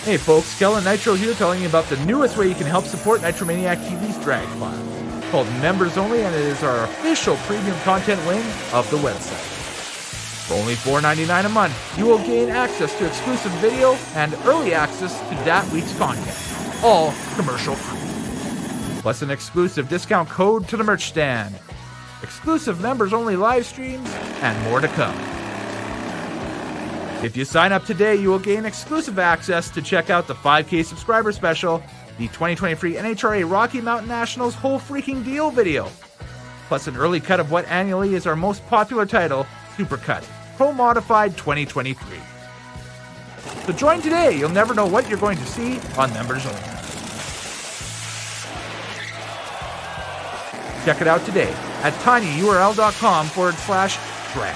Hey folks, Kellen Nitro here telling you about the newest way you can help support Nitromaniac TV's drag file. Called Members Only, and it is our official premium content wing of the website. For only $4.99 a month, you will gain access to exclusive video and early access to that week's content, all commercial free. Plus an exclusive discount code to the merch stand, exclusive members only live streams, and more to come. If you sign up today, you will gain exclusive access to check out the 5K subscriber special, the 2023 NHRA Rocky Mountain Nationals whole freaking deal video, plus an early cut of what annually is our most popular title, Supercut, Pro Modified 2023. So join today, you'll never know what you're going to see on Members Only. Check it out today at tinyurl.com/drag.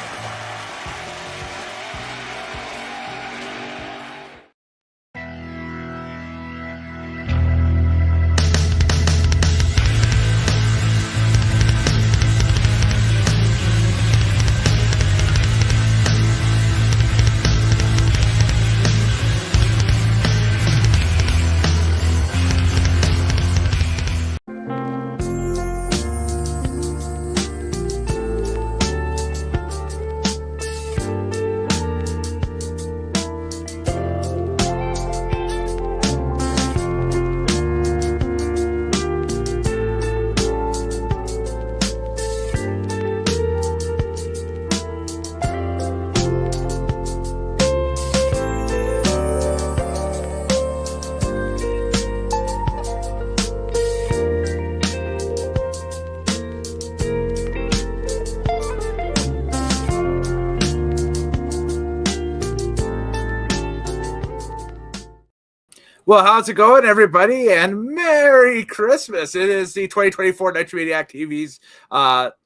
Well, how's it going, everybody? And Merry Christmas! It is the 2024 Nitromaniac TV's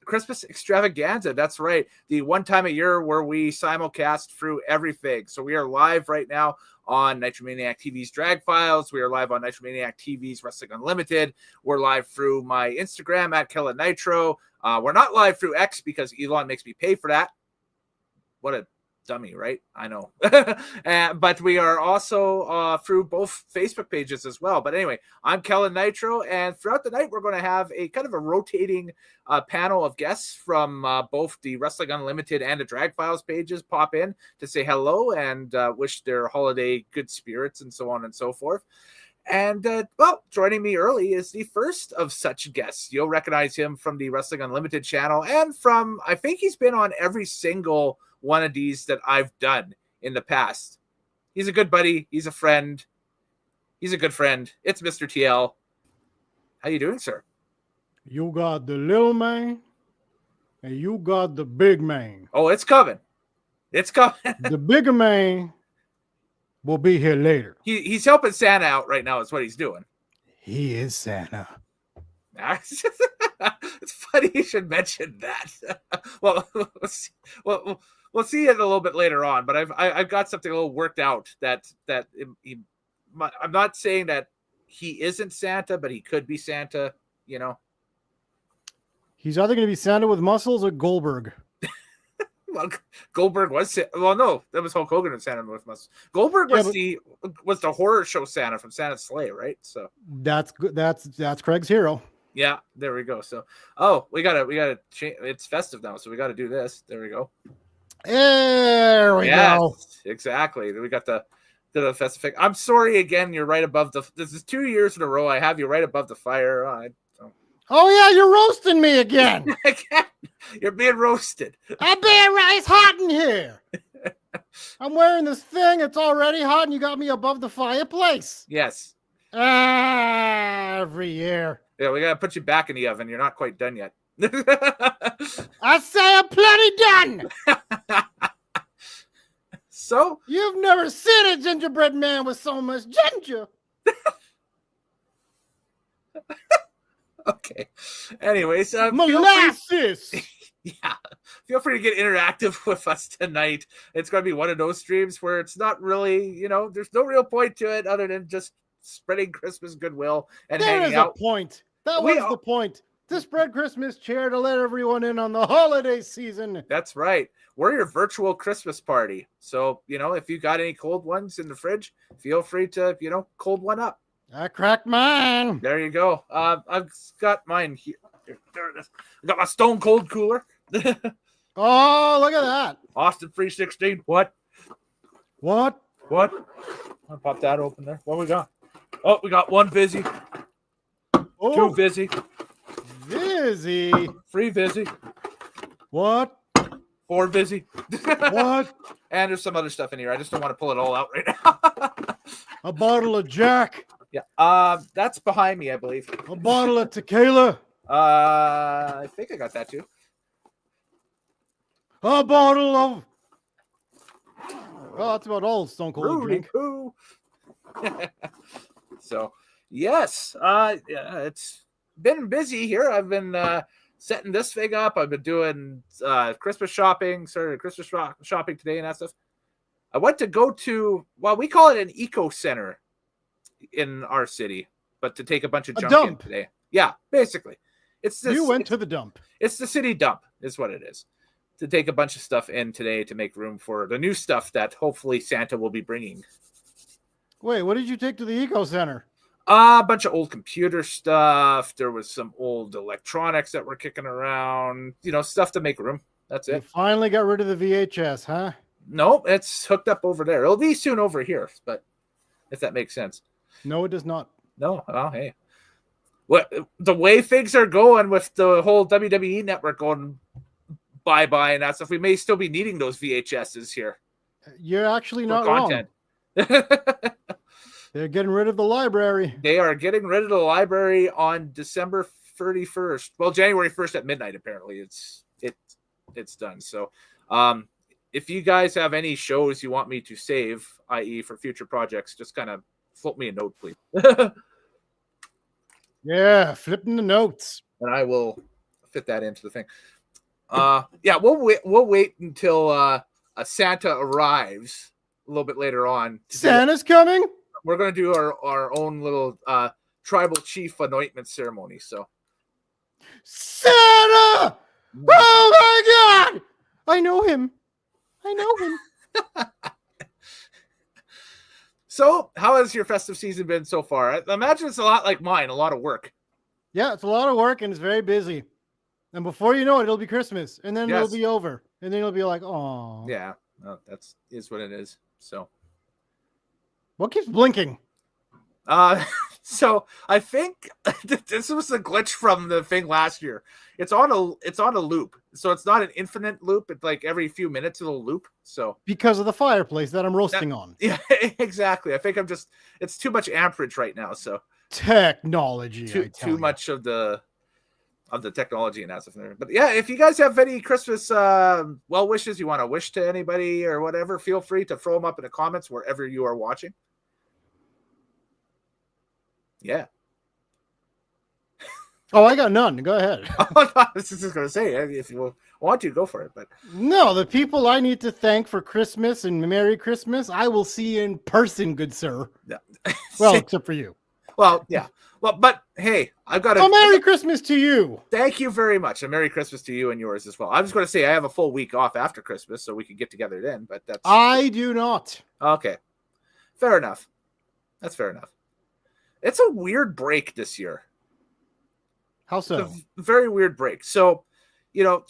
Christmas Extravaganza. That's right. The one time a year where we simulcast through everything. So we are live right now on Nitromaniac TV's Drag Files. We are live on Nitromaniac TV's Wrestling Unlimited. We're live through my Instagram at Kellen Nitro. We're not live through X because Elon makes me pay for that. What a dummy, right? I know. But we are also through both Facebook pages as well. But anyway, I'm Kellen Nitro, and throughout the night, we're going to have a kind of a rotating panel of guests from both the Wrestling Unlimited and the Drag Files pages pop in to say hello and wish their holiday good spirits and so on and so forth. And, well, joining me early is the first of such guests. You'll recognize him from the Wrestling Unlimited channel and from, I think he's been on every single one of these that I've done in the past. He's a good buddy. He's a friend. He's a good friend. It's Mr. TL. How you doing, sir? You got the little man and you got the big man. Oh, it's coming. It's coming. The bigger man will be here later. He's helping Santa out right now is what he's doing. He is Santa. It's funny you should mention that. Well, we'll see it a little bit later on, but I've got something a little worked out that I'm not saying that he isn't Santa, but he could be Santa, you know. He's either going to be Santa with muscles or Goldberg. Well, Goldberg was no, that was Hulk Hogan and Santa with muscles. Goldberg was was the horror show Santa from Santa's Sleigh, right? So that's good. That's Craig's hero. Yeah, there we go. So, we gotta change. It's festive now, so we got to do this. There we go. There we go. Exactly. We got the festive. I'm sorry again. You're right above this is 2 years in a row. I have you right above the fire. Oh yeah, you're roasting me again. You're being roasted. I'm being it's hot in here. I'm wearing this thing. It's already hot, and you got me above the fireplace. Yes. Every year. Yeah, we gotta put you back in the oven. You're not quite done yet. I say I'm plenty done. So you've never seen a gingerbread man with so much ginger. Okay. Anyways, molasses. Feel free to get interactive with us tonight. It's going to be one of those streams where it's not really, there's no real point to it other than just spreading Christmas goodwill and hanging out. There is a point. That was the point. to spread Christmas cheer to let everyone in on the holiday season. That's right. We're your virtual Christmas party. So, if you got any cold ones in the fridge, feel free to, cold one up. I cracked mine. There you go. I've got mine here. There it is. I got my Stone Cold cooler. Oh, look at that. Austin 316. What? What? I'll pop that open there. What we got? Oh, we got one Vizzy. Oh, 2 Vizzy. Vizzy. 3 Vizzy. What? 4 Vizzy. What? And there's some other stuff in here. I just don't want to pull it all out right now. A bottle of Jack. Yeah. That's behind me, I believe. A bottle of tequila. I think I got that too. A bottle of... Well, that's about all Stone Cold Rudy drink. Poo. So, yes. It's been busy here. I've been setting this thing up. I've been doing Christmas shopping, started Christmas shopping today and that stuff. I went to go to, well, we call it an eco center in our city, but to take a bunch of junk in today. Yeah, basically. You went to the dump. It's the city dump is what it is. To take a bunch of stuff in today to make room for the new stuff that hopefully Santa will be bringing. Wait, what did you take to the eco center? A bunch of old computer stuff. There was some old electronics that were kicking around. Stuff to make room. That's it. You finally got rid of the VHS, huh? No, it's hooked up over there. It'll be soon over here, but if that makes sense. No, it does not. No, well, hey. What the way things are going with the whole WWE network going bye-bye and that stuff, we may still be needing those VHSs here. You're actually not content. wrong. They're getting rid of the library. They are getting rid of the library on December 31st. Well, January 1st at midnight, apparently. It's done. So if you guys have any shows you want me to save, i.e. for future projects, just kind of float me a note, please. Yeah, flipping the notes. And I will fit that into the thing. Yeah, we'll wait until a Santa arrives a little bit later on. Santa's coming? We're going to do our own little tribal chief anointment ceremony. So, Santa! Oh my God! I know him. So, how has your festive season been so far? I imagine it's a lot like mine, a lot of work. Yeah, it's a lot of work and it's very busy. And before you know it, it'll be Christmas, and then it'll be over, and then it'll be like, oh. Yeah, that's what it is. So, what keeps blinking? So I think this was a glitch from the thing last year. It's on a loop, so it's not an infinite loop. It's like every few minutes it'll loop. So because of the fireplace that I'm roasting on. Yeah, exactly. I think it's too much amperage right now. So technology, too much of the technology and that stuff. But yeah, if you guys have any Christmas well wishes you want to wish to anybody or whatever, feel free to throw them up in the comments wherever you are watching. Yeah. Oh, I got none. Go ahead. I was just going to say, if you want to, go for it. But no, the people I need to thank for Christmas and Merry Christmas, I will see in person, good sir. Yeah. Well, except for you. Well, yeah. Well, but hey, I've got a Merry Christmas to you. Thank you very much. A Merry Christmas to you and yours as well. I was going to say I have a full week off after Christmas, so we could get together then. But I do not. Okay, fair enough. That's fair enough. It's a weird break this year. How so? It's a very weird break. So,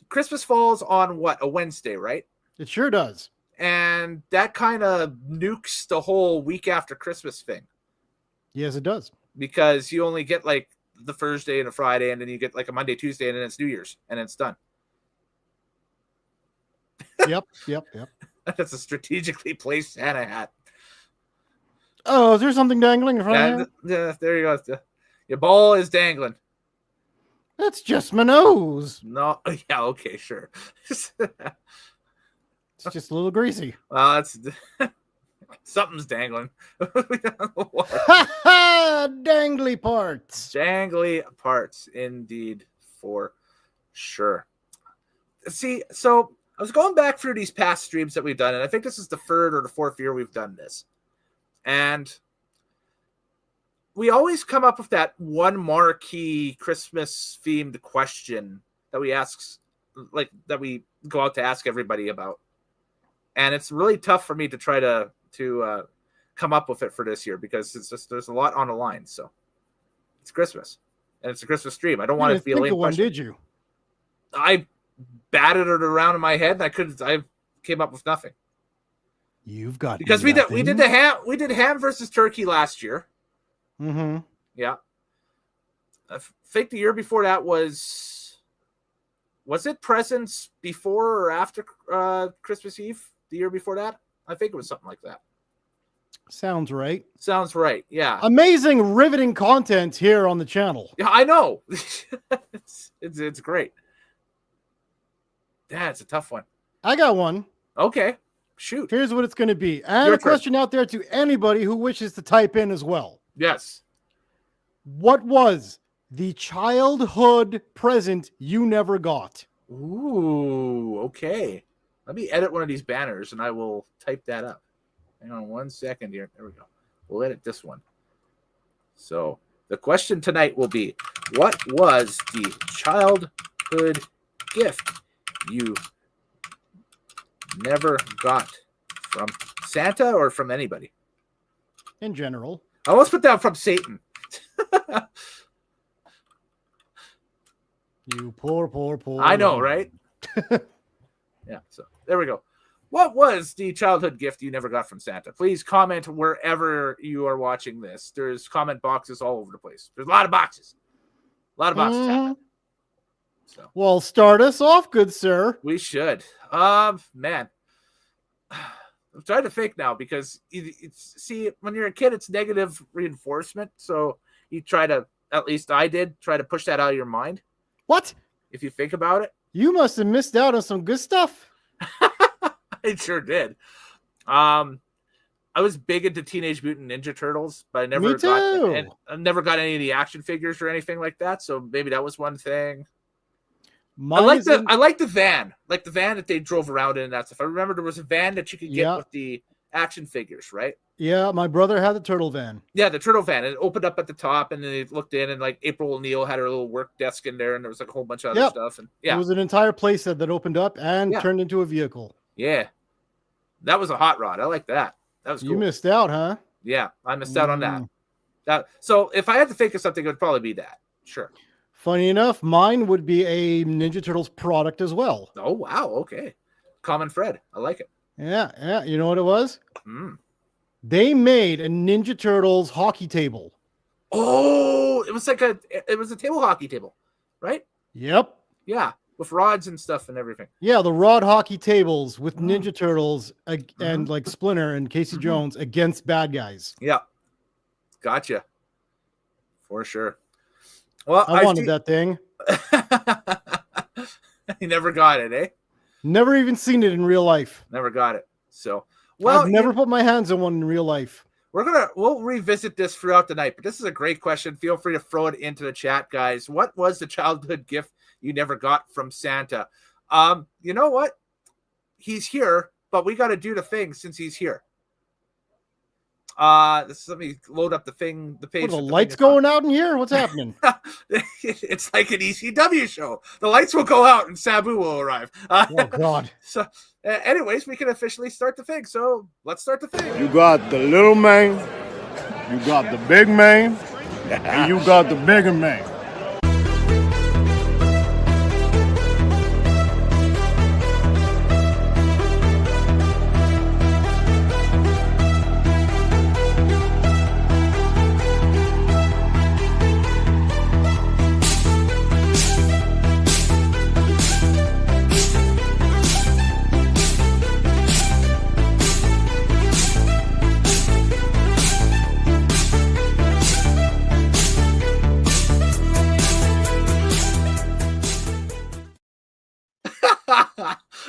Christmas falls on what? A Wednesday, right? It sure does. And that kind of nukes the whole week after Christmas thing. Yes, it does. Because you only get like the Thursday and a Friday, and then you get like a Monday, Tuesday, and then it's New Year's, and it's done. Yep. That's a strategically placed Santa hat. Oh, is there something dangling in front of you? Yeah, there you go. Your ball is dangling. That's just my nose. No, yeah, okay, sure. It's just a little greasy. Well, it's something's dangling. Dangly parts. Dangly parts, indeed, for sure. See, so I was going back through these past streams that we've done, and I think this is the third or the fourth year we've done this. And we always come up with that one marquee Christmas themed question that we ask, like that we go out to ask everybody about. And it's really tough for me to try to come up with it for this year because it's just there's a lot on the line. So it's Christmas and it's a Christmas stream. I don't want it to be a lame question. Did you? I batted it around in my head and I came up with nothing. You've got because we did ham versus turkey last year. Mm-hmm. Yeah. I think the year before that was it presents before or after Christmas Eve? The year before that? I think it was something like that. Sounds right. Sounds right. Yeah. Amazing, riveting content here on the channel. Yeah, I know. it's great. Yeah, it's a tough one. I got one. Okay. Shoot. Here's what it's going to be. And a question out there to anybody who wishes to type in as well. Yes. What was the childhood present you never got? Ooh, okay. Let me edit one of these banners and I will type that up. Hang on 1 second here. There we go. We'll edit this one. So the question tonight will be, what was the childhood gift you never got from Santa or from anybody? In general. I almost put down from Satan. You poor. I know, right? Yeah, so there we go. What was the childhood gift you never got from Santa? Please comment wherever you are watching this. There's comment boxes all over the place. There's a lot of boxes. So. Well, start us off, good sir. We should. Man. I'm trying to think now because see, when you're a kid, it's negative reinforcement. So you try to, at least I did, try to push that out of your mind. What? If you think about it. You must have missed out on some good stuff. I sure did. I was big into Teenage Mutant Ninja Turtles, but I never got any of the action figures or anything like that. So maybe that was one thing. I like the van, that they drove around in and that stuff. I remember there was a van that you could get with the action figures, right? Yeah, my brother had the turtle van. Yeah, the turtle van. It opened up at the top, and then they looked in, and like April O'Neil had her little work desk in there, and there was like a whole bunch of other stuff. And yeah, it was an entire playset that opened up and turned into a vehicle. Yeah, that was a hot rod. I like that. That was cool. You missed out, huh? Yeah, I missed out on that. So if I had to think of something, it would probably be that. Sure. Funny enough, mine would be a Ninja Turtles product as well. Oh wow, okay. Common thread. I like it. Yeah. You know what it was? They made a Ninja Turtles hockey table. Oh, it was a table hockey table, right? Yep. Yeah, with rods and stuff and everything. Yeah, the rod hockey tables with Ninja Turtles and like Splinter and Casey Jones against bad guys. Yeah. Gotcha. For sure. Well, I wanted that thing. You never got it, eh? Never even seen it in real life. Never got it. So, well, I've never put my hands on one in real life. We'll revisit this throughout the night, but this is a great question. Feel free to throw it into the chat, guys. What was the childhood gift you never got from Santa? You know what? He's here, but we got to do the thing since he's here. Let me load up the page. What, the lights going out in here? What's happening? It's like an ECW show. The lights will go out and Sabu will arrive. Oh God. So anyways, we can officially start the thing. So let's start the thing. You got the little man, you got the big man, and you got the bigger man.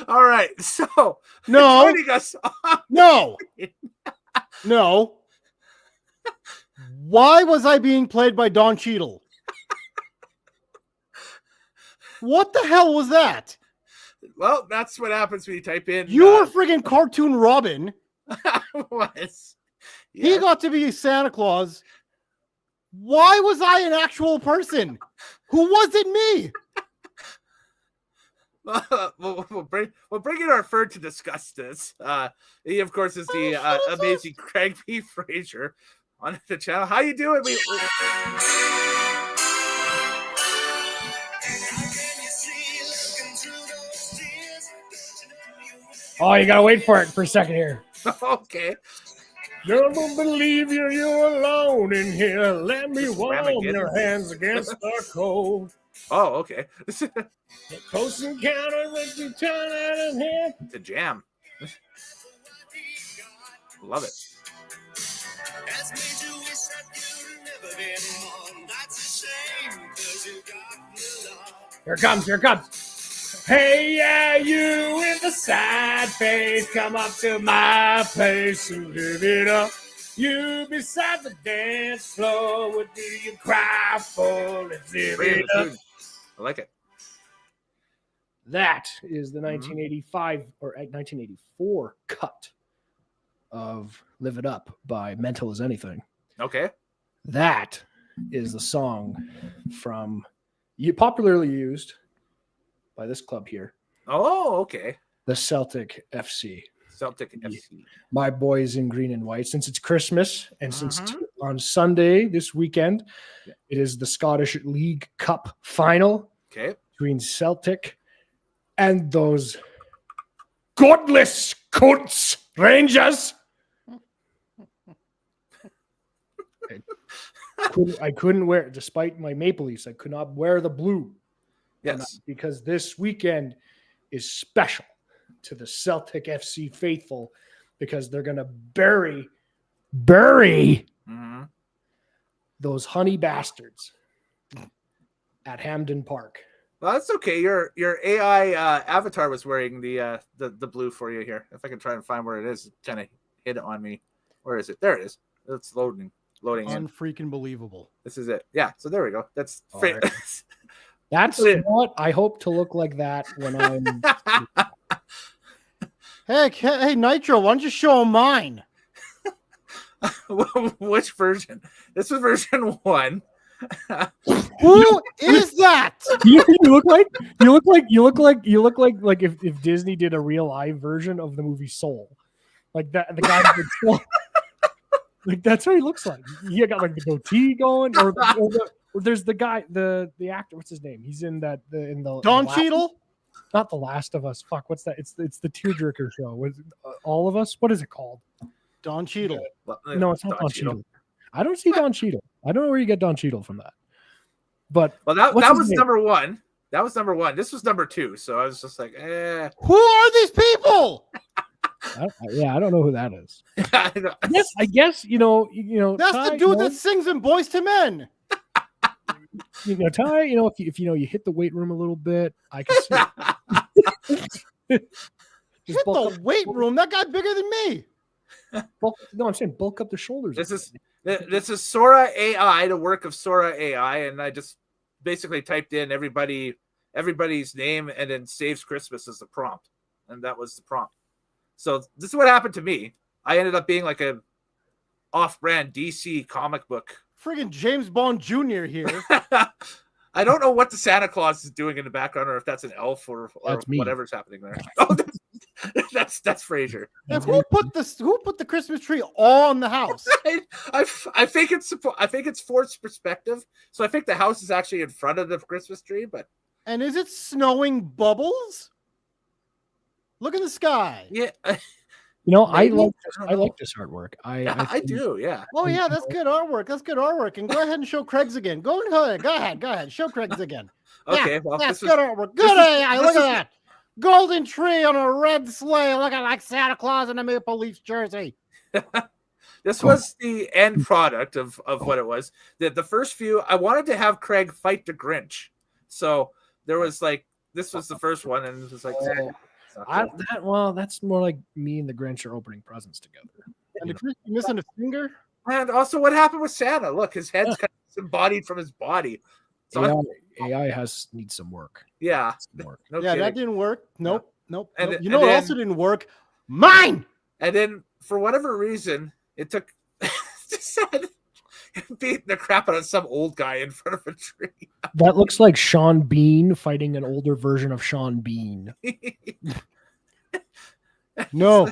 All right, so joining us. No. Why was I being played by Don Cheadle? What the hell was that? Well, that's what happens when you type in. You were friggin' Cartoon Robin. Was. He got to be Santa Claus. Why was I an actual person? Who wasn't me? We'll bring in our Ferd to discuss this. He, of course, is the amazing Craig P. Fraser on the channel. How you doing? Oh, you gotta wait for it for a second here. Okay. Never believe you're alone in here. Let me warm your hands against the cold. Oh, okay. The close encounter with you turn out in here. It's a jam. Love it. Here it comes. Here it comes. Hey, yeah, you with the sad face, come up to my place and live it up. You beside the dance floor, what do you cry for? Let's live it up. I like it. That is the 1985 or 1984 cut of Live It Up by Mental as Anything. Okay. That is the song from popularly used by this club here. Oh, okay. The Celtic FC. Celtic FC. My boys in green and white. Since it's Christmas and since on Sunday this weekend, it is the Scottish League Cup final between Celtic and those godless cunts Rangers. I couldn't wear, despite my Maple Leafs, I could not wear the blue. Yes. Because this weekend is special to the Celtic FC faithful because they're going to bury those honey bastards at Hampden Park. Well, that's okay. Your AI avatar was wearing the blue for you here. If I can try and find where it is, kind of hid it on me. Where is it? There it is. It's loading Unfreaking believable. This is it. Yeah. So there we go. That's right. That's what I hope to look like that when I'm. Hey, Nitro, why don't you show him mine? Which version? This was version 1. Who is that? You look like if Disney did a real live version of the movie Soul, like that. The guy with Soul, like that's what he looks like. He got like the goatee going, or there's the guy, the actor. What's his name? He's in that in the Don Cheadle. Not The Last of Us. Fuck, what's that? It's the tearjerker show. What is it? All of Us. What is it called? Don Cheadle. No, it's not Don Cheadle. I don't see Don Cheadle. I don't know where you get Don Cheadle from that. But that was number 1. That was number 1. This was number 2. So I was just like, Who are these people? I don't know who that is. I guess you know. That's Ty, the dude that sings in Boys to Men. Ty, if you hit the weight room a little bit, I can see. Hit the weight room. That guy bigger than me. I'm saying bulk up the shoulders. This is Sora AI, the work of Sora AI, and I just basically typed in everybody's name and then saves Christmas as the prompt, and that was the prompt. So this is what happened to me. I ended up being like a off-brand DC comic book. Friggin' James Bond Jr. here. I don't know what the Santa Claus is doing in the background, or if that's an elf or whatever's happening there. Oh, that's Fraser. And who put the Christmas tree on the house? I think it's forced perspective. So I think the house is actually in front of the Christmas tree, but and is it snowing bubbles? Look in the sky. Yeah. I like this artwork. I do, yeah. Oh yeah, that's good artwork. That's good artwork. And go ahead and show Craig's again. Go ahead. Show Craig's again. Okay, yeah, well, that's good artwork. Good AI. Look at that. Golden tree on a red sleigh, looking like Santa Claus in a Maple Leafs jersey. This was the end product of what it was. The first few, I wanted to have Craig fight the Grinch. So there was like, this was the first one, and it was like, that's more like me and the Grinch are opening presents together. And the Grinch missing a finger. And also, what happened with Santa? Look, his head's kind of disembodied from his body. So AI needs some work. Yeah. No kidding. That didn't work. Nope. And you know what also didn't work? Mine. And then for whatever reason, it took beating the crap out of some old guy in front of a tree. That looks like Sean Bean fighting an older version of Sean Bean. No.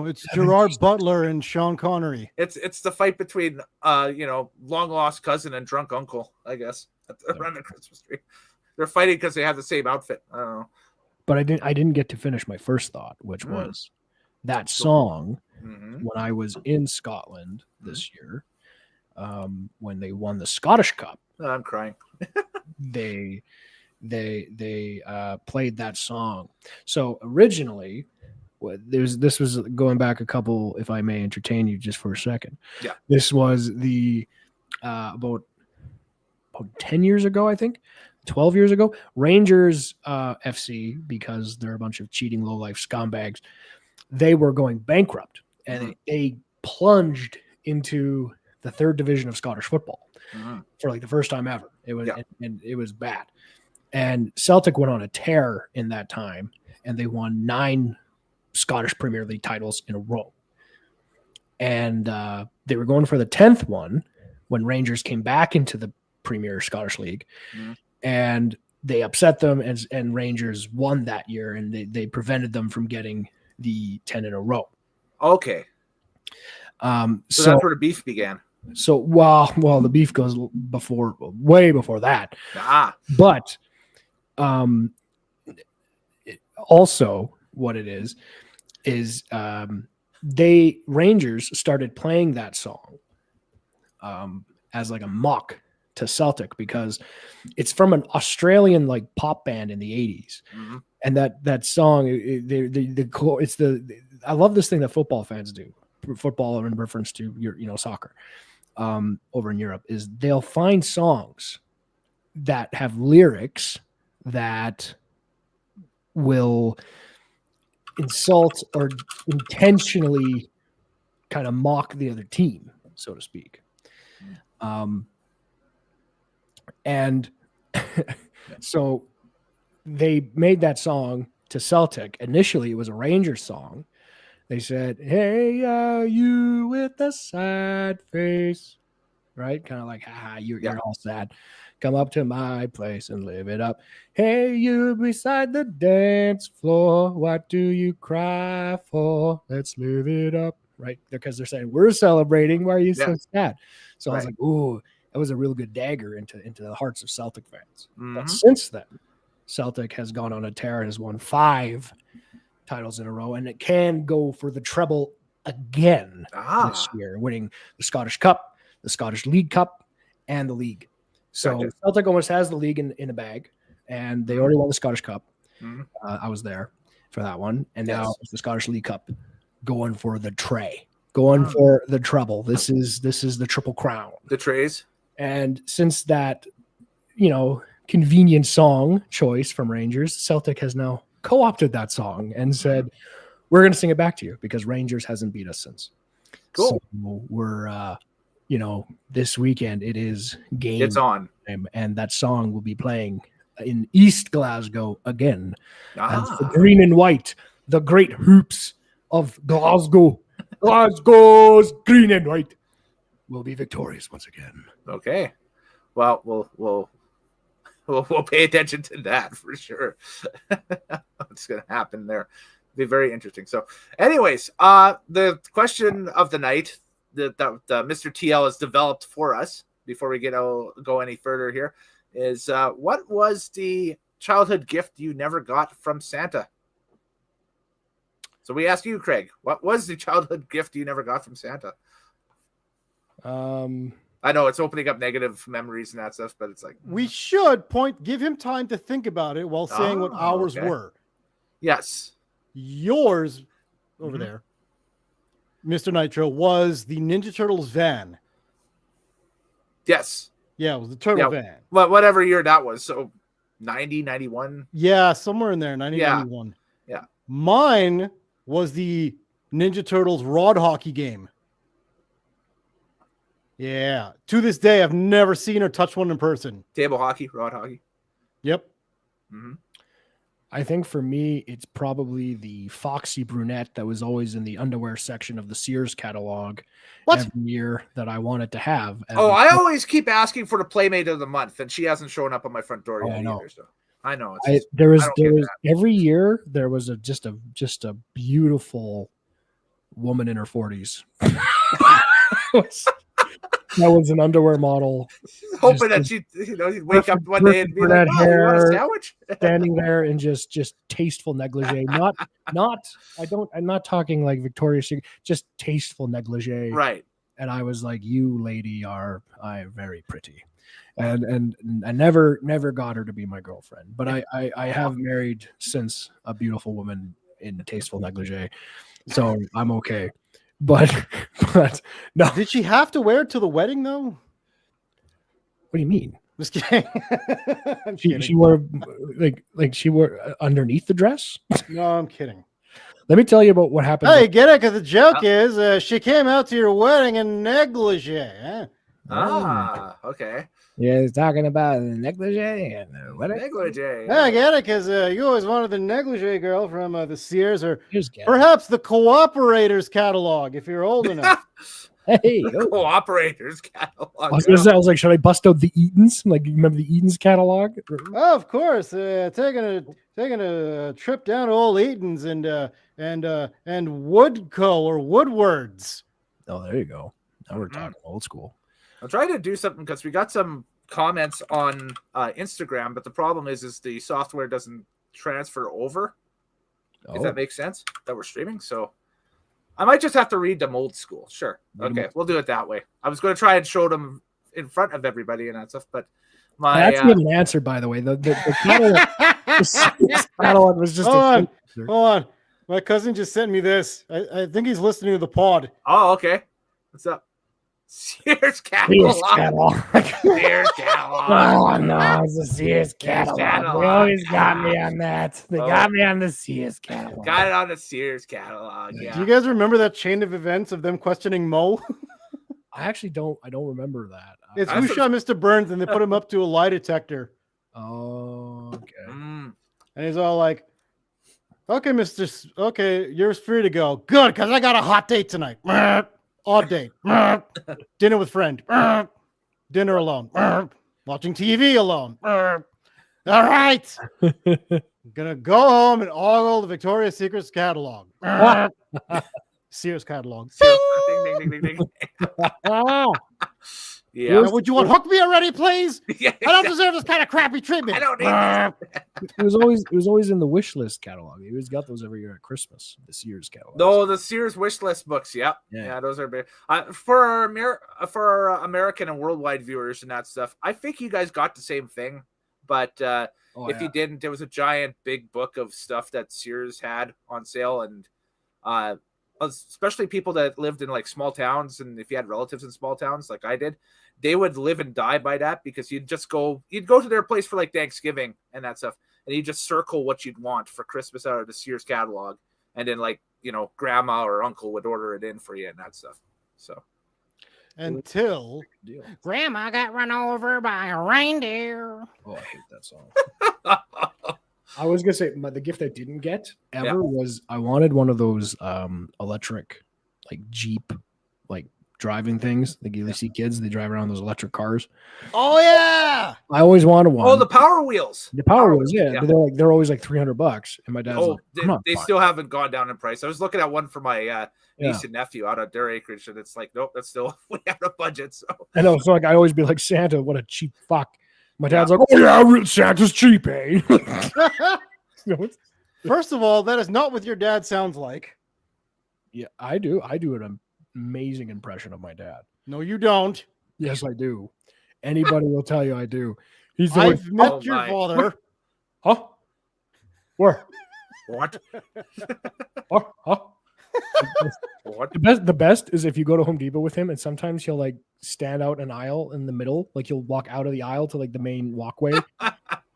It's Gerard Butler and Sean Connery. It's the fight between long lost cousin and drunk uncle, I guess, around the Christmas tree. They're fighting because they have the same outfit. I don't know. But I didn't get to finish my first thought, which was that song when I was in Scotland this year, when they won the Scottish Cup. Oh, I'm crying. they played that song. So originally, this was going back a couple, if I may entertain you just for a second. Yeah. This was the about 10 years ago, I think. 12 years ago, Rangers FC, because they're a bunch of cheating low-life scumbags, they were going bankrupt, and they plunged into the third division of Scottish football for like the first time ever. It was and it was bad. And Celtic went on a tear in that time, and they won 9 Scottish Premier League titles in a row. And they were going for the 10th one when Rangers came back into the Premier Scottish League. And they upset them, and Rangers won that year, and they prevented them from getting the 10 in a row. Okay. So that's where the beef began. So well, the beef goes way before that. But also what it is Rangers started playing that song as like a mock to Celtic, because it's from an Australian like pop band in the 80s. And that song, I love this thing that football fans do, football in reference to soccer over in Europe, is they'll find songs that have lyrics that will insult or intentionally kind of mock the other team, so to speak. And so they made that song to Celtic. Initially, it was a Rangers song. They said, "Hey, you with the sad face," right? Kind of like, "Ha, you're all sad. Come up to my place and live it up. Hey, you beside the dance floor. What do you cry for? Let's live it up." Right? Because they're saying, we're celebrating. Why are you so sad? So I was like, ooh, that was a real good dagger into the hearts of Celtic fans. But since then, Celtic has gone on a tear and has won 5 titles in a row, and it can go for the treble again this year, winning the Scottish Cup, the Scottish League Cup, and the league. So Celtic almost has the league in a bag, and they already won the Scottish Cup. I was there for that one, and now it's the Scottish League Cup, going for the tray, going for the treble. This is the Triple Crown, the trays. And since that, convenient song choice from Rangers, Celtic has now co-opted that song and said, we're going to sing it back to you, because Rangers hasn't beat us since. Cool. So we're, this weekend it is game. It's on. And that song will be playing in East Glasgow again. As the green and white, the great hoops of Glasgow. Glasgow's green and white will be victorious once again. Okay. Well, we'll pay attention to that for sure. What's going to happen there? Be very interesting. So, anyways, the question of the night that Mr. TL has developed for us before we go any further here is, what was the childhood gift you never got from Santa? So we ask you, Craig, what was the childhood gift you never got from Santa? I know it's opening up negative memories and that stuff, but it's like, we should give him time to think about it while saying what ours were. Yes. Yours over there, Mr. Nitro, was the Ninja Turtles van. Yes. Yeah, it was the turtle van. But whatever year that was. So 90, 91. Yeah, somewhere in there, 90, 91. Yeah. Mine was the Ninja Turtles rod hockey game. Yeah. To this day, I've never seen or touched one in person. Table hockey, rod hockey. Yep. I think for me, it's probably the foxy brunette that was always in the underwear section of the Sears catalog every year that I wanted to have. I always keep asking for the Playmate of the Month, and she hasn't shown up on my front door yet either. So I know there was every year there was just a beautiful woman in her 40s. That was an underwear model. Hoping that she'd wake up one day and be like, "Oh, you want a sandwich?" Standing there in just tasteful negligee. I'm not talking like Victoria's Secret, just tasteful negligee. Right. And I was like, "You lady are very pretty," and I never got her to be my girlfriend. But I have married since a beautiful woman in tasteful negligee, so I'm okay. But no. Did she have to wear it to the wedding though? What do you mean? Just kidding. She wore like she wore underneath the dress. No, I'm kidding. Let me tell you about what happened. Hey, get it? Because the joke is she came out to your wedding in negligee. Huh? Okay. Yeah, he's talking about negligee and what negligee. Yeah, I get it, because you always wanted the negligee girl from the Sears or perhaps perhaps the Cooperators catalog if you're old enough. Hey, Cooperators catalog. I was like, should I bust out the Eatons? Like, you remember the Eatons catalog? Oh, of course. Taking a trip down to old Eaton's and Woodco or Woodwards. Oh, there you go. Now we're talking old school. I'm trying to do something because we got some comments on Instagram, but the problem is the software doesn't transfer over. If that makes sense, that we're streaming. So I might just have to read them old school. Sure. Okay, we'll do it that way. I was going to try and show them in front of everybody and that stuff, but that's an answer, by the way. The catalog was just hold on. My cousin just sent me this. I think he's listening to the pod. Oh, okay. What's up? Sears catalog. Sears catalog. Oh no, it's the Sears catalog. They always got me on that. They got me on the Sears catalog. Got it on the Sears catalog. Yeah. Do you guys remember that chain of events of them questioning Mo? I actually don't. I don't remember that. It's who shot Mr. Burns, and they put him up to a lie detector. Oh, okay. And he's all like, "Okay, okay, you're free to go. Good, because I got a hot date tonight. Odd date. Dinner with friend. Dinner alone. Watching TV alone. All right. I'm gonna go home and ogle the Victoria's Secret's catalog. Sears catalog. Ding, ding, ding, ding, ding. Yeah. Would you unhook me already, please? I don't deserve this kind of crappy treatment. I don't need It was always in the wish list catalog. You always got those every year at Christmas. The Sears catalog. No, the Sears wish list books. Yep. Yeah, those are big. For our American and worldwide viewers and that stuff. I think you guys got the same thing, but if you didn't, there was a giant big book of stuff that Sears had on sale, and especially people that lived in like small towns, and if you had relatives in small towns like I did, they would live and die by that, because you'd go to their place for like Thanksgiving and that stuff, and you just circle what you'd want for Christmas out of the Sears catalog, and then like, grandma or uncle would order it in for you and that stuff. So until grandma got run over by a reindeer. Oh, I hate that song. I was gonna say the gift I didn't get ever was I wanted one of those electric like Jeep like driving things. Like you see kids, they drive around those electric cars. Oh yeah, I always wanted one. Oh, the Power Wheels. The Power Wheels, yeah. They're always like $300, and my dad's they still haven't gone down in price. I was looking at one for my niece and nephew out at their acreage, and it's like, nope, that's still way out of budget. So I know. So like I always be like, Santa, what a cheap fuck. My dad's like, oh yeah, Santa's cheap, eh? First of all, that is not what your dad sounds like. Yeah, I do. I do an amazing impression of my dad. No, you don't. Yes, I do. Anybody will tell you I do. I've met your father. Huh? Where? What? Huh? What? The best is if you go to Home Depot with him, and sometimes he'll like stand out an aisle in the middle, like he'll walk out of the aisle to like the main walkway,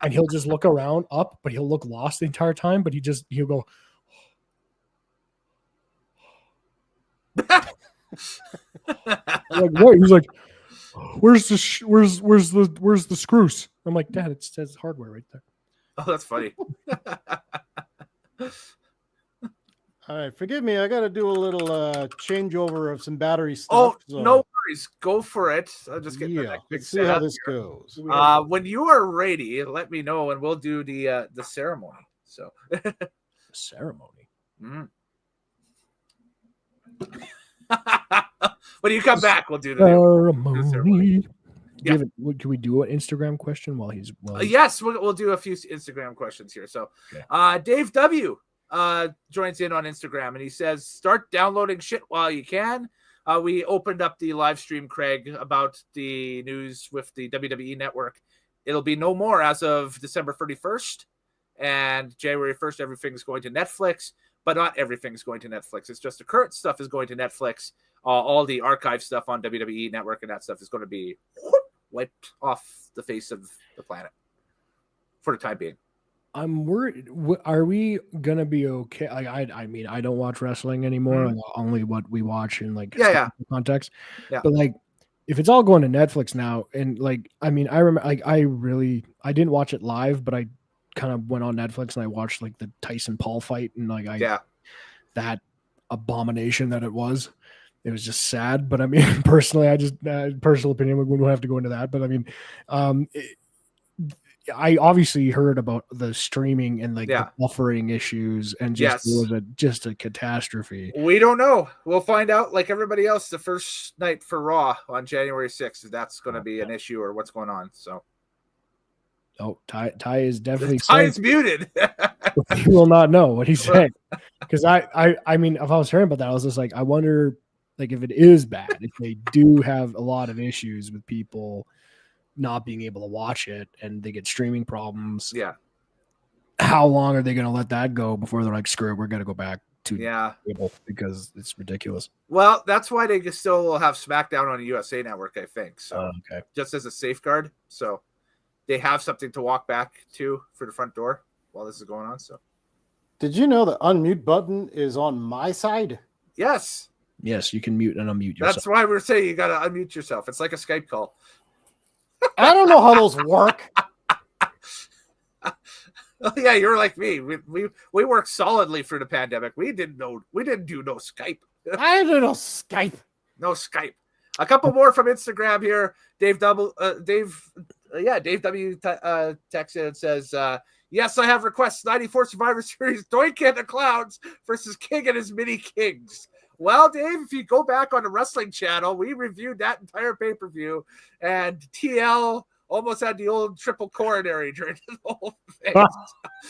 and he'll just look around up, but he'll look lost the entire time. But he'll go. Like what? He's like, where's the screws? I'm like, Dad, it says hardware right there. Oh, that's funny. All right, forgive me. I got to do a little changeover of some battery Oh, stuff. so- no worries. Go for it. I'll just get the Yeah, next big let's see how setup this here. goes. When you are ready, let me know, and we'll do the ceremony. So, Ceremony. When you come back, we'll do the ceremony. Ceremony. Yeah. Can we do an Instagram question while he's Yes, we'll do a few Instagram questions here. So, Okay. Dave W joins in on Instagram, and he says, "Start downloading shit while you can." We opened up the live stream, Craig, about the news with the WWE Network. It'll be no more as of December 31st, and January 1st, everything's going to Netflix, but not everything's going to Netflix. It's just the current stuff is going to Netflix. All the archive stuff on WWE Network and that stuff is going to be wiped off the face of the planet for the time being. I'm worried. Are we gonna be okay? I mean, I don't watch wrestling anymore. Like, only what we watch in like context. Yeah. But like, if it's all going to Netflix now, and like, I mean, I remember, like, I didn't watch it live, but I kind of went on Netflix and I watched like the Tyson Paul fight, and like, that abomination that it was. It was just sad. But I mean, personally, I just personal opinion, we won't have to go into that. But I mean, I obviously heard about the streaming and like the buffering issues, and just it was just a catastrophe. We don't know. We'll find out like everybody else the first night for Raw on January 6th if that's going to be an issue or what's going on. So, Ty is definitely Ty's muted. He will not know what he said, because I mean, if I was hearing about that, I was just like, I wonder, like, if it is bad, if they do have a lot of issues with people not being able to watch it and they get streaming problems. Yeah. How long are they going to let that go before they're like, screw it, we're going to go back to cable, because it's ridiculous. Well, that's why they still will have SmackDown on the USA Network, I think. So just as a safeguard. So they have something to walk back to for the front door while this is going on. So did you know the unmute button is on my side? Yes. Yes, you can mute and unmute yourself. That's why we're saying you got to unmute yourself. It's like a Skype call. I don't know how those work. Yeah, you're like me. We worked solidly through the pandemic. We didn't do no Skype. I didn't know Skype. No Skype. A couple more from Instagram here. Dave W texted and says, yes, I have requests. 94 Survivor Series, Doink and the Clowns versus King and his Mini Kings. Well, Dave, if you go back on the wrestling channel, we reviewed that entire pay-per-view, and TL almost had the old triple coronary during the whole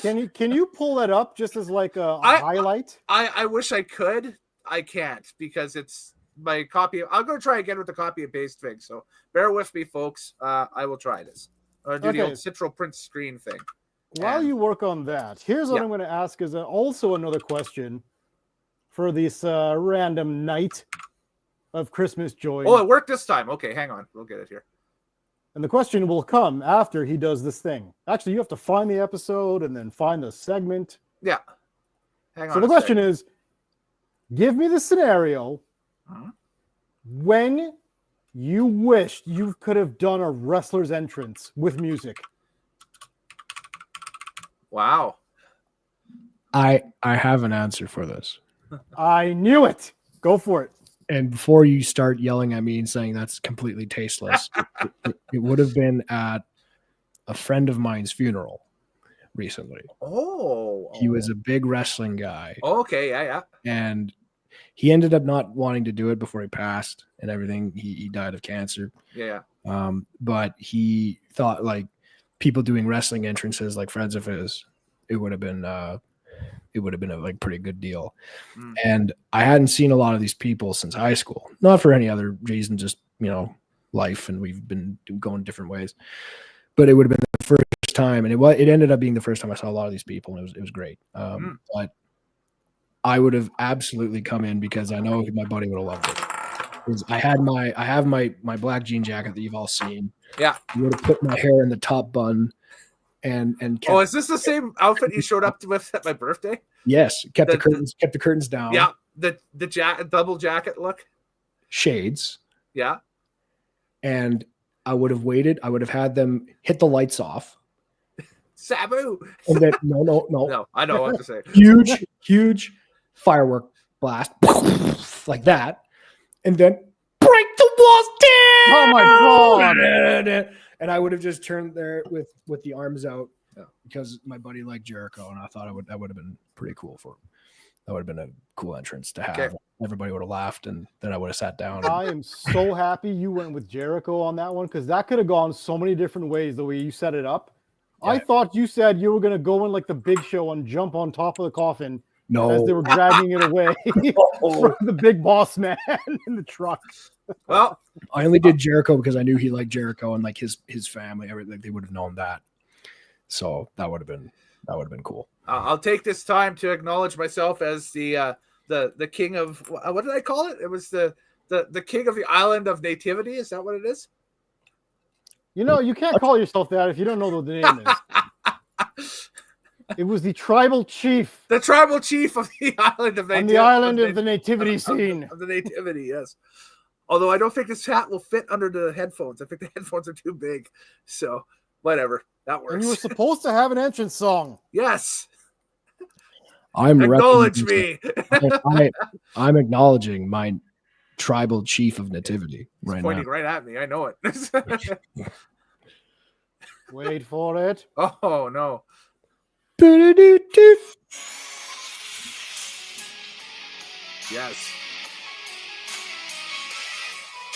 thing. Can you pull that up just as like a highlight? I wish I could. I can't, because it's my copy. I'm going to try again with the copy and paste thing, so bear with me, folks. I will try this. I'll do the old Citro print screen thing. While you work on that, here's what I'm going to ask is also another question for this random night of Christmas joy. Oh, it worked this time. Okay, hang on. We'll get it here. And the question will come after he does this thing. Actually, you have to find the episode and then find the segment. Yeah. Hang on. So the question is, give me the scenario when you wished you could have done a wrestler's entrance with music. Wow. I have an answer for this. I knew it. Go for it. And before you start yelling at me and saying that's completely tasteless, it would have been at a friend of mine's funeral recently. Oh. He was a big wrestling guy. Oh, okay, yeah. And he ended up not wanting to do it before he passed and everything. He died of cancer. Yeah. But he thought, like, people doing wrestling entrances, like friends of his, it would have been a like pretty good deal. And I hadn't seen a lot of these people since high school, not for any other reason, just, you know, life, and we've been going different ways. But it would have been the first time, and it ended up being the first time I saw a lot of these people, and it was great. But I would have absolutely come in because I know my buddy would have loved it. I have my black jean jacket that you've all seen. Yeah. I would have put my hair in the top bun. And kept, is this the same outfit you showed up with at my birthday? Yes, kept the curtains down. Yeah, the double jacket look, shades. Yeah, and I would have waited. I would have had them hit the lights off, Sabu. And then no. No, I know what to say. Huge firework blast like that. And then break the walls down. Oh my God. And I would have just turned there with the arms out because my buddy liked Jericho, and I thought that would have been pretty cool for him. That would have been a cool entrance to have. Okay. Everybody would have laughed, and then I would have sat down. I am so happy you went with Jericho on that one, because that could have gone so many different ways the way you set it up. Yeah. I thought you said you were going to go in like the Big Show and jump on top of the coffin as they were dragging it away from the big boss man in the truck. Well, I only did Jericho because I knew he liked Jericho and like his family. They would have known that, so that would have been cool. I'll take this time to acknowledge myself as the king of what did I call it? It was the king of the island of nativity. Is that what it is? You know, you can't call yourself that if you don't know what the name is. It was the tribal chief. The tribal chief of the island of nativity. On the island of the nativity scene. Of the nativity, yes. Although I don't think this hat will fit under the headphones. I think the headphones are too big. So whatever. That works. And you were supposed to have an entrance song. Yes. Acknowledge me. I'm acknowledging my tribal chief of nativity right now. Pointing right at me. I know it. Wait for it. Oh no. Yes.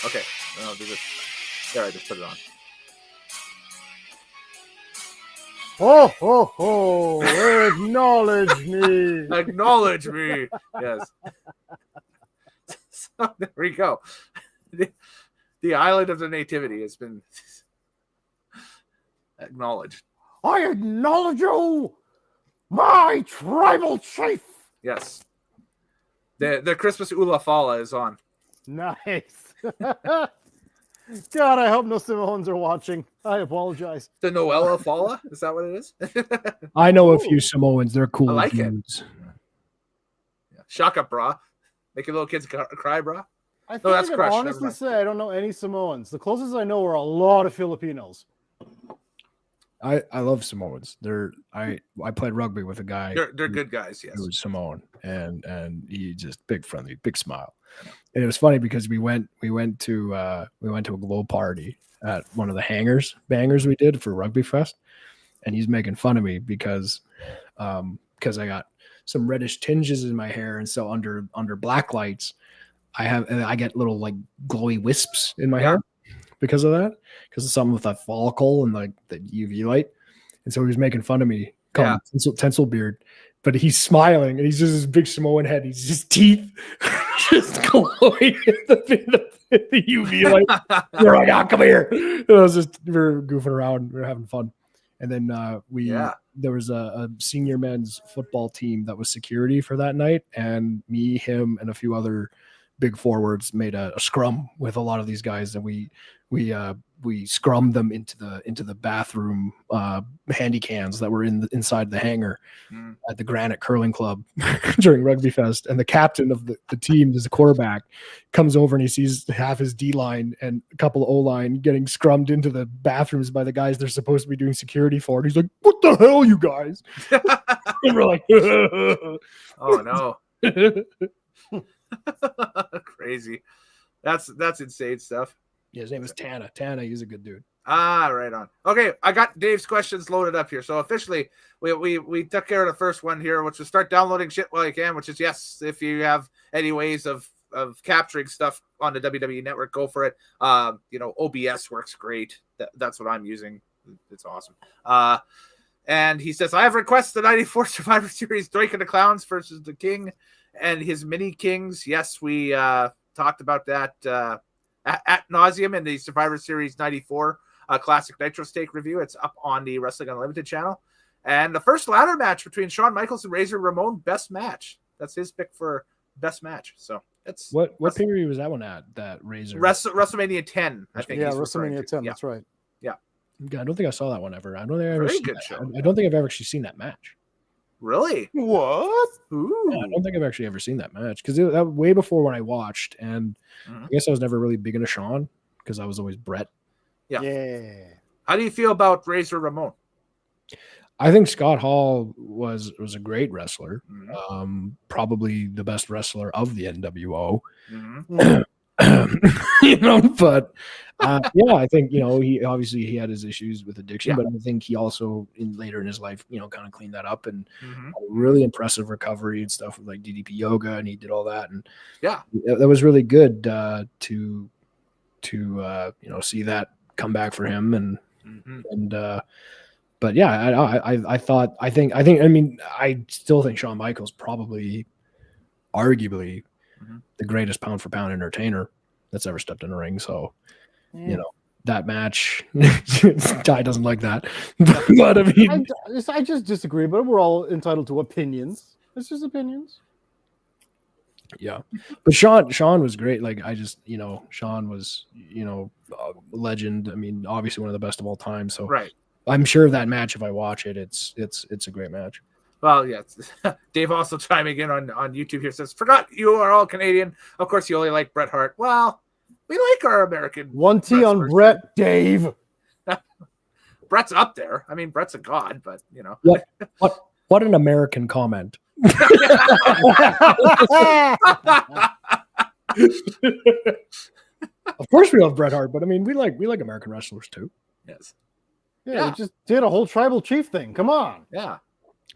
Okay. I'll do this. There, I just put it on. Oh, ho, ho. Acknowledge me. Acknowledge me. Yes. So there we go. The island of the nativity has been acknowledged. I acknowledge you, my tribal chief. Yes. The Christmas Ula Fala is on. Nice. God, I hope no Samoans are watching. I apologize. The Noella Fala? Is that what it is? I know a few Samoans. They're cool. I like dudes. Yeah. Shaka, brah. Making little kids cry, brah. I honestly say I don't know any Samoans. The closest I know are a lot of Filipinos. I love Samoans. I played rugby with a guy. They're good guys, yes. Who was Samoan, and he just big friendly, big smile. And it was funny because we went to a glow party at one of the bangers we did for Rugby Fest, and he's making fun of me because I got some reddish tinges in my hair, and so under black lights, I get little like glowy wisps in my hair because of that, because of something with that follicle and like the UV light. And so he was making fun of me, calling me tinsel beard, but he's smiling and he's just this big Samoan head. He's just teeth just glowing in the UV light. We're like, oh, come here. And we were goofing around. We were having fun. And then there was a senior men's football team that was security for that night. And me, him, and a few other big forwards made a scrum with a lot of these guys, and we scrummed them into the bathroom handy cans that were inside the hangar at the Granite Curling Club during Rugby Fest. And the captain of the team, as a quarterback, comes over and he sees half his D line and a couple of O line getting scrummed into the bathrooms by the guys they're supposed to be doing security for. And he's like, "What the hell, you guys?" And we're like, "Oh no." Crazy. That's insane stuff. Yeah, his name is Tana. He's a good dude. Right on. Okay, I got Dave's questions loaded up here. So officially, we took care of the first one here, which is start downloading shit while you can, which is yes, if you have any ways of capturing stuff on the WWE Network, go for it. OBS works great. That's what I'm using. It's awesome. And he says, I have requested the 94 Survivor Series Drake and the Clowns versus the King and his mini kings. Yes, we talked about that at nauseum in the Survivor Series 94 Classic Nitro Stake review. It's up on the Wrestling Unlimited channel. And the first ladder match between Shawn Michaels and Razor Ramon, best match. That's his pick for best match. So it's what period was that one at? That Razor WrestleMania 10, I think. Yeah, WrestleMania 10. That's right. Yeah. I don't think I saw that one ever. I don't think I've ever seen that match. Really? What? Ooh. Yeah, I don't think I've actually ever seen that match because that way before when I watched, and I guess I was never really big into Shawn because I was always Brett. Yeah. How do you feel about Razor Ramon? I think Scott Hall was a great wrestler, Mhm. probably the best wrestler of the NWO. Mhm. But yeah, I think he obviously had his issues with addiction, Yeah. but I think he also later in his life, kind of cleaned that up and Mhm. had a really impressive recovery and stuff with like DDP yoga, and he did all that, and Yeah. that was really good to see that come back for him, Mhm. but yeah, I still think Shawn Michaels probably arguably Mhm. the greatest pound for pound entertainer that's ever stepped in a ring. So, that match, Ty doesn't like that. But I mean, I just disagree, but we're all entitled to opinions. It's just opinions. yeah. But Sean was great. Like Sean was, a legend. I mean, obviously one of the best of all time. So Right. I'm sure that match, if I watch it, it's a great match. Well, yes. Dave also chiming in on YouTube here says, "Forgot you are all Canadian. Of course, you only like Bret Hart." Well, we like our American. One T on wrestlers. Bret, Dave. Brett's up there. I mean, Brett's a god, but What an American comment. Of course we love Bret Hart, but I mean we like American wrestlers too. Yes. Yeah, we just did a whole tribal chief thing. Come on. Yeah.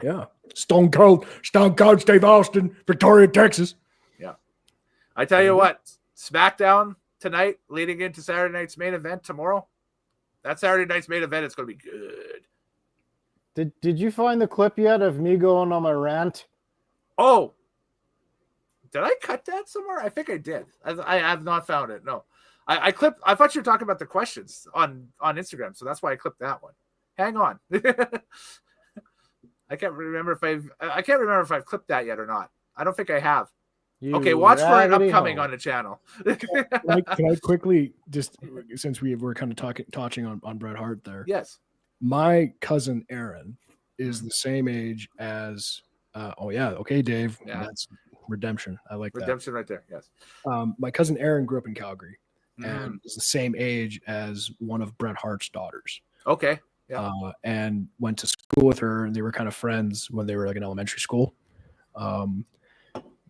Yeah. Stone Cold Steve Austin, Victoria, Texas. Yeah. I tell you what, SmackDown tonight, leading into Saturday night's main event tomorrow. That Saturday night's main event is going to be good. Did you find the clip yet of me going on my rant? Oh, did I cut that somewhere? I think I did. I have not found it. No, I clipped. I thought you were talking about the questions on Instagram, so that's why I clipped that one. Hang on. I can't remember if I've clipped that yet or not. I don't think I have. Okay, watch for it upcoming on the channel. Can I quickly, just since we're kind of touching on Bret Hart there? Yes. My cousin Aaron is the same age as. Okay, Dave. Yeah. That's redemption. I like redemption right there. Yes. My cousin Aaron grew up in Calgary and is the same age as one of Bret Hart's daughters. Okay. Yeah. And went to school with her, and they were kind of friends when they were like in elementary school.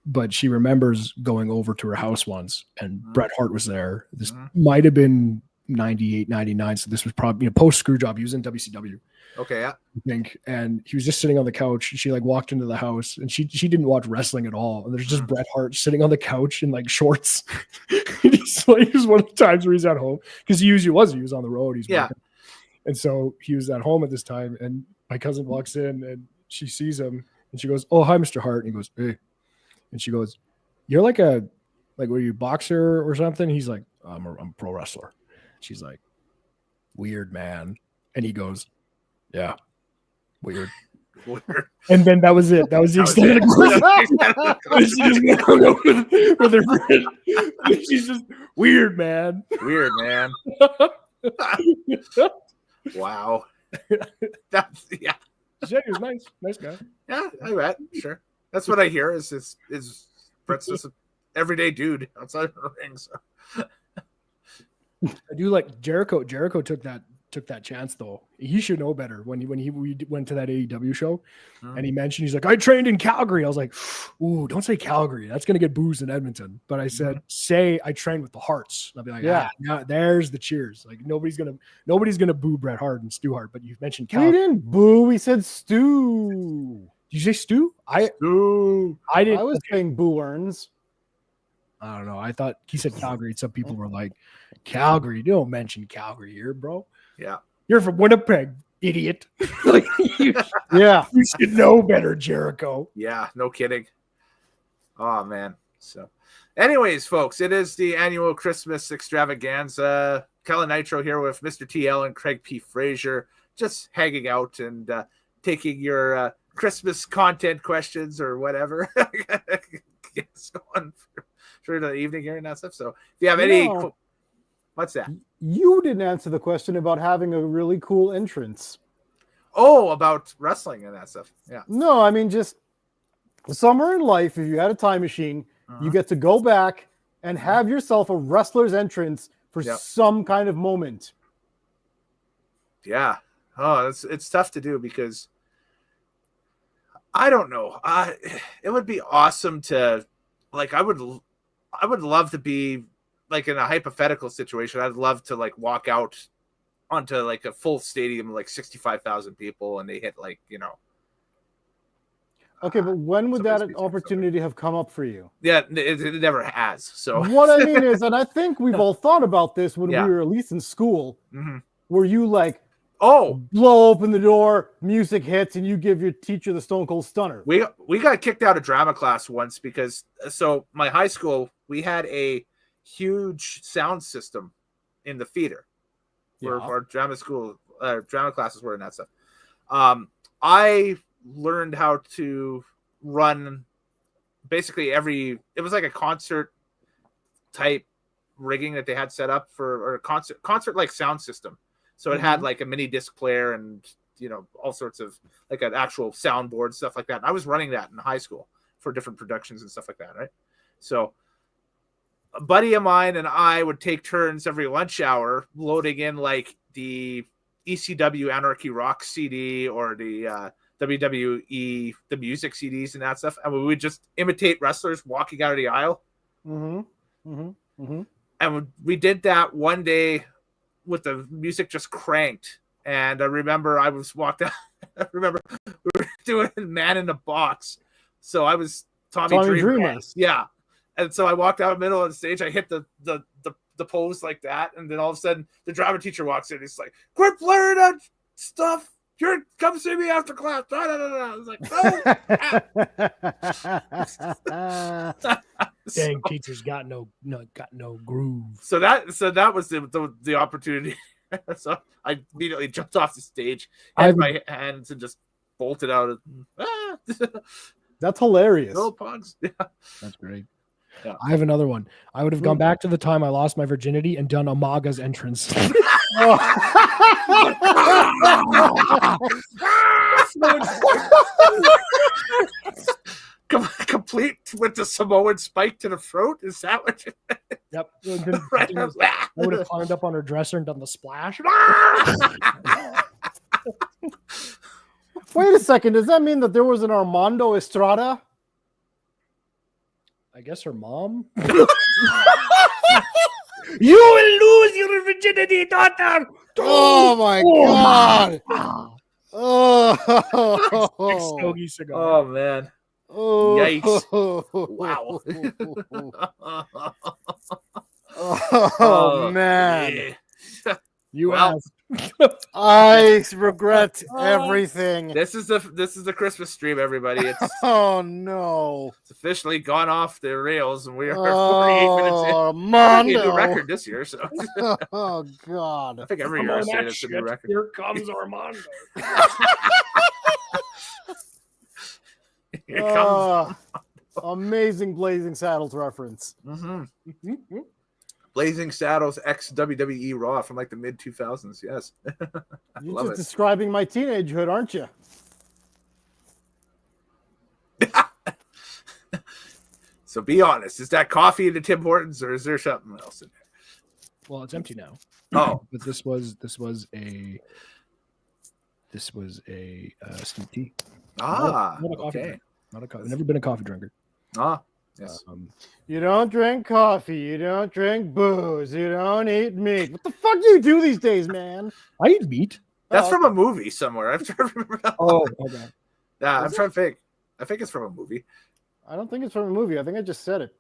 But she remembers going over to her house once, and Bret Hart was there. This might have been 98, 99. So this was probably post screw job. He was in WCW. Okay, yeah. I think. And he was just sitting on the couch. She like walked into the house, and she didn't watch wrestling at all. And there's just Bret Hart sitting on the couch in like shorts. It's like, it was one of the times where he's at home, because he was on the road. He's working. And so he was at home at this time, and my cousin walks in, and she sees him, and she goes, "Oh, hi, Mr. Hart." And he goes, "Hey." And she goes, "You're were you a boxer or something?" He's like, I'm a pro wrestler." She's like, "Weird, man." And he goes, "Yeah, weird." And then that was it. That was the extent of the question. She just went hung up with her friend. She's just, "Weird, man." Weird, man. Wow. That's yeah. He was nice guy. Yeah, I bet. Sure. That's what I hear. Is Brett's just an everyday dude outside of the ring. So. I do like Jericho. Jericho took that chance though. He should know better when we went to that AEW show, and he mentioned, he's like, "I trained in Calgary." I was like, "Ooh, don't say Calgary. That's gonna get boozed in Edmonton." But I said, "Say I trained with the Hearts." And I'll be like, "Yeah, there's the cheers." Like nobody's gonna boo Bret Hart and Stu Hart, but you've mentioned Calgary. We didn't boo. We said Stu. Did you say Stu? I didn't. I was saying Boo Earns. I don't know. I thought he said Calgary. Some people were like, "Calgary, you don't mention Calgary here, bro." Yeah. You're from Winnipeg, idiot. Like, you should know better, Jericho. Yeah, no kidding. Oh, man. So, anyways, folks, it is the annual Christmas extravaganza. Kellen Nitro here with Mr. TL and Craig P. Frazier, just hanging out and taking your Christmas content questions or whatever. It's going through the evening here and that stuff. So, if you have any... What's that? You didn't answer the question about having a really cool entrance. Oh, about wrestling and that stuff. Yeah. No, I mean, just somewhere in life, if you had a time machine, you get to go back and have yourself a wrestler's entrance for some kind of moment. Yeah. Oh, it's tough to do because I don't know. It would be awesome to, like, I would love to be like in a hypothetical situation. I'd love to like walk out onto like a full stadium, like 65,000 people, and they hit like, you know. Okay, but when would that opportunity have come up for you? Yeah, it never has. So what I mean is, and I think we've all thought about this when Yeah. we were at least in school, Mm-hmm. where you like, oh, blow open the door, music hits, and you give your teacher the Stone Cold Stunner. we got kicked out of drama class once because my high school, we had a huge sound system in the theater where our drama classes were and that stuff. I learned how to run basically it was like a concert type rigging that they had set up for, or a concert like sound system. So it had like a mini disc player and, you know, all sorts of like an actual soundboard, stuff like that. And I was running that in high school for different productions and stuff like that. Right. So a buddy of mine and I would take turns every lunch hour loading in like the ECW Anarchy Rock CD or the WWE, the music CDs and that stuff. And we would just imitate wrestlers walking out of the aisle. And we did that one day with the music just cranked. And I remember I remember we were doing Man in the Box. So I was Tommy Dreamer. Yeah. And so I walked out in the middle of the stage. I hit the pose like that. And then all of a sudden the drama teacher walks in. He's like, quit blaring that stuff. Come see me after class. Da, da, da, da. I was like, no. Dang, teachers got no groove. So that was the opportunity. So I immediately jumped off the stage, had my hands, and just bolted out. That's hilarious. Little pugs. Yeah. That's great. Yeah. I have another one. I would have gone back to the time I lost my virginity and done Amaga's entrance. Complete with the Samoan spike to the throat. Is that what you Yep. Right. I would have climbed up on her dresser and done the splash. Wait a second. Does that mean that there was an Armando Estrada? I guess her mom. You will lose your virginity, daughter. Oh my God. Oh. Big stogie cigar. Oh man. Oh. Yikes. Wow. Oh man. Yeah. You Well, asked. I regret everything. This is the Christmas stream, everybody. It's Oh no. it's officially gone off the rails, and we are 48 minutes in. Oh, A new Mondo. record this year, so Oh God. I think every Come year I on, say that it's a shit. new record. Here comes Armando. Here comes. Amazing Blazing Saddles reference. Blazing Saddles ex WWE Raw from like the mid 2000s. Yes, You're love just it. describing my teenagehood, aren't you? So be honest, is that coffee in the Tim Hortons, or is there something else in there? Well, it's empty now. Oh, But this was a steamed tea. ah, Not a coffee okay, drink. Not a coffee. Never been a coffee drinker. ah, yes. You don't drink coffee. You don't drink booze. You don't eat meat. What the fuck do you do these days, man? I eat meat. That's from a movie somewhere. I'm trying to remember. That. Oh, okay. Yeah, I'm trying to think. I think it's from a movie. I don't think it's from a movie. I think I just said it.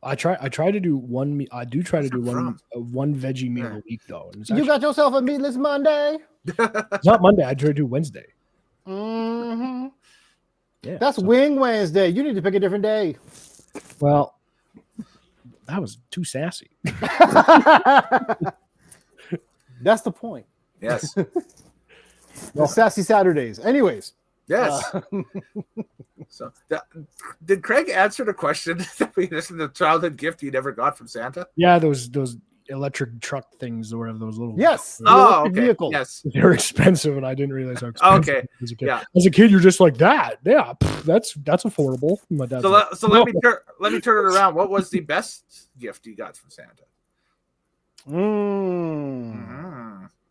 I try to do one meat. I do try to do Where's it one veggie meal Yeah. a week though. And it's, You got yourself a meatless Monday. it's not Monday. I try to do Wednesday. Mm-hmm. Yeah. That's Wing Wednesday. You need to pick a different day. Well, that was too sassy. That's the point. Yes, The Sassy Saturdays. Anyways. yes. So, did Craig answer the question that this is the childhood gift you never got from Santa? Yeah, those electric truck things or whatever, those little. Yes. the Oh, electric okay. vehicle. Yes. They're expensive, and I didn't realize how expensive. Okay. As a kid. Yeah. As a kid, you're just like that. Yeah, that's affordable. My dad's So, like, let me turn it around. What was the best gift you got from Santa?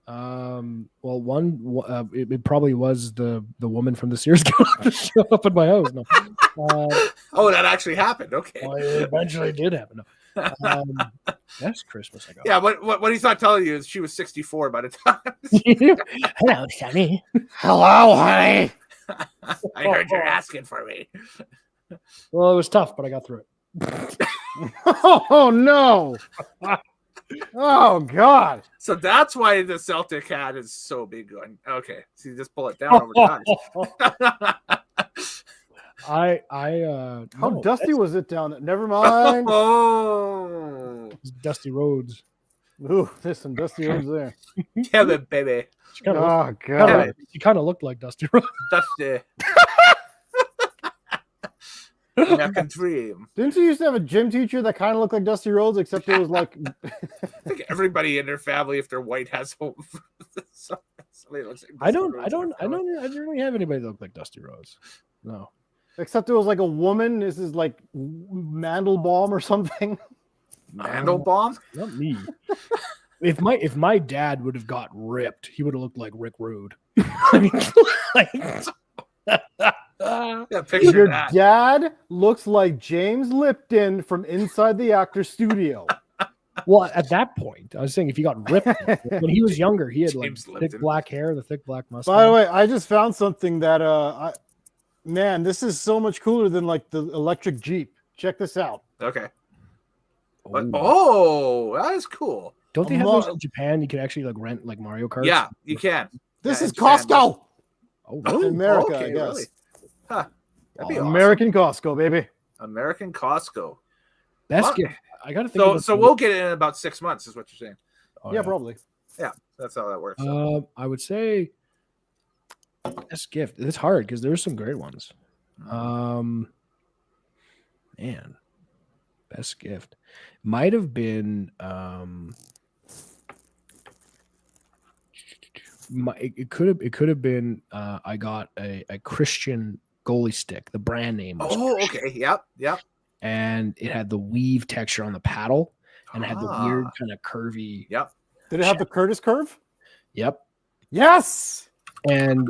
Well, it probably was the woman from the Sears catalog showed up at my house. No. Oh, that actually happened. Okay. Well, it eventually did happen. No. That's Christmas. I got. Yeah, what he's not telling you is she was 64 by the time. Hello, Sonny. Hello, honey. I heard you're asking for me. Well, it was tough, but I got through it. Oh no. Oh God. So that's why the Celtic hat is so big. Going okay. So you just pull it down over the eyes. How dusty was it down there? Never mind. Oh, Dusty roads. Ooh, there's some dusty roads there. Kevin, baby. Oh God. He kind of looked like Dusty Road. Dusty. American dream. Didn't you used to have a gym teacher that kind of looked like Dusty Rhodes, except it was like I think everybody in their family, if they're white, has somebody looks like I don't really have anybody that look like Dusty Rhodes. No. except it was like a woman. This is like Mandelbaum or something. Mandelbaum? Not me. If my dad would have got ripped, he would have looked like Rick Rude. I mean, Yeah, picture Your that. dad looks like James Lipton from Inside the Actor Studio. well, at that point, I was saying if he got ripped when he was younger, he had like James thick Lipton. black hair, the thick black mustache. By the way, I just found something that man, this is so much cooler than like the electric Jeep. Check this out. Okay. Oh. Oh, that is cool. Don't they have those in Japan? You can actually like rent like Mario Kart. Yeah, you can. This Yeah, is in Japan. Costco. Oh, In really? America, Okay, I guess. really? Huh. That'd be awesome. American Costco, baby. American Costco. Best Well, gift. I gotta think. So we'll get it in about 6 months, is what you're saying. Oh, Yeah, probably. Yeah, that's how that works. I would say best gift. It's hard because there's some great ones. Man, best gift might have been it could have been I got a Christian goalie stick. The brand name was Christian, Okay. Yep. and it had the weave texture on the paddle and it had the weird Ah. kind of curvy. Yep. Did it have the Curtis curve? Yep. Yes. And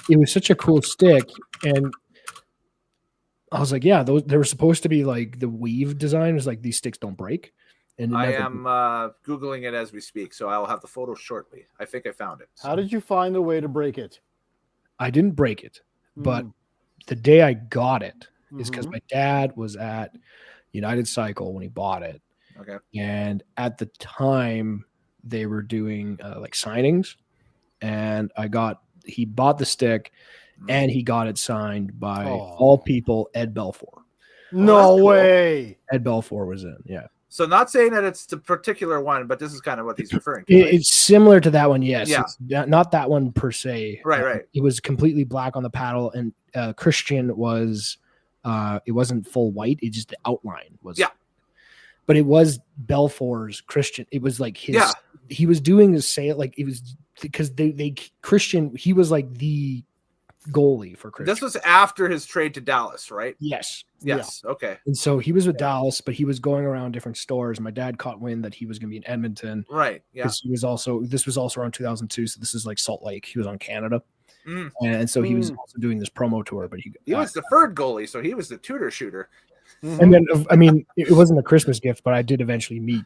it was such a cool stick, and I was like, yeah, they were supposed to be like the weave design was like these sticks don't break. And it I never am Googling it as we speak, so I'll have the photo shortly. I think I found it. How did you find a way to break it? I didn't break it, but Mm. the day I got it is because Mhm. my dad was at United Cycle when he bought it. Okay. And at the time they were doing like signings, and he bought the stick and he got it signed by all people, Ed Belfour. No that's cool. way. Ed Belfour was in, yeah. So not saying that it's the particular one, but this is kind of what he's referring to. right? It's similar to that one, yes. Yeah. It's not that one per se. Right. It was completely black on the paddle, and Christian was it wasn't full white. It just the outline was. Yeah. But it was Belfour's Christian. It was like his. Yeah. He was doing the sale like it was because they Christian. He was like the goalie for Christian. This was after his trade to Dallas, right? Yes. Yes. Okay. And so he was with Dallas, but he was going around different stores. My dad caught wind that he was going to be in Edmonton. Right. Yeah. Because this was also around 2002, so this is like Salt Lake. He was on Canada, Mm. and so he was also doing this promo tour. But He was the third goalie, so he was the tutor shooter. and then I mean, it wasn't a Christmas gift, but I did eventually meet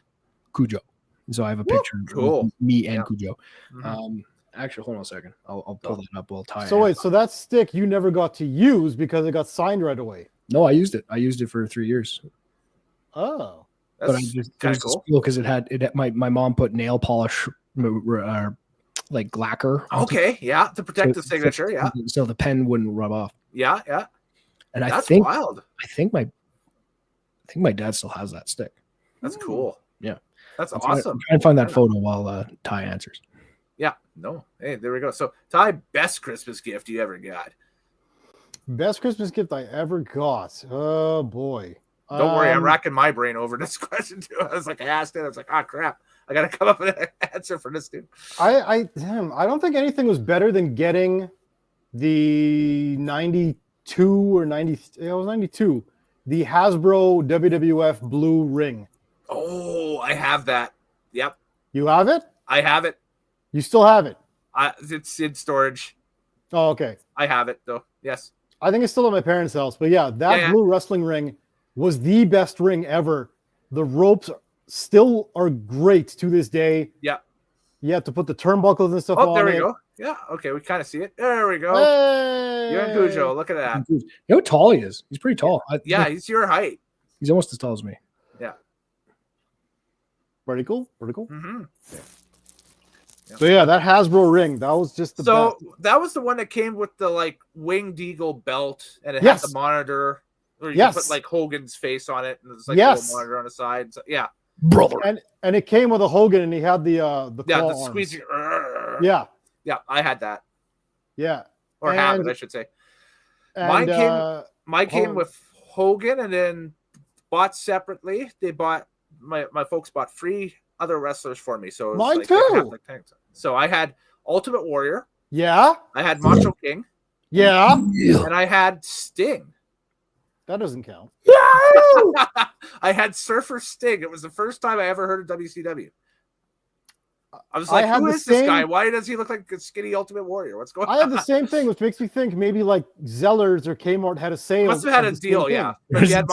Cujo, and so I have a picture cool. of me and Yeah. Cujo. Mhm. Actually, hold on a second. I'll pull that up. We'll tie. So it. wait, so that stick you never got to use because it got signed right away. No, I used it. I used it for 3 years. Oh. That's But I just kind of cool. because it had my mom put nail polish like lacquer. on Okay. Yeah. To protect the So- signature. Yeah. So the pen wouldn't rub off. Yeah. Yeah. And That's I wild. think my dad still has that stick. That's cool. Yeah. That's I'm awesome. trying to find that photo while Ty answers. Yeah. No. Hey, there we go. So, Ty, best Christmas gift you ever got? Best Christmas gift I ever got. Oh boy. Don't worry, I'm racking my brain over this question too. I was like, I asked it. I was like, oh crap, I gotta come up with an answer for this dude. I don't think anything was better than getting the 92 or 90. It was 92. The Hasbro WWF blue ring. Oh, I have that. Yep, You have it? I have it. You still have it? It's in storage. Oh, okay. I have it though. Yes. I think it's still at my parents' house. But yeah, that blue wrestling ring was the best ring ever. The ropes still are great to this day. Yeah. You have to put the turnbuckles and stuff on it. Oh, there we go. Yeah. Okay. We kind of see it. There we go. Hey! You and Cujo. Look at that. You know how tall he is? He's pretty tall. Yeah. He's your height. He's almost as tall as me. Yeah. Pretty cool. Pretty cool. Mm-hmm. So yeah, that Hasbro ring, that was just the best. That was the one that came with the like winged eagle belt, and it Yes. had the monitor. Or you Yes. could put like Hogan's face on it, and there's like a Yes. little monitor on the side. So, yeah, Brother. And it came with a Hogan, and he had the yeah, claw the arms. squeezing. Yeah, Yeah, I had that, yeah. or have And- it, I should say. And, Mine came Hogan. with Hogan, and then bought separately. They bought my folks bought 3 other wrestlers for me. So it was Mine like too. Catholic tanks. So I had Ultimate Warrior, yeah, I had Macho King, yeah. and I had Sting. That doesn't count. I had Surfer Sting. It was the first time I ever heard of WCW. I was I like, had who the is this same- guy? Why does he look like a skinny Ultimate Warrior? What's going on? I had the same thing, which makes me think maybe like Zellers or Kmart had a sale. Must have had of a the same deal, thing. yeah. But you had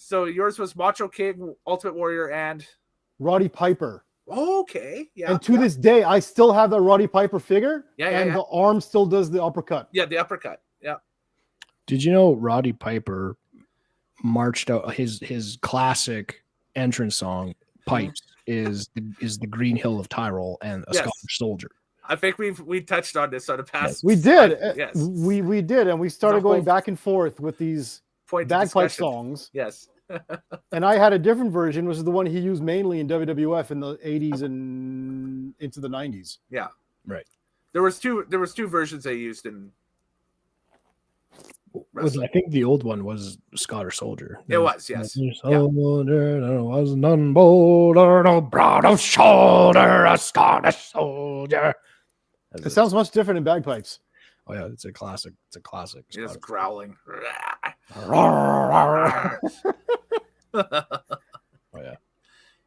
so yours was Macho King, Ultimate Warrior, and Roddy Piper. okay, yeah. And to this day, I still have that Roddy Piper figure. Yeah, and the arm still does the uppercut. Yeah, the uppercut. Yeah. Did you know Roddy Piper marched out his classic entrance song "Pipes" is the Green Hill of Tyrol and a Yes. Scottish soldier. I think we touched on this on the past. We did. Yes. We did, and we started The whole going back and forth with these Point of bagpipe discussion. songs. Yes. And I had a different version, which is the one he used mainly in WWF in the 80s and into the 90s. Yeah. Right. There was two versions they used in wrestling. I think the old one was Scottish soldier. It was, yes. Soldier, there was none bolder, no broad of shoulder, a Scottish soldier. It sounds much different in bagpipes. Oh yeah, it's a classic. It's a classic. Just Scottish. growling. Oh yeah.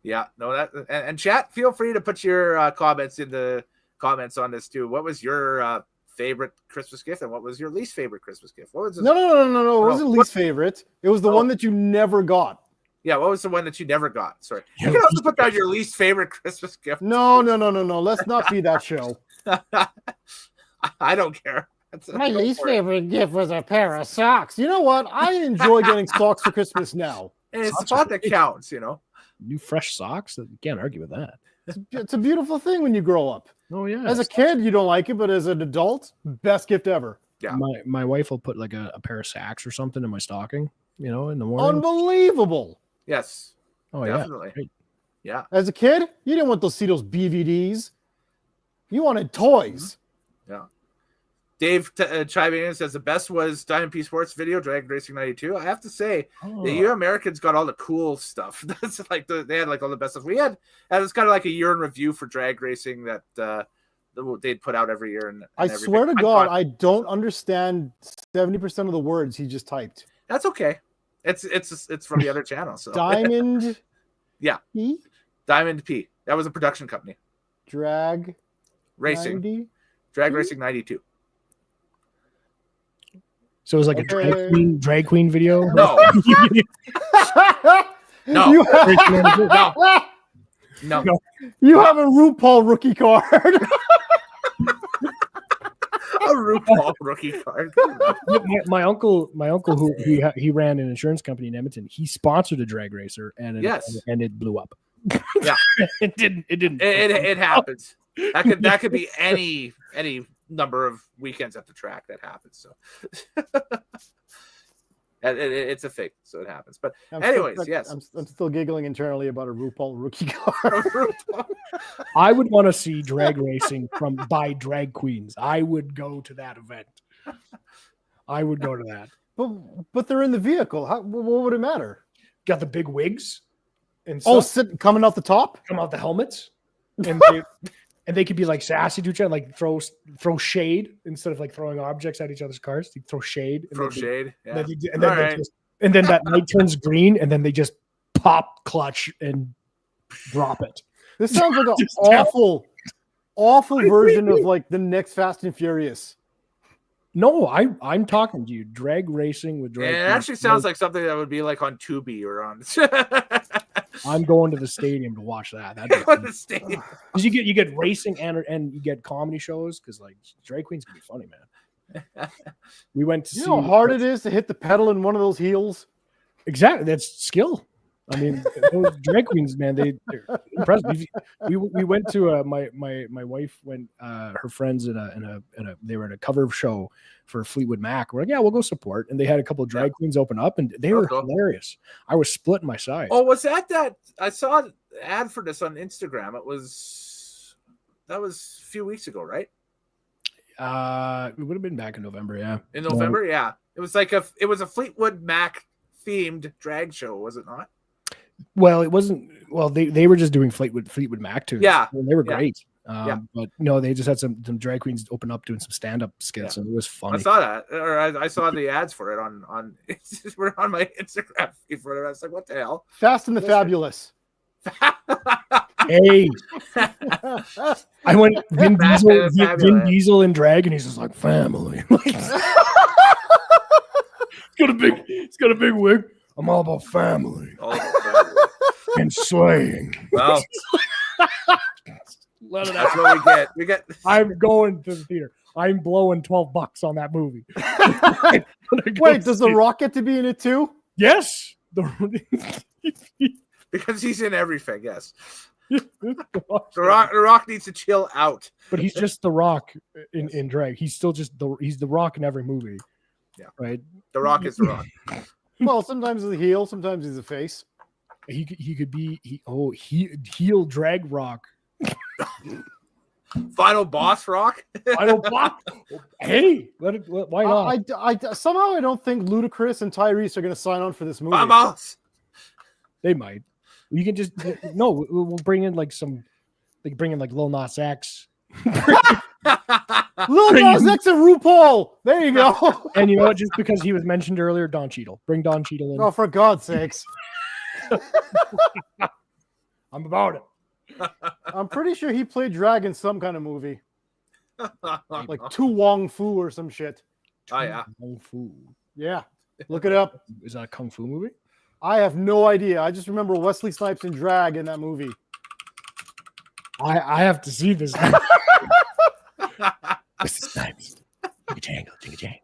Yeah, no, that and chat, feel free to put your comments in the comments on this too. What was your favorite Christmas gift, and what was your least favorite Christmas gift? What was No. It wasn't What- least favorite. It was the Oh. one that you never got. Yeah, what was the one that you never got? Sorry, you can also put down your least favorite Christmas gift. No. Let's not be that show. I don't care. My Go least for it. favorite gift was a pair of socks. You know what? I enjoy getting socks for Christmas now. And it's the Socks are thought that great. counts, you know. New fresh socks. You can't argue with that. It's a beautiful thing when you grow up. Oh yeah. As a kid, you don't like it, but as an adult, best gift ever. Yeah. My wife will put like a pair of sacks or something in my stocking. You know, in the morning. Unbelievable. Yes, Oh yeah. definitely. Great. Yeah, As a kid, you didn't want to see those BVDs. You wanted toys. yeah. Dave chiming in says the best was Diamond P Sports Video Drag Racing 92. I have to say, Oh. the you Americans got all the cool stuff. That's like they had like all the best stuff. We had, and it's kind of like a year in review for drag racing that they'd put out every year. And I everything. swear to God, thought- I don't understand 70% of the words he just typed. that's okay. It's from the other channel. So Diamond. Yeah. P? Diamond P. That was a production company. Drag. Racing. 90? Drag Racing 92. So it was like a drag queen video. No, No. You have, no. you have a RuPaul rookie card. A RuPaul rookie card. my uncle who he ran an insurance company in Edmonton. He sponsored a drag racer, and it blew up. Yeah. it didn't. It happens. That could be any number of weekends at the track that happens. So it's a thing, so it happens. But yes, I'm still giggling internally about a RuPaul rookie card. I would want to see drag racing by drag queens. I would go to that event. I would go to that. But they're in the vehicle. What would it matter? Got the big wigs and coming out the top. come out the helmets, and they could be like sassy to each other, like throw shade instead of like throwing objects at each other's cars. They throw shade. Throw shade. Yeah. And then that light turns green, and then they just pop clutch and drop it. This sounds like an Just awful version of like the next Fast and Furious. No, I'm talking to you. Drag racing with drag. Yeah, it actually sounds like something that would be like on Tubi or on. I'm going to the stadium to watch that. Because you get racing and you get comedy shows because like drag queens can be funny, man. We went to see how hard it is to hit the pedal in one of those heels. Exactly, that's skill. I mean, those drag queens, man, they're impressive. We went to my wife went her friends they were in a cover show for Fleetwood Mac. We're like, yeah, we'll go support. And they had a couple of drag queens open up, and they were hilarious. I was splitting my sides. Oh, was that I saw an ad for this on Instagram? That was a few weeks ago, right? It would have been back in November, yeah. In November, yeah. It was like a Fleetwood Mac themed drag show, was it not? Well, it wasn't. Well, they were just doing Fleetwood Mac too. Yeah, and they were great. But no, they just had some drag queens open up doing some stand up skits, and it was funny. I saw that, or I saw the ads for it on we're on my Instagram feed for it. I was like, what the hell? Fast and the Fabulous. Hey, I went Vin Diesel in drag, and he's just like family. It's got a big wig. I'm all about family. And slaying. Well, that's what we get. I'm going to the theater. I'm blowing $12 on that movie. Wait, does The Rock get to be in it too? Yes. Because he's in everything, yes. The Rock needs to chill out. But he's just The Rock in drag. He's still just he's The Rock in every movie. Yeah. Right? The Rock is The Rock. Well, sometimes he's a heel, sometimes he's a face. He could be heel drag Rock. Final boss Rock. Final boss. Hey, why not? I somehow I don't think Ludacris and Tyrese are going to sign on for this movie. Vamos. They might. You can just no. We'll bring in like Lil Nas X. Lil Nas X and RuPaul. There you go. And you know what? Just because he was mentioned earlier, Don Cheadle. Bring Don Cheadle in. Oh, for God's sakes. I'm about it. I'm pretty sure he played drag in some kind of movie. Like Tu Wong Fu or some shit. Oh, yeah. Kung Fu. Yeah. Look it up. Is that a Kung Fu movie? I have no idea. I just remember Wesley Snipes in drag in that movie. I have to see this. Wesley Snipes. Jingle jangle.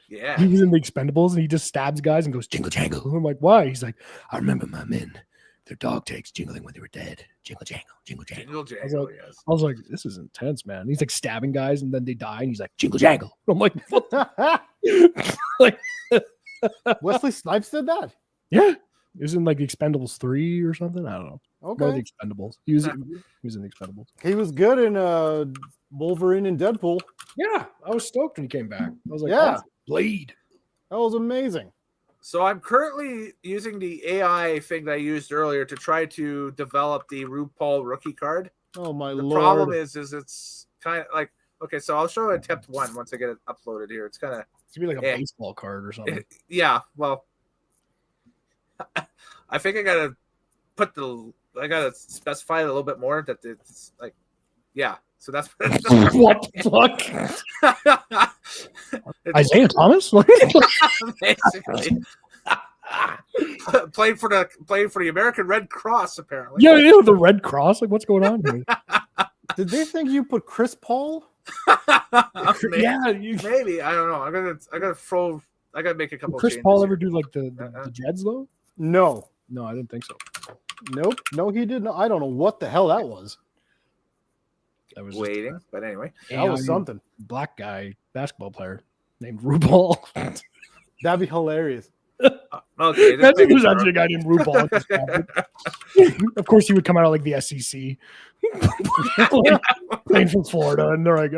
Yeah. He was in the Expendables and he just stabs guys and goes jingle jangle. I'm like, why? He's like, I remember my men, their dog tags jingling when they were dead. Jingle jangle, jingle jangle. Jingle jangle, yes. I was like, this is intense, man. He's like stabbing guys and then they die and he's like, jingle jangle. I'm like, what? Like, Wesley Snipes did that? Yeah. He was in like the Expendables 3 or something. I don't know. Okay. Or the Expendables. He was in the Expendables. He was good in Wolverine and Deadpool. Yeah. I was stoked when he came back. I was like, yeah. Oh, Blade. That was amazing. So I'm currently using the AI thing that I used earlier to try to develop the RuPaul rookie card. Oh my the lord. The problem is it's kind of like, okay, so I'll show attempt 1 once I get it uploaded here. It's kind of it's gonna be like a baseball card or something. Yeah, well, I think I gotta specify it a little bit more that it's like, yeah. So that's what the fuck? Isaiah Thomas? Basically. played for the American Red Cross, apparently. Yeah, the Red Cross. Like, what's going on here? Did they think you put Chris Paul? Maybe, yeah, maybe. I don't know. I gotta make a couple. Did Chris Paul ever do like the dreads though? No, I didn't think so. Nope, no, he didn't. I don't know what the hell that was. I was waiting, but anyway, that was something. Black guy basketball player named RuPaul. That'd be hilarious. Okay, there's actually a guy named RuPaul. Of course, he would come out of like the SEC, playing from Florida, and they're like,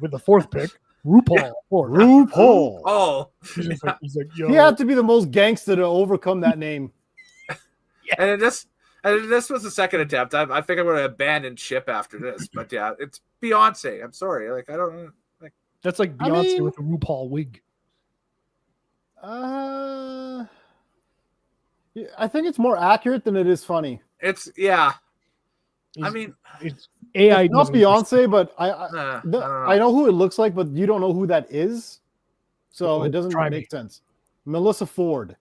with the 4th pick, RuPaul. RuPaul. Oh, he's like, yo. He had to be the most gangster to overcome that name. Yeah. And this was the second attempt. I think I'm going to abandon ship after this. But yeah, it's Beyonce. I'm sorry. Like, I don't like. That's like Beyonce with a RuPaul wig. I think it's more accurate than it is funny. It's yeah. I mean, AI It's not doesn't Beyonce, but I don't know. I know who it looks like, but you don't know who that is, so it doesn't Try make me. sense. Melissa Ford.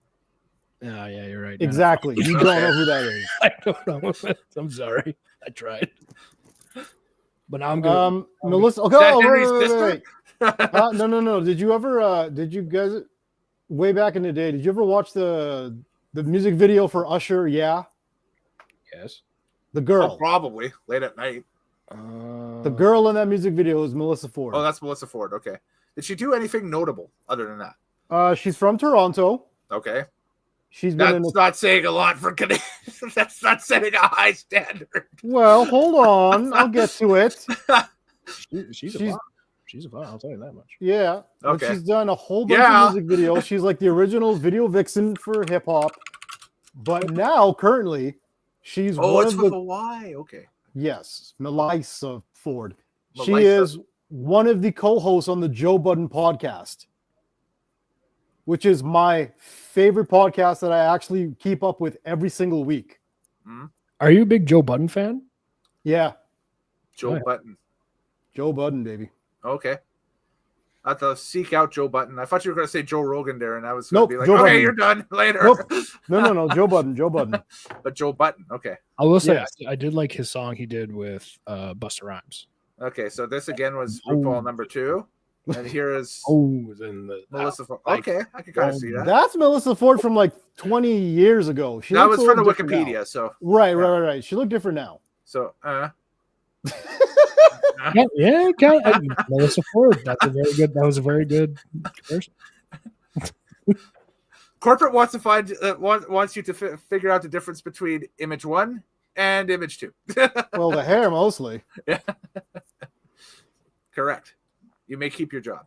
Yeah, you're right. Exactly. You don't know who that is. I don't know. I'm sorry. I tried. But now I'm good. Melissa. Okay. Is that Oh, Henry's wait. sister? No. Did you ever? Did you guys way back in the day? Did you ever watch the music video for Usher? Yeah. Yes. The girl. Oh, probably late at night. The girl in that music video is Melissa Ford. Oh, that's Melissa Ford. Okay. Did she do anything notable other than that? She's from Toronto. Okay. She's been That's not saying a lot for Canadians. That's not setting a high standard. Well, hold on. I'll get to it. She's a fun. I'll tell you that much. Yeah. Okay. She's done a whole bunch of music videos. She's like the original video vixen for hip hop. But now, currently, she's one it's of with the a Y. Okay. Yes, Melissa Ford. She Melissa. is one of the co-hosts on the Joe Budden podcast, which is my favorite podcast that I actually keep up with every single week. Are you a big Joe Budden fan? Yeah, Joe Budden. Joe Budden, baby. Okay. I have to seek out Joe Budden. I thought you were going to say Joe Rogan there, and I was going to be like, Joe okay, Budden. you're done later. Nope. No, Joe Budden, Joe Budden. But Joe Budden. Okay. I will say Yes. I did like his song he did with Busta Rhymes. Okay, so this again was RuPaul number 2. And here is Then the Melissa Ford. Okay, I can kind of see that. That's Melissa Ford from like 20 years ago. She That looks was a from the little different Wikipedia, now. so. Right. She looked different now. So, Melissa Ford. That was a very good person. corporate wants to find wants you to figure out the difference between image 1 and image 2. Well, the hair mostly. Yeah. Correct. You may keep your job.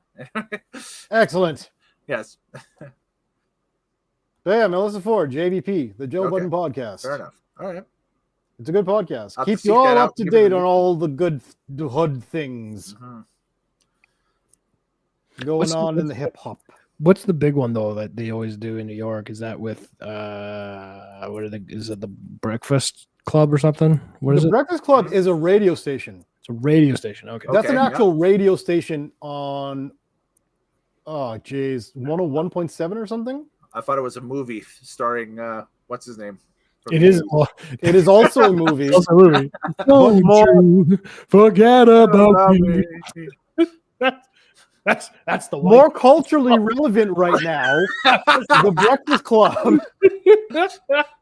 Excellent. Yes. So yeah, Melissa Ford, JVP, the Joe Budden podcast. Fair enough. All right. It's a good podcast. I'll have to Keeps you seek all that out, up to give it date a on look. all the hood things going on in the hip hop. What's the big one though that they always do in New York? Is that with is it the Breakfast Club or something? What is The it? Breakfast Club is a radio station. It's a radio station. Okay. That's an yeah. actual radio station on, 101.7 or something. I thought it was a movie starring what's his name? It is. It is also a movie. It's also a movie. Don't you forget about me. That's the one. More culturally relevant right now. The Breakfast Club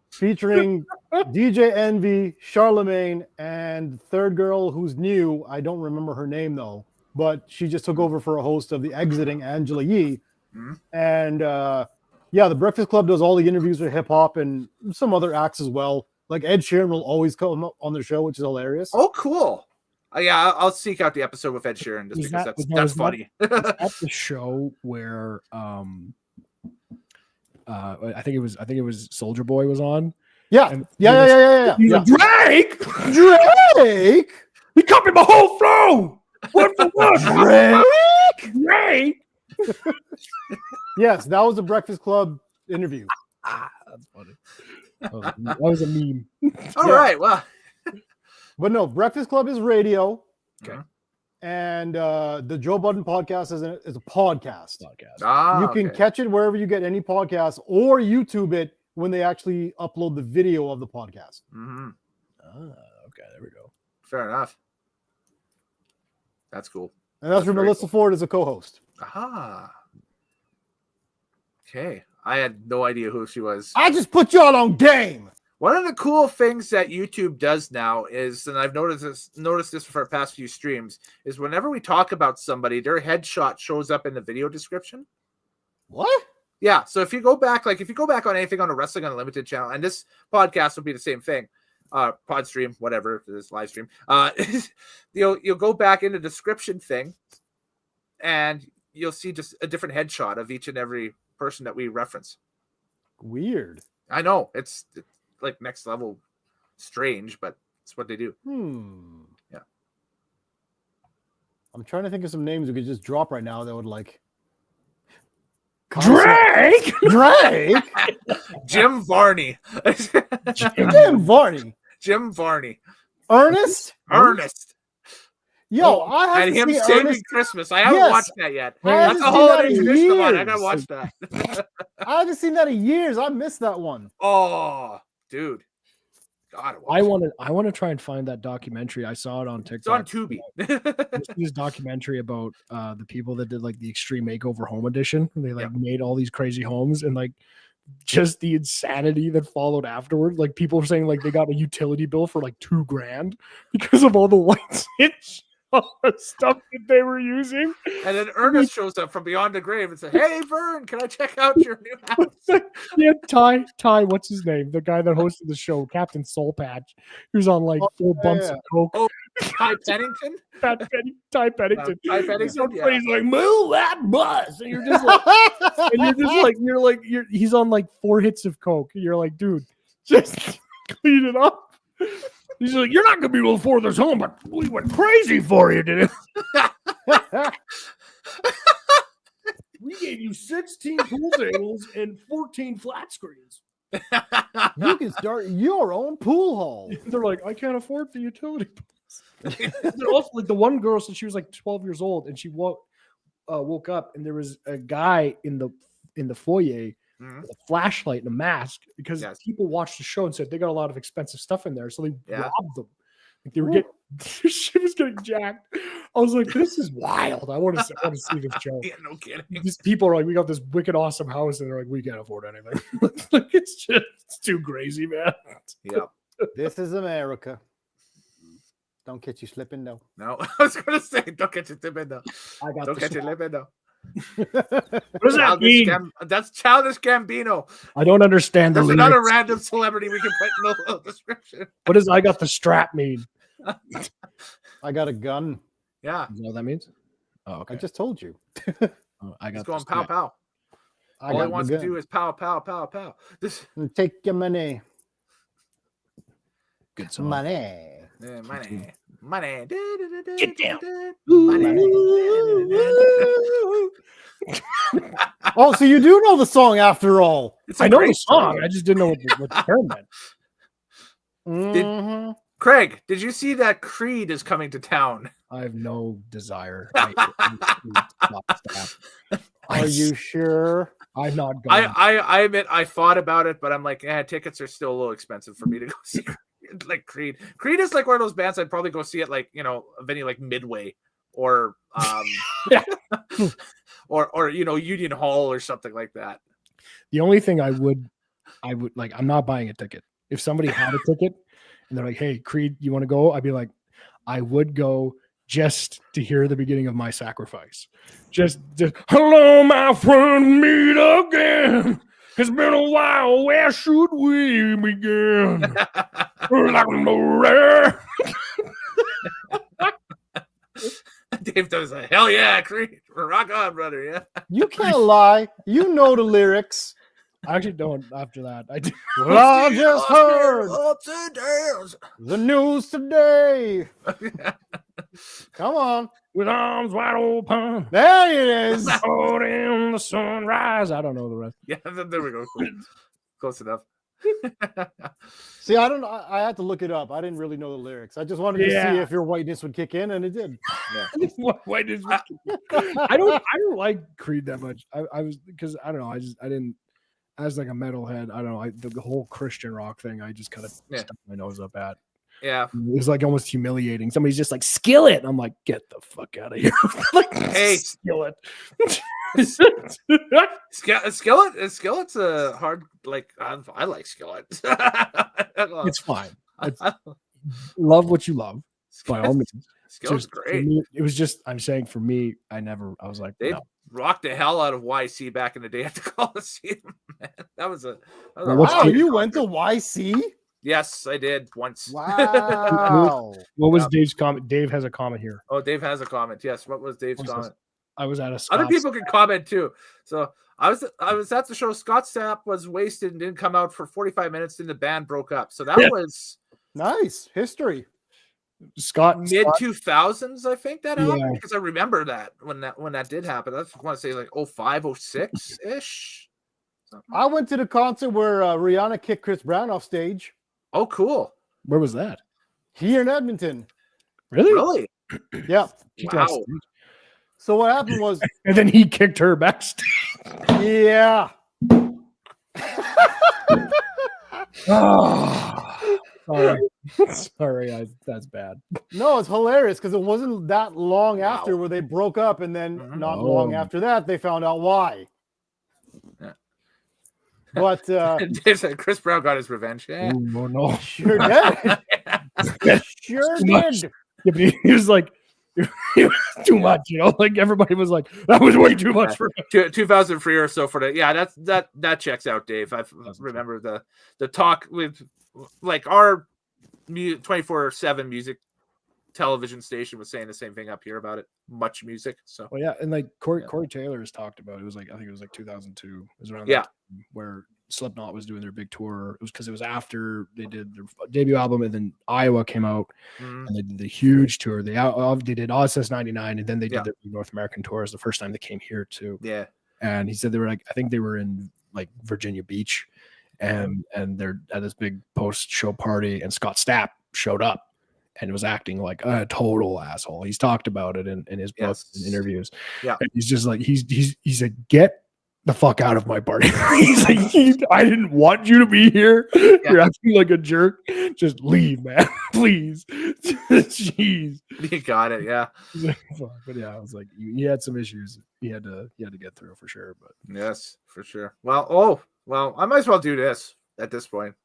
featuring DJ Envy, Charlemagne, and third girl who's new. I don't remember her name though, but she just took over for a host of the Exiting, Angela Yee. And the Breakfast Club does all the interviews with hip hop and some other acts as well. Like Ed Sheeran will always come up on the show, which is hilarious. Oh, cool. Yeah, I'll seek out the episode with Ed Sheeran just because that's funny. At the show where I think it was Soldier Boy was on. Yeah. He's like, Drake, he copied my whole flow. What for what? Drake. Yes, that was a Breakfast Club interview. That's funny. That was a meme. All right. Well, But no, Breakfast Club is radio. Okay. And the Joe Budden podcast is a podcast. Ah, You can catch it wherever you get any podcast or YouTube it when they actually upload the video of the podcast. Mm-hmm. Okay, there we go. Fair enough. That's cool. And that's where very Melissa Ford is a co-host. Aha. Okay. I had no idea who she was. I just put y'all on game. One of the cool things that YouTube does now is, and I've noticed this for our past few streams, is whenever we talk about somebody, their headshot shows up in the video description. What? Yeah. So if you go back on anything on a Wrestling Unlimited channel, and this podcast will be the same thing, pod stream, whatever, this live stream, you'll go back in the description thing, and you'll see just a different headshot of each and every person that we reference. Weird. I know it's like next level strange, but it's what they do. Yeah. I'm trying to think of some names we could just drop right now that would like Drake. Jim Varney. Jim Varney. Jim Varney. Ernest. Yo, I And haven't him seen saving Ernest. Christmas. I haven't Yes. watched that yet. I That's haven't a seen holiday that in tradition of mine. I gotta years. watch that. I haven't seen that in years. I missed that one. Oh, dude. God, I want to try and find that documentary. I saw it on TikTok. It's on Tubi. This documentary about the people that did like the Extreme Makeover Home Edition. They like made all these crazy homes and like just the insanity that followed afterward. Like people were saying like they got a utility bill for like $2,000 because of all the lights and all the stuff that they were using. And then Ernest shows up from beyond the grave and says, "Hey, Vern, can I check out your new house?" Yeah, Ty, what's his name? The guy that hosted the show, Captain Soul Patch, he was on like 4 bumps of coke. Oh, Ty Pennington? Ty Pennington. Ty Pennington, He's like, move that bus. And you're just like, he's on like 4 hits of coke. And you're like, dude, just clean it up. He's like, you're not going to be able to afford this home, but we went crazy for you, didn't it? We gave you 16 pool tables and 14 flat screens. You can start your own pool hall. They're like, I can't afford the utility bills. They're also like the one girl said she was like 12 years old and she woke up and there was a guy in the foyer with a flashlight and a mask because people watched the show and said they got a lot of expensive stuff in there, so they robbed them. Like they were getting she was getting jacked. I was like, this is wild. I want to see this show. Yeah, no kidding. These people are like, we got this wicked awesome house, and they're like, we can't afford anything. Like it's too crazy, man. Yeah. This is America. Don't catch you slipping though. No, I was gonna say, don't catch you slipping though. Don't catch you slipping though. What does that mean? That's Childish Gambino. I don't understand the There's lyrics. another random celebrity we can put in the little description. What does I got the strap mean? I got a gun. Yeah. You know what that means? Oh, okay. I just told you. I got He's going pow pow. I All he wants to do is pow pow pow pow. This take your money. Good song. Money. Money. Get down. Oh, so you do know the song after all. I know the song. I just didn't know what the term meant. Craig, did you see that Creed is coming to town? I have no desire. Are you sure? I'm not going. I admit I thought about it, but I'm like, tickets are still a little expensive for me to go see. Like Creed. Creed is like one of those bands I'd probably go see at like, a venue like Midway or or Union Hall or something like that. The only thing I would like, I'm not buying a ticket. If somebody had a ticket and they're like, hey, Creed, you want to go? I'd be like, I would go just to hear the beginning of My Sacrifice. Just hello, my friend, meet again. It's been a while. Where should we begin? Dave does a hell yeah, Creed. Rock on, brother. Yeah. You can't lie. You know the lyrics. I actually don't after that. I do. Well, I just heard the news today. Come on. With arms wide open. There it is. Out in the sunrise. I don't know the rest. Yeah, there we go. Close enough. See, I don't know. I had to look it up. I didn't really know the lyrics. I just wanted to see if your whiteness would kick in, and it did. Yeah. Whiteness would kick in. I don't like Creed that much. I was because I don't know. I didn't. As like a metalhead, I don't know. The whole Christian rock thing, I just kind of stuck my nose up at. Yeah, it was like almost humiliating. Somebody's just like Skillet, and I'm like, get the fuck out of here! Like, hey, Skillet. Skillet's a hard. Like I like Skillet. It's fine. Love what you love. By all means, Skillet's great. Me, it was just I'm saying for me, I was like, they rocked the hell out of YC back in the day at the Coliseum. Man, that was a wow. You went to YC? Yes, I did once. Wow. What was Dave's comment? Dave has a comment here. Oh, Dave has a comment. Yes. What was Dave's comment? I was at a Other people can comment too. So I was at the show. Scott Stapp was wasted and didn't come out for 45 minutes, and the band broke up. So that was nice history. Scott mid 2000s, I think that happened because I remember that when that did happen. I want to say like 05, 06 ish. I went to the concert where Rihanna kicked Chris Brown off stage. Oh, cool. Where was that? Here in Edmonton. Really? Really? Yeah. Kicked her off Wow. stage. So what happened was, And then he kicked her backstage. yeah. Oh, sorry. Sorry, that's bad. No, it's hilarious because it wasn't that long Wow. after where they broke up, and then Mhm. not long Oh. after that they found out why. Yeah. But Dave said Chris Brown got his revenge. Yeah. Ooh, oh, no. sure did. Sure Too much. did. Yeah, but he was like, it was too much, you know. Like everybody was like, that was way too much for him. 2003 or so for the that checks out, Dave. I remember the talk with like our 24/7 music television station was saying the same thing up here about it. Much music. So Well, yeah, and like Corey Yeah. Taylor has talked about it. Was like I think it was like 2002. It was around Yeah. that time where Slipknot was doing their big tour. It was because it was after they did their debut album, and then Iowa came out, Mhm. and they did the huge tour. They did OSS 99, and then they did their big North American tour. It was the first time they came here too. yeah. And he said they were like, I think they were in like Virginia Beach, and they're at this big post show party, and Scott Stapp showed up and was acting like a total asshole. He's talked about it in his books and Yes. interviews. Yeah. And he's just like, he's like, get the fuck out of my party. He's like, I didn't want you to be here. You're acting like a jerk. Just leave, man. Please. Jeez. You got it. Yeah. He's like, fuck. But yeah, I was like, he had some issues he had to get through for sure. But Yes, for sure. Well, I might as well do this at this point.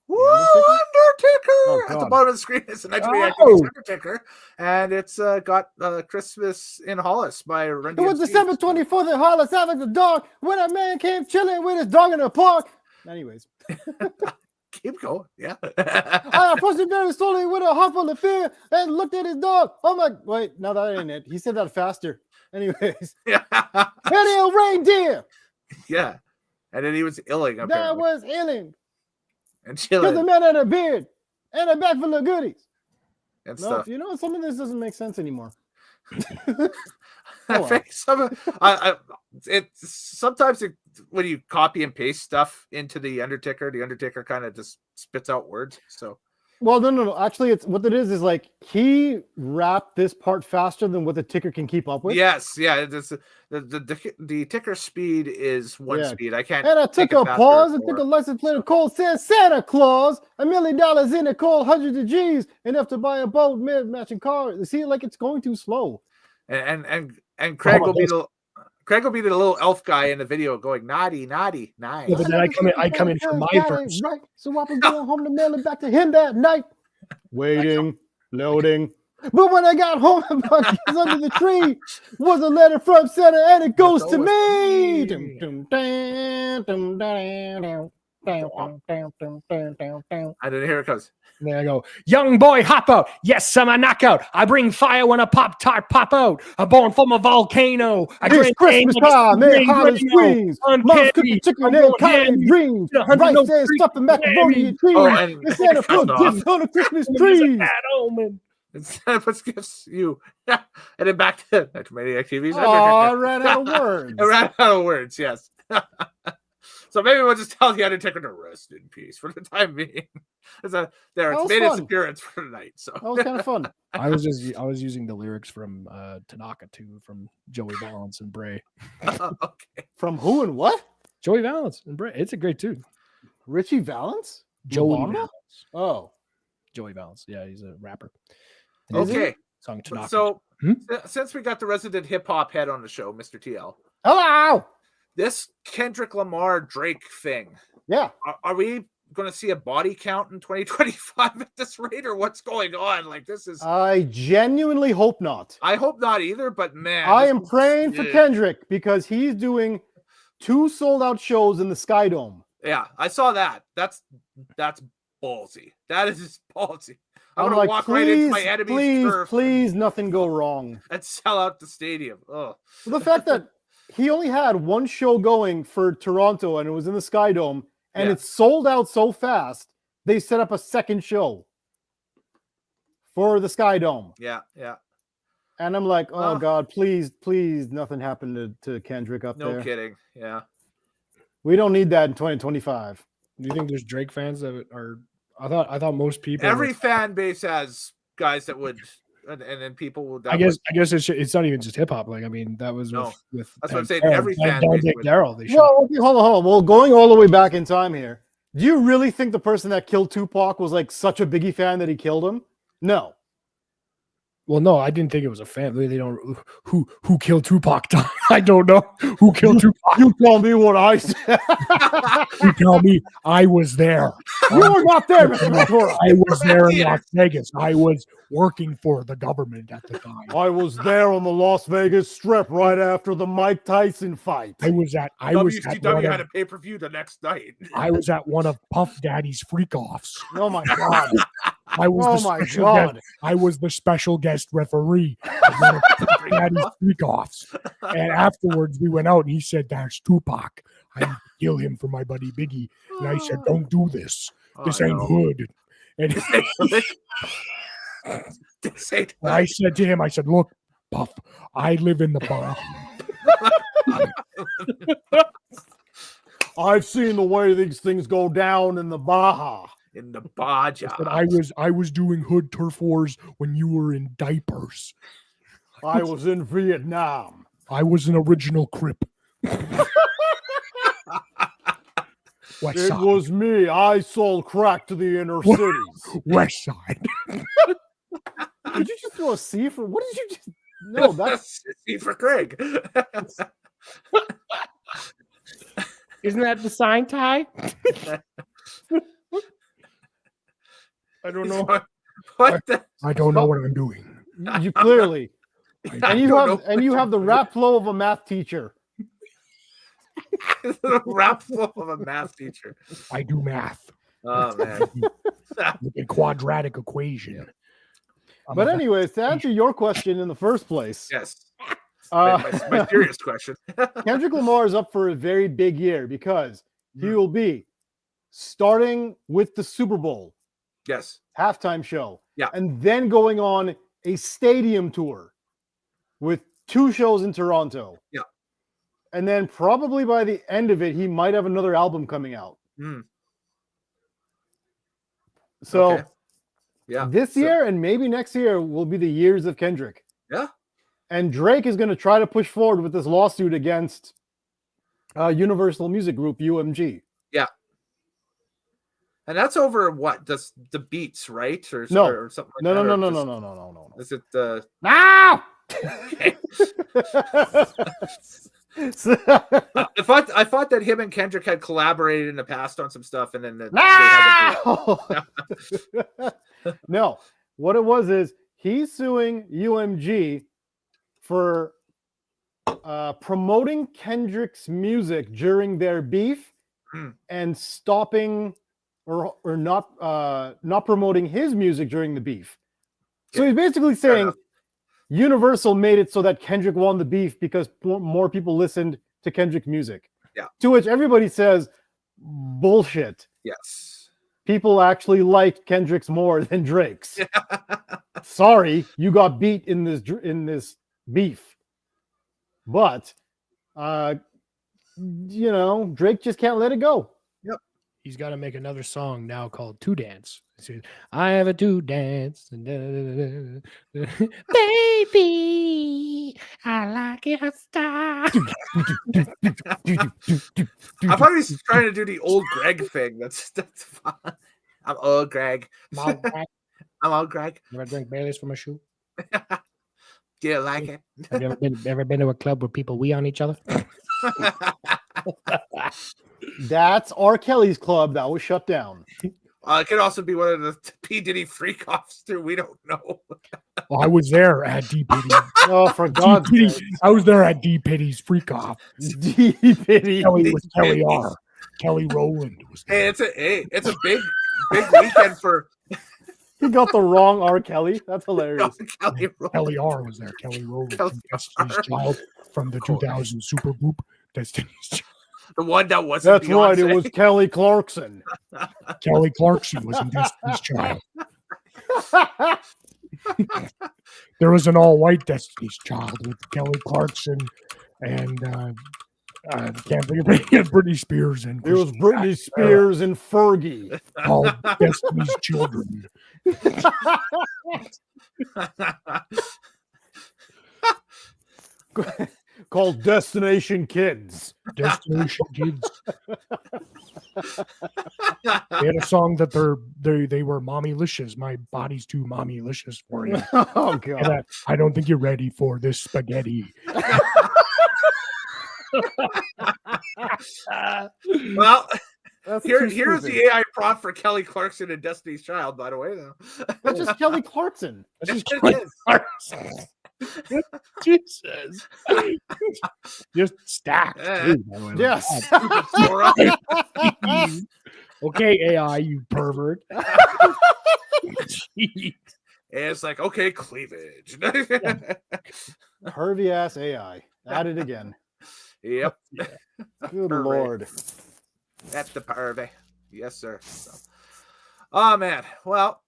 Woo, Oh, Undertaker! At the God. bottom of the screen is the Nitromaniac Oh. Undertaker, and it's got Christmas in Hollis by Run It was DMC. December 24th at Hollis after the dog when a man came chilling with his dog in the park. Anyways, Keep going. Yeah. I approached him very slowly with a heart full of fear and looked at his dog. Oh my, wait, no, that ain't it. He said that faster. Anyways, yeah. Hello, reindeer. Yeah. And then he was illing That apparently. was Ellen. And Because the chilling man had a beard and a bag full of goodies. and No, stuff. you know, some of this doesn't make sense anymore. I think sometimes when you copy and paste stuff into the Undertaker kind of just spits out words. So Well, no. Actually, it's what it is like he rapped this part faster than what the ticker can keep up with. yes, yeah, the ticker speed is one Yeah. speed. I can't. And I took take it a faster pause or and took a slower. license plate of cold. Said Santa Claus, $1 million in a cold, hundreds of G's, enough to buy a boat, matching car. You see, like it's going too slow. And Craig will be the little elf guy in the video going naughty, nice. yeah, but then I come in for my verse. Right. So I was going home to mail it back to him that night. Waiting, loading. But when I got home, under the tree was a letter from Santa, and it goes to me. And then here it comes. And then I go, young boy, hop out. Yes, I'm a knockout. I bring fire when a pop tart pop out. I'm born from a volcano. I It's drink Christmas time, man, Hollis Springs. Mom's cooking chicken and cotton greens. Rice and stuffing macaroni and cheese. Oh, and And Santa put gifts on the Christmas trees. And Santa puts gifts you. And then back to Nitromaniac TV's Oh, I Undertaker. ran out of words. I ran out of words, yes. So maybe we'll just tell the Undertaker to rest in peace for the time being. It's That it's was made its fun. appearance for tonight. So That was kind of fun. I was using the lyrics from Tanaka too, from Joey Valance and Bray. okay. From who and what? Joey Valance and Bray. It's a great tune. Richie Valance? Joey Obama? Valance. Oh. Joey Valance. Yeah, he's a rapper. And his Okay. song Tanaka. So Hmm? since we got the resident hip hop head on the show, Mr. TL, Hello. this Kendrick Lamar Drake thing, Yeah. are we going to see a body count in 2025 at this rate, or what's going on? Like, this is, I genuinely hope not. I hope not either, but man, I this am is- praying for yeah. Kendrick because he's doing 2 sold-out shows in the Sky Dome. Yeah, I saw that. That's ballsy. That is just ballsy. I'm I'm gonna like, walk right into please, my enemy's turf please, nothing go wrong. and sell out the stadium. Oh, The fact that he only had 1 show going for Toronto and it was in the Sky Dome and Yeah. it sold out so fast, they set up a second show for the Sky Dome. yeah. And I'm like, oh Oh. God, please, nothing happened to Kendrick up No there. kidding. Yeah. We don't need that in 2025. Do you think there's Drake fans that are? I thought most people. Every fan base has guys that would and then people will. I guess it's not even just hip hop. Like, I mean, that was with that's what I'm saying. Every fan base. Well, okay, hold on. Well, going all the way back in time here, do you really think the person that killed Tupac was like such a Biggie fan that he killed him? No. Well, no, I didn't think it was a family. They don't who killed Tupac. I don't know who killed Tupac. You tell me what I said. You tell me I was there. You were not there, Mr. Ventura. I was there in Las Vegas. I was working for the government at the time. I was there on the Las Vegas Strip right after the Mike Tyson fight. WCW had a pay-per-view the next night. I was at one of Puff Daddy's freak-offs. Oh my God. I was the special guest referee at one of Puff Daddy's freak-offs. And afterwards we went out and he said, "That's Tupac. I need to kill him for my buddy Biggie." And I said, "Don't do this. This ain't hood." And I said to him, I said, "Look, Puff, I live in the bar. I've seen the way these things go down in the Baja." In the Baja. I was doing hood turf wars when you were in diapers. I was in Vietnam. I was an original Crip. It was me. I sold crack to the inner cities. West Side. Did you just throw a C for? What did you just? No, that's C for Craig. Isn't that the sign, Ty? I don't know. What? I don't know what I'm doing. You clearly. And you have the rap flow of a math teacher. Rap flow of a math teacher. I do math. Oh man. A quadratic equation. But anyways, to answer your question in the first place. Yes. My serious question. Kendrick Lamar is up for a very big year because he will be starting with the Super Bowl. Yes. Halftime show. Yeah. And then going on a stadium tour with 2 shows in Toronto. Yeah. And then probably by the end of it, he might have another album coming out. So this year and maybe next year will be the years of Kendrick. Yeah. And Drake is going to try to push forward with this lawsuit against Universal Music Group, UMG. Yeah. And that's over what? The beats, right? Or something like no, that? No. Is it No! I thought that him and Kendrick had collaborated in the past on some stuff, and then No. What it was is he's suing UMG for promoting Kendrick's music during their beef and stopping or not promoting his music during the beef. So he's basically saying Universal made it so that Kendrick won the beef because more people listened to Kendrick music. Yeah. To which everybody says, bullshit. Yes. People actually liked Kendrick's more than Drake's. Sorry, you got beat in this beef. But, Drake just can't let it go. Yep. He's got to make another song now called Two Dance. I have a two dance. Baby, I like your style. I thought he was trying to do the old Greg thing. That's fun. I'm old Greg. I'm old Greg. You ever drink Baileys from a shoe? Do you like it? Have you ever been to a club where people wee on each other? That's R. Kelly's club that was shut down. It could also be one of the P. Diddy freak-offs, too. We don't know. Well, I was there at D. Piddy. Oh, for God's sake. I was there at D. Piddy's freak-off. D. Piddy. Kelly R. Kelly Rowland was there. Hey, it's a big weekend for... He got the wrong R. Kelly. That's hilarious. Kelly R. was there. Kelly Rowland from Destiny's Child from the 2000 supergroup Destiny's Child. The one that wasn't That's Beyonce. Right. It was Kelly Clarkson. Kelly Clarkson was in Destiny's Child. There was an all-white Destiny's Child with Kelly Clarkson and I can't think of any of Britney Spears and It was Britney Spears and Fergie. All Destiny's Children. Called Destination Kids. Destination Kids. They had a song that they were mommy-licious. My body's too mommy-licious for you. Oh God! I don't think you're ready for this spaghetti. Well, That's here's stupid. the AI prompt for Kelly Clarkson and Destiny's Child, by the way, though. That's just Kelly Clarkson. That's just It is. Jesus. Just stacked. too, by the way. Yes. Sora. Okay, AI, you pervert. And it's like, okay, cleavage. Pervy ass AI. At it again. Yep. Good Pervy. Lord. That's the pervy. Yes, sir. So. Oh man. Well,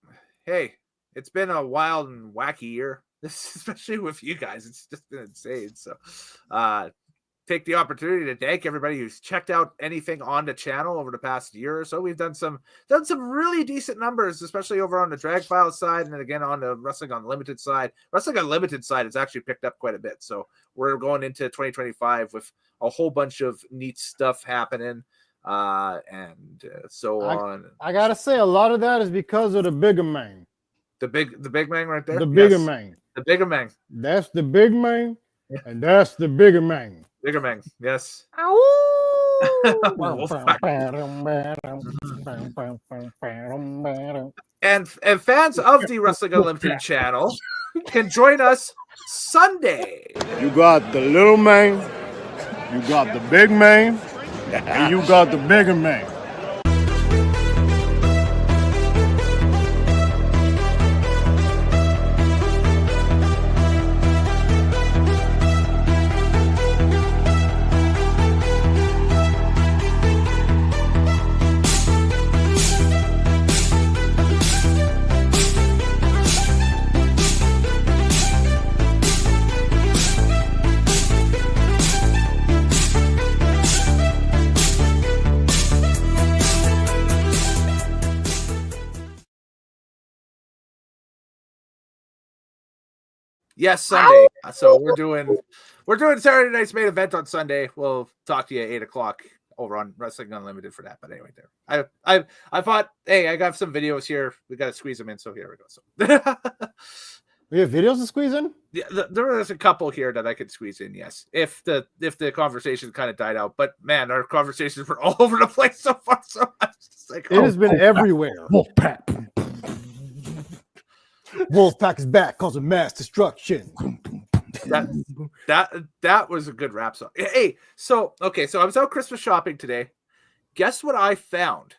hey, it's been a wild and wacky year. This, especially with you guys, it's just been insane. So, take the opportunity to thank everybody who's checked out anything on the channel over the past year or so. We've done some really decent numbers, especially over on the Drag File side, and then again on the Wrestling Unlimited side. Wrestling Unlimited side has actually picked up quite a bit. So we're going into 2025 with a whole bunch of neat stuff happening, and so on. I gotta say, a lot of that is because of the bigger man. The big man right there. The bigger Yes. man. The bigger man. That's the big man, and that's the bigger man. Bigger man. Yes. And fans of the Wrestling Unlimited channel can join us Sunday. You got the little man, you got the big man, and you got the bigger man. Yes, Sunday. So we're doing Saturday night's main event on Sunday. We'll talk to you at 8:00 over on Wrestling Unlimited for that. But anyway, there. I thought, hey, I got some videos here. We got to squeeze them in. So here we go. So We have videos to squeeze in? yeah, there was a couple here that I could squeeze in. Yes, if the conversation kind of died out. But man, our conversations were all over the place so far. So I was just like, It has been everywhere. Wolfpack. Wolfpack is back, causing mass destruction. That was a good rap song. Hey, so I was out Christmas shopping today. Guess what I found?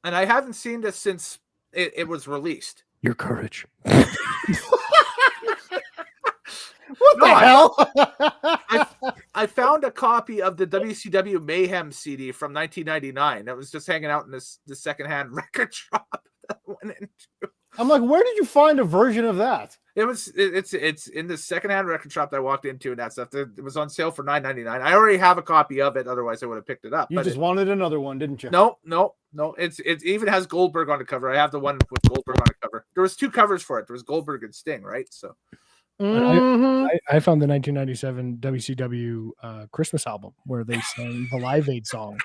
And I haven't seen this since it was released. Your courage. What the hell? I found a copy of the WCW Mayhem CD from 1999 that was just hanging out in the secondhand record shop that I went into. I'm like, where did you find a version of that? It's in the secondhand record shop that I walked into and that stuff. It was on sale for $9.99. I already have a copy of it, otherwise I would have picked it up. You just wanted another one, didn't you? No. It even has Goldberg on the cover. I have the one with Goldberg on the cover. There was two covers for it. There was Goldberg and Sting, right? So I found the 1997 WCW Christmas album where they sang the Live Aid song.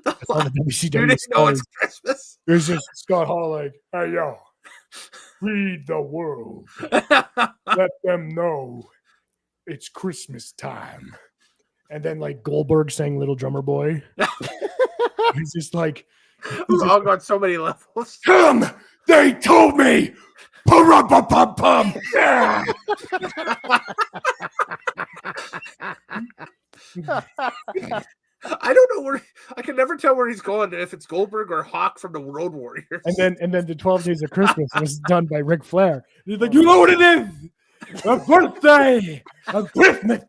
That's on the WCW. You didn't know it's Christmas. There's just Scott Hall like, hey yo, read the world. Let them know it's Christmas time. And then like Goldberg sang Little Drummer Boy. He's just like, We've all got so many levels. Come! They told me! Pum-pum-pum-pum! Yeah! I don't know where I can never tell where he's going, if it's Goldberg or Hawk from the Road Warriors. and then the 12 Days of Christmas was done by Ric Flair. He's like, you know what it is? A birthday, a Christmas.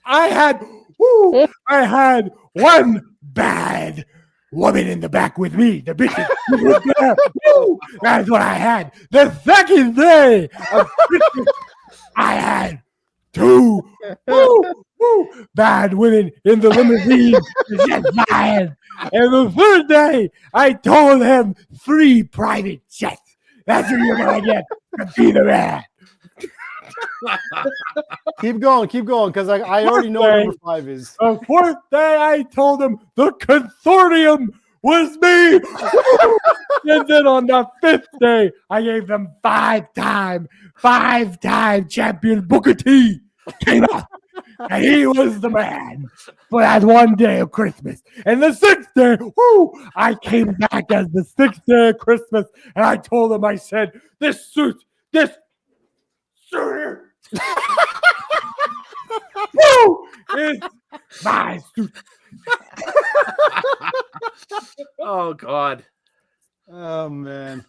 I had one bad woman in the back with me. The bitch was there. Woo! That's what I had. The second day of Christmas, I had two. Woo! Woo! Bad women in the limousine. Just bad. And the third day, I told him 3 private jets. That's what you're gonna get to be the man. Keep going, because I already know what number 5 is. The 4th day, I told him the consortium was me. And then on the 5th day, I gave them 5-time champion Booker T came out. And he was the man for that one day of Christmas. And the 6th day, I came back as the 6th day of Christmas. And I told him, I said, this suit here, is my suit. Oh, God. Oh, man.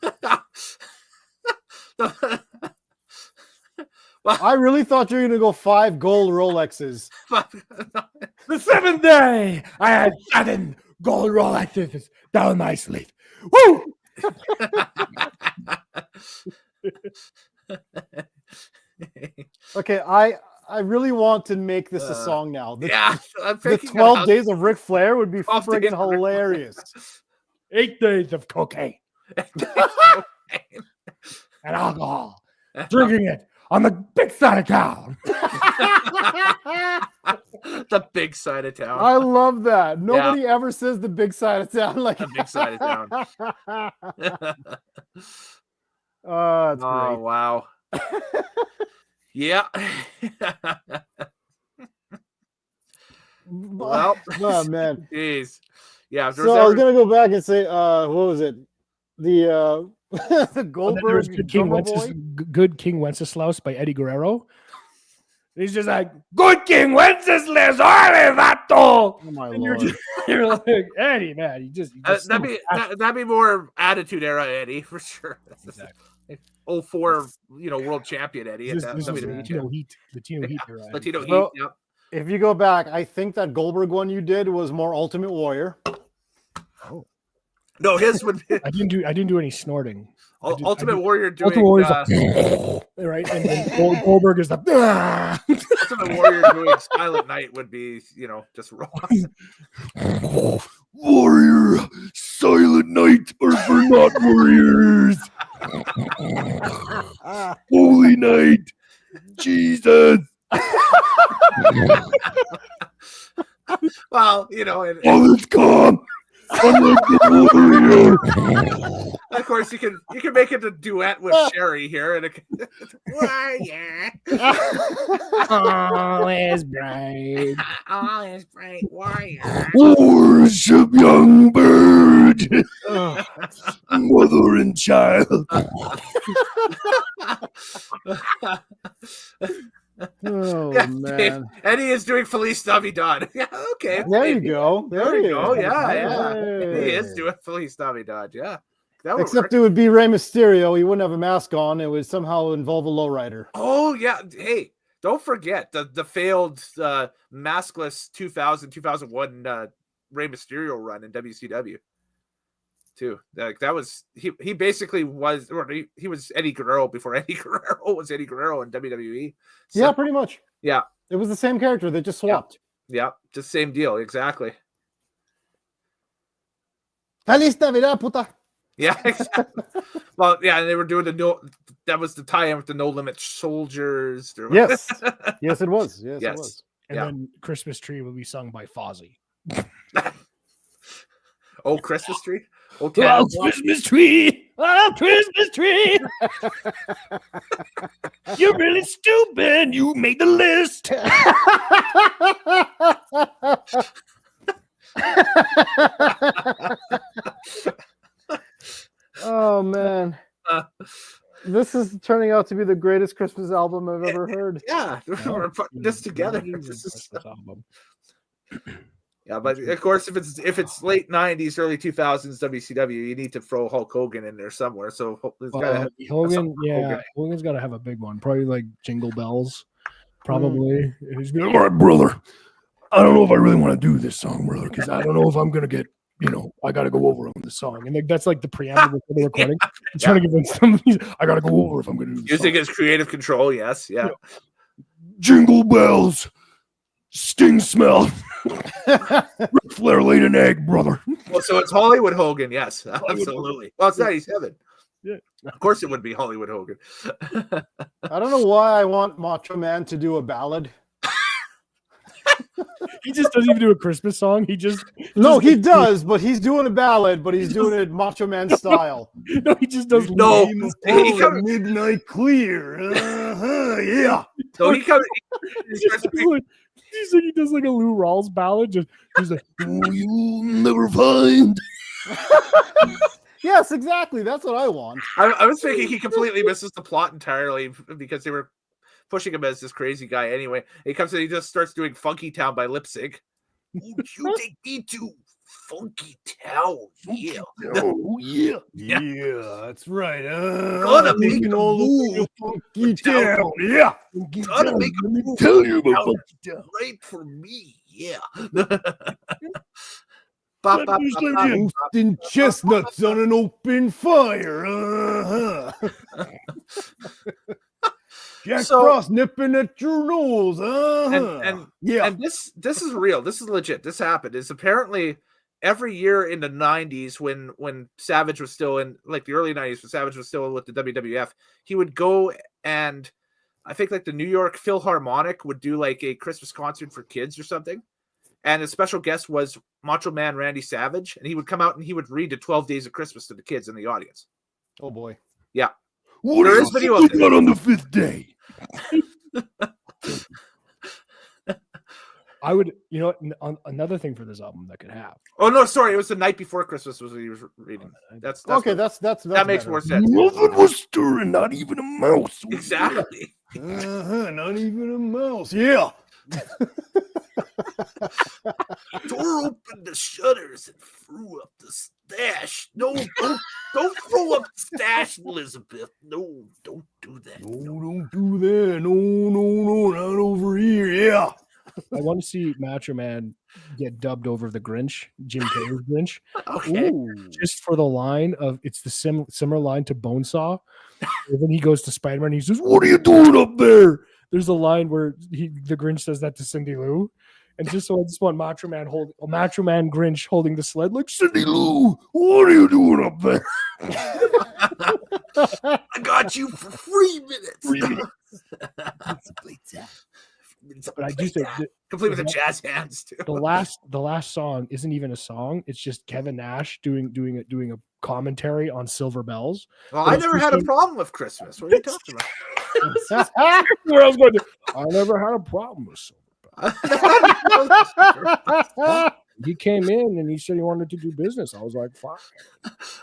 I really thought you were going to go 5 gold Rolexes. The 7th day, I had 7 gold Rolexes down my sleeve. Woo! Okay, I really want to make this a song now. I'm The 12 days of Ric Flair would be friggin' hilarious. 8 days of cocaine and alcohol, drinking it on the big side of town. The big side of town. I love that. Nobody ever says the big side of town like The big side of town. Oh, that's Oh, great. wow. Yeah. Well, Oh, man. jeez. Yeah. So I was gonna go back and say, what was it? The the Goldberg drummer boy? Good King Wenceslaus by Eddie Guerrero. He's just like, Good King Wenceslaus, ole vato. Oh my And you're lord! just, you're like, Eddie, man, you just that'd be more Attitude Era Eddie for sure. Exactly. 04, world champion Eddie. This at was that the WWE Latino Heat. Latino Heat era. Latino Heat. Well, Yep. If you go back, I think that Goldberg one you did was more Ultimate Warrior. No, his would be I didn't do any snorting. Ultimate Warrior doing. Ultimate Warrior's right, and then Goldberg is the Ultimate Warrior doing Silent Night would be, just raw. Warrior, Silent Night are for not warriors. Holy Night, Jesus. Well, All is calm. Unlike the warrior. of course you can make it a duet with Sherry here, and Warrior. All is bright. All is bright, Warrior. Worship young bird. Mother and child. Oh Yeah, man! Eddie is doing Feliz Navidad. Yeah, okay. There you maybe. go. There you go. is. Yeah. Hey. He is doing Feliz Navidad. Yeah. That would Except work. it would be Rey Mysterio. He wouldn't have a mask on. It would somehow involve a lowrider. Oh yeah. Hey, don't forget the failed maskless 2000-2001 Rey Mysterio run in WCW. Too. Like that was he basically was, or he was Eddie Guerrero before Eddie Guerrero was Eddie Guerrero in WWE. So, Yeah, pretty much. yeah, It was the same character. They just swapped. yeah, just same deal, exactly. Feliz Navidad, puta. Yeah, exactly. Well, yeah, and they were doing that was the tie-in with the No Limit Soldiers. Yes. Yes, it was. Yes, Yes. it was. And then Christmas Tree will be sung by Fozzy. Oh, Christmas tree. Okay. Oh, Christmas tree. Oh, Christmas tree. You're really stupid. You made the list. Oh man. This is turning out to be the greatest Christmas album I've ever heard. Yeah, we're putting this together. Yeah, but of course, if it's late '90s, early 2000s WCW, you need to throw Hulk Hogan in there somewhere. So Hogan, Hogan's got to have a big one, probably like Jingle Bells. Probably. He's like, all right, brother. I don't know if I really want to do this song, brother, because I don't know if I'm gonna get. I got to go over on the song, and that's like the preamble for the recording. I'm trying to give them some of these. I got to go over if I'm going to do this. Using his creative control, yes, yeah. Jingle bells, Sting smell. Ric Flair laid an egg, brother. Well, so it's Hollywood Hogan. Yes, absolutely. Well, it's not. He's heaven. Yeah. Of course, it would be Hollywood Hogan. I don't know why I want Macho Man to do a ballad. He just doesn't even do a Christmas song. He does, but he's doing a ballad, but he's doing it Macho Man style. No, he just does. No, midnight clear. Yeah. So he comes. He does like a Lou Rawls ballad. He's like, oh, you'll never find. Yes, exactly. That's what I want. I was thinking he completely misses the plot entirely because they were pushing him as this crazy guy. Anyway, he comes in, he just starts doing Funky Town by lip sync. Won't you take me to Funky Town? Yeah. Oh, yeah. Yeah, that's right. Gonna make a move. Funky Town. Yeah. Gonna make a Let me move. tell you about Funky Town. Right for me. Yeah. Roasting chestnuts on an open fire. Jack Frost nipping at your nose. And this is real. This is legit. This happened. It's apparently every year in the 90s when Savage was still in, like the early 90s when Savage was still with the WWF, he would go and I think like the New York Philharmonic would do like a Christmas concert for kids or something. And the special guest was Macho Man Randy Savage. And he would come out and he would read the 12 Days of Christmas to the kids in the audience. Oh, boy. Yeah. What is video of it on the 5th day? I would, another thing for this album that could have. Oh no, sorry, it was the night before Christmas was what he was reading. That's okay. That's that better. makes more sense. Nothing was stirring, not even a mouse. Exactly. Not even a mouse. Yeah. Tore open the shutters and threw up the stash. No, don't throw up the stash, Elizabeth. No, don't do that. No, don't do that. No, not over here. Yeah. I want to see Macho Man get dubbed over the Grinch, Jim Carrey's Grinch. Okay. Just for the line of, it's the similar line to Bonesaw. And then he goes to Spider-Man and he says, "What are you doing up there?" There's a line where the Grinch says that to Cindy Lou. And I just want Macho Man Grinch holding the sled like, "Cindy Lou, what are you doing up there?" I got you for 3 minutes. 3 minutes. But I do say complete with the jazz hands too. The last song isn't even a song. It's just Kevin Nash doing a commentary on Silver Bells. Well, I never had a problem with Christmas. What are you talking about? Where I was going to, I never had a problem with Silver Bells. He came in and he said he wanted to do business. I was like, fine.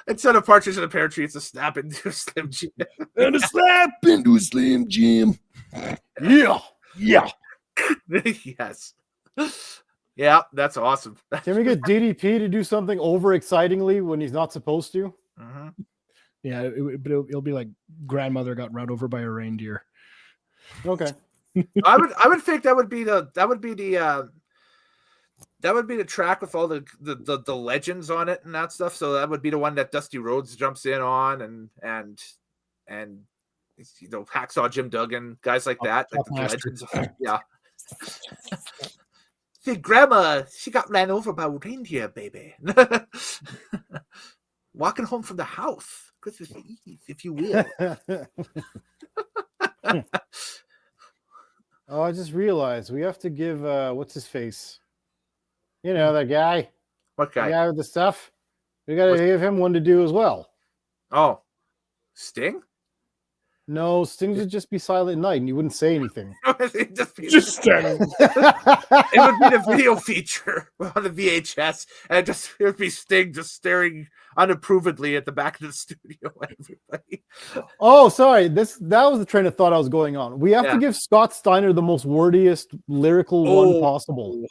Instead of Partridge in a Pear Tree, it's a snap into a Slim Jim. And a slap into a Slim Jim. Yeah. Yes. Yeah, that's awesome. Can we get DDP to do something overexcitingly when he's not supposed to? Mm-hmm. Yeah, it'll be like grandmother got run over by a reindeer. Okay. I would think that would be the track with all the legends on it and that stuff. So that would be the one that Dusty Rhodes jumps in on and Hacksaw Jim Duggan, guys like that. Like the legends. Yeah. See, Grandma, she got ran over by a reindeer, baby. Walking home from the house, Christmas Eve, if you will. Oh, I just realized we have to give what's his face? You know, that guy. What guy? The guy with the stuff. We got to give him one to do as well. Oh, Sting? No, Sting would just be Silent Night, and you wouldn't say anything. Just standing. It would be the video feature on the VHS, and it would be Sting just staring unapprovedly at the back of the studio. Everybody. Oh, sorry. That was the train of thought I was going on. We have to give Scott Steiner the most wordiest lyrical one possible.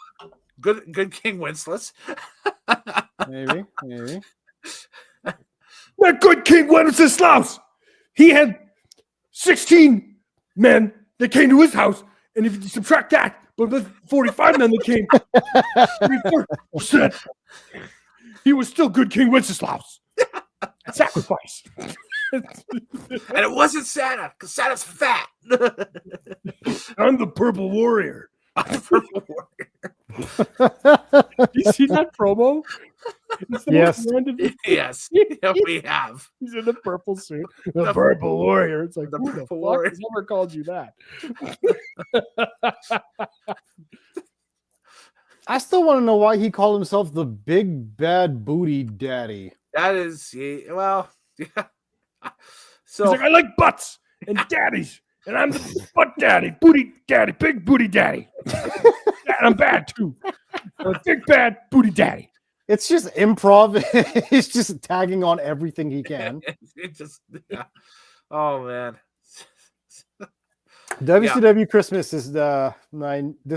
Good King Wenceslas. Maybe. That good King Wenceslas. He had 16 men that came to his house, and if you subtract that, but the 45 men that came, 34%, he was still good King Wenceslas. Sacrifice. And it wasn't Santa, because Santa's fat. I'm the Purple Warrior. The Purple Warrior. You see that promo? It's the Yes. most random- Yes, yeah, we have. He's in the purple suit. The Purple Warrior. It's like, The who the Purple fuck Warrior. has ever called you that? I still want to know why he called himself the Big Bad Booty Daddy. That is, well, yeah. So He's like, I like butts and daddies, and I'm the butt daddy, booty daddy, big booty daddy. And I'm bad too. I'm a big bad booty daddy. It's just improv. He's just tagging on everything he can. it just, yeah. Oh man. WCW Christmas is this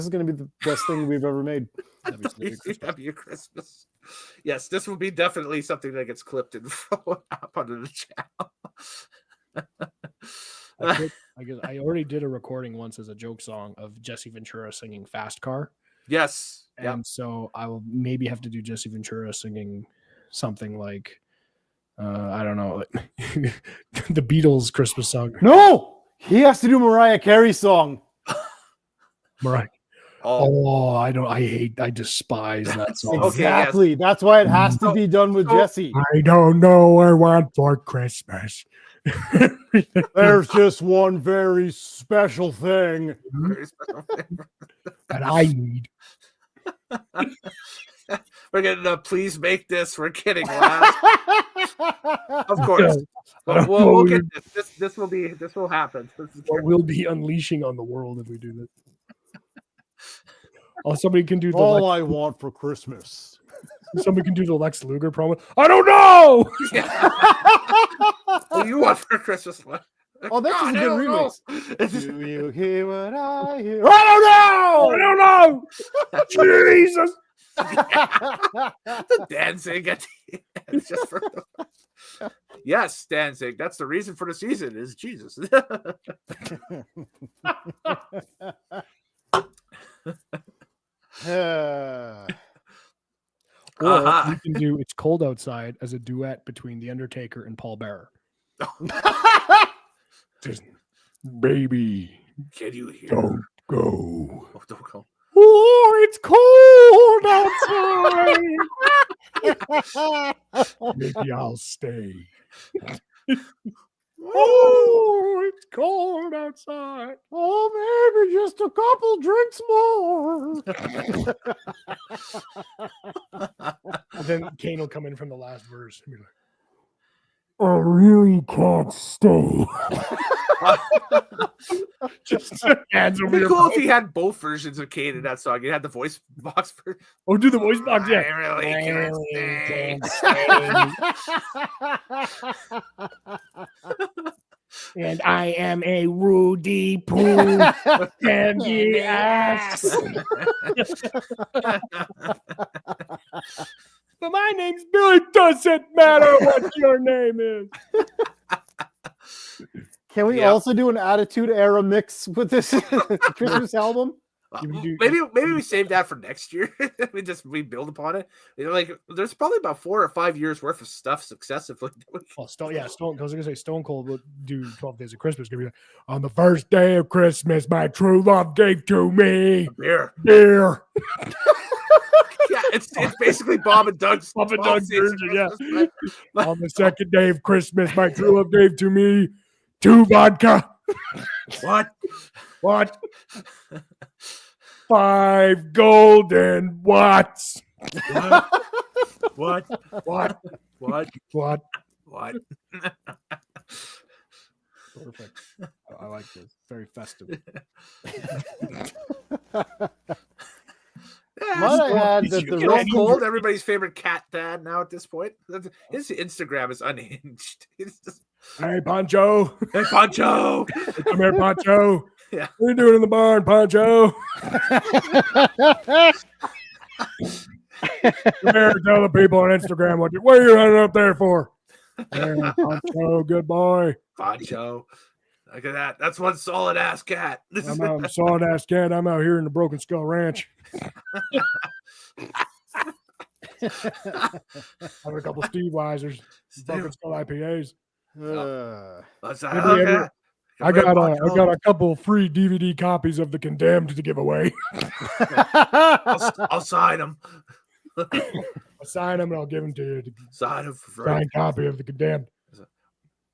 is going to be the best thing we've ever made. WCW Christmas. Yes, this will be definitely something that gets clipped and thrown up onto the channel. I guess I already did a recording once as a joke song of Jesse Ventura singing Fast Car. Yes. And so I will maybe have to do Jesse Ventura singing something like, I don't know, like the Beatles Christmas song. No, he has to do Mariah Carey's song. Mariah. Oh, I despise that song. Okay, Exactly. yes. That's why it has to be done with Jesse. I don't know what I want for Christmas. There's just one very special thing. that I need. We're gonna please make this. We're kidding, lads. Of course. We'll get this. This will happen. What we'll be unleashing on the world if we do this. Oh, somebody can do the All I want for Christmas. somebody can do the Lex Luger promo. I don't know. What do you want for Christmas? Oh, that's God, a I good don't know. remix. Do you hear what I hear? I I don't know. Jesus. The dancing at the end, just for yes, dancing. That's the reason for the season is Jesus. Or you can do It's Cold Outside as a duet between The Undertaker and Paul Bearer. Just, baby, Can you hear? don't go. Oh, don't go. Oh, it's cold outside. Maybe I'll stay. Oh, it's cold outside. Oh, maybe just a couple drinks more. And then Kane will come in from the last verse and be like, I really can't stay. Just hands It'd over be your cool mouth. if he had both versions of Kane in that song. You had the voice box for. Oh, do the voice box, yeah. I really can't And I am a Rudy Poo candy ass. But my name's Billy. Doesn't matter what your name is. Can we also do an Attitude Era mix with this Christmas album? Maybe we save that for next year. we build upon it. You know, like there's probably about 4 or 5 years worth of stuff successively. Well, Stone. I was gonna say Stone Cold would do 12 Days of Christmas. Gonna be like, on the first day of Christmas, my true love gave to me Beer. beer. Yeah, it's basically Bob and Doug's Bob and 12 Doug's Days of version, yeah. Christmas, but- On the second day of Christmas, my true love gave to me 2 vodka. What? 5 golden watts. What? Perfect. I like this. Very festive. Might I add that the Real real Cold, everybody's favorite cat dad now at this point. His Instagram is unhinged. He's just, Hey, Pancho. hey, Pancho. Come here, Pancho. Yeah. What are you doing in the barn, Pancho? Come here, tell the people on Instagram what are you running up there for? Yeah, Pancho, good boy. Pancho. Look at that. That's one solid ass cat. I'm out in solid ass cat. I'm out here in the Broken Skull Ranch. Having a couple Steve Weisers, Broken Skull IPAs. Let's Maybe I got a couple free DVD copies of The Condemned to give away. I'll sign them. I'll sign them and I'll give them to you. Sign them for free. Signed copy of The Condemned.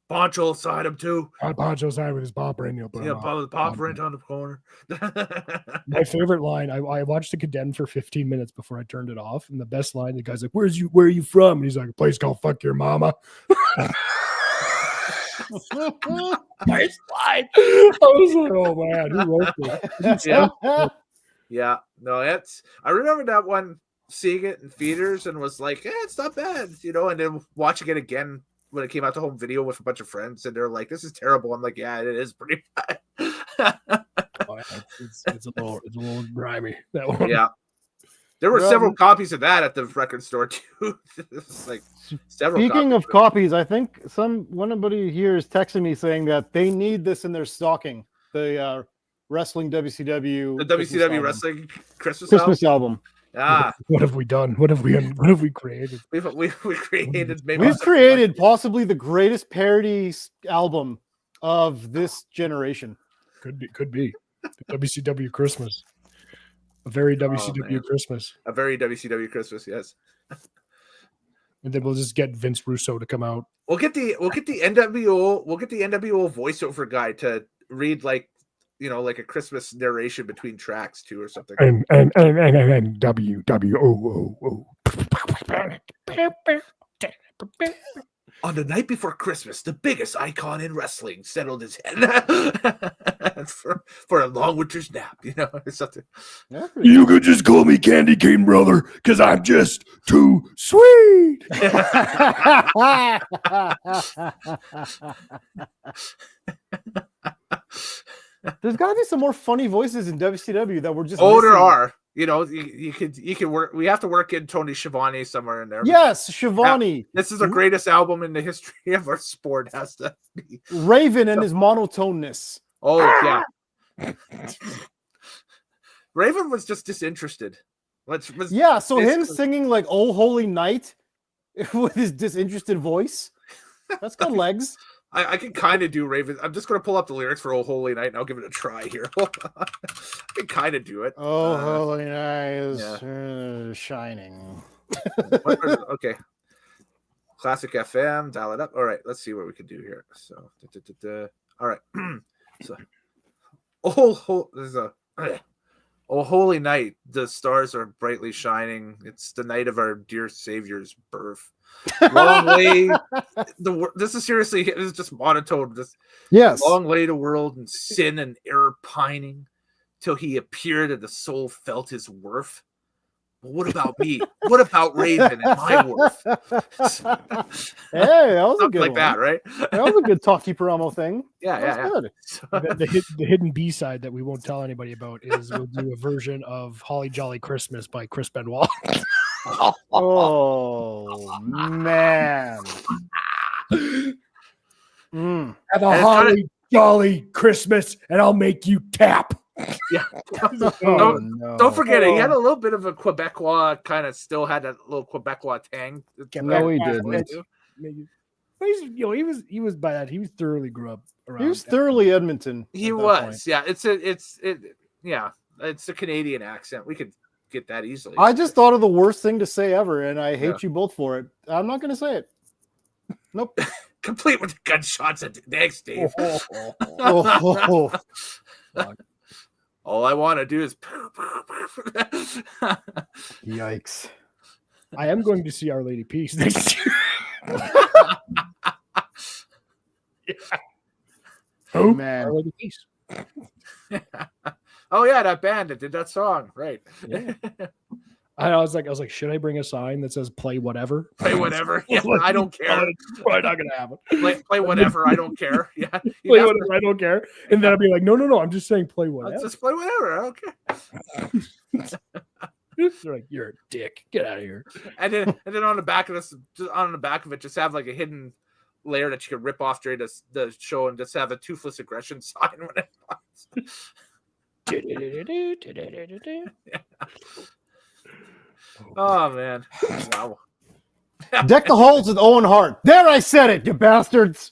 Poncho will sign them too. Poncho signed with his paw print. Paw print on the corner. My favorite line. I watched The Condemned for 15 minutes before I turned it off, and the best line, the guy's like, "Where are you from?" And he's like, "A place called Fuck Your Mama." Nice line. I was like, "Oh man, who wrote this?" Yeah. No, I remember that one, seeing it in theaters and was like, it's not bad, and then watching it again when it came out to home video with a bunch of friends, and they're like, "This is terrible." I'm like, "Yeah, it is pretty bad." It's a little grimy, that one. Yeah. There were several copies of that at the record store too. Like several. Speaking of copies, I think somebody here is texting me saying that they need this in their stocking. The wrestling WCW. The WCW wrestling Christmas album. What have we done? What have we created? We've created. We've created possibly the greatest parody album of this generation. Could be. The WCW Christmas. A very WCW Christmas. A very WCW Christmas, yes. And then we'll just get Vince Russo to come out. We'll get the NWO voiceover guy to read like a Christmas narration between tracks too or something. And WWOO. On the night before Christmas, the biggest icon in wrestling settled his head for a long winter's nap, or something. You could just call me Candy Cane Brother, because I'm just too sweet. There's got to be some more funny voices in WCW that we're just. There are. You can work. We have to work in Tony Schiavone somewhere in there. Yes, Schiavone. Yeah, this is the greatest album in the history of our sport. Has to be Raven and his monotoneness. Oh yeah. Raven was just disinterested. So him singing like "Oh Holy Night" with his disinterested voice. That's got legs. I can kind of do Raven. I'm just going to pull up the lyrics for "Oh Holy Night" and I'll give it a try here. I can kind of do it. Oh, Holy Night is shining. Okay. Classic FM, dial it up. All right, let's see what we can do here. So, all right. So, oh, holy night, the stars are brightly shining. It's the night of our dear Savior's birth. Long lay this is seriously, this is just monotone. Long lay the world in sin and error pining, till he appeared and the soul felt his worth. But what about me? What about Raven and my worth? Hey, that was a good like one. That, right? That was a good Talkie promo thing. Yeah. Good. The hidden B-side that we won't tell anybody about is we'll do a version of Holly Jolly Christmas by Chris Benoit. Oh man. Have a holly jolly Christmas and I'll make you tap. Yeah. No. Don't forget it. He had a little bit of a Quebecois, kind of still had that little Quebecois tang. No, he didn't. He was by that. He was thoroughly grew up around. He was thoroughly Edmonton. He was. Yeah. It's a Canadian accent. We could get that easily. I just thought of the worst thing to say ever, and I hate you both for it. I'm not going to say it. Nope. Complete with the gunshots at the next, Dave. All I want to do is Yikes. I am going to see Our Lady Peace next year. Oh man. Our Lady Peace. Oh yeah, that band that did that song, right? Yeah. I was like, should I bring a sign that says "Play whatever"? Play whatever. Yeah, I don't care. Probably not gonna happen. Play whatever. I don't care. Yeah, play whatever. I don't care. And then I'd be like, no. I'm just saying play whatever. Just play whatever. I don't care. They're like, you're a dick. Get out of here. And then on the back of this, just have like a hidden layer that you can rip off during the show and just have a toothless aggression sign when it pops. Yeah. Oh man! Wow. Deck the halls with Owen Hart. There, I said it, you bastards.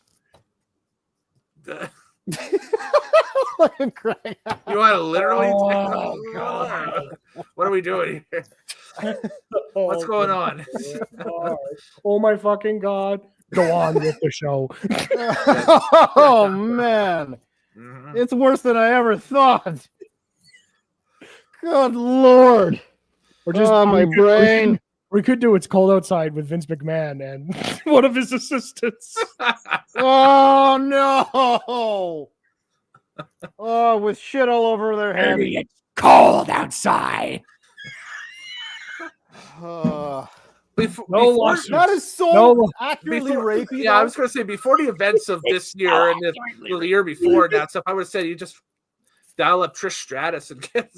Look at Greg. You want to literally? Oh, God. What are we doing here? What's going on? Oh my fucking God. Go on with the show. Oh man. Mhm. It's worse than I ever thought. Good Lord. Or just my brain. We could do It's Cold Outside with Vince McMahon and one of his assistants. Oh no. Oh, with shit all over their head. It's cold outside. Before, That is so No, accurately rapey. yeah, I was going to say before the events of this year and the year before and that stuff, I would have said you just dial up Trish Stratus and get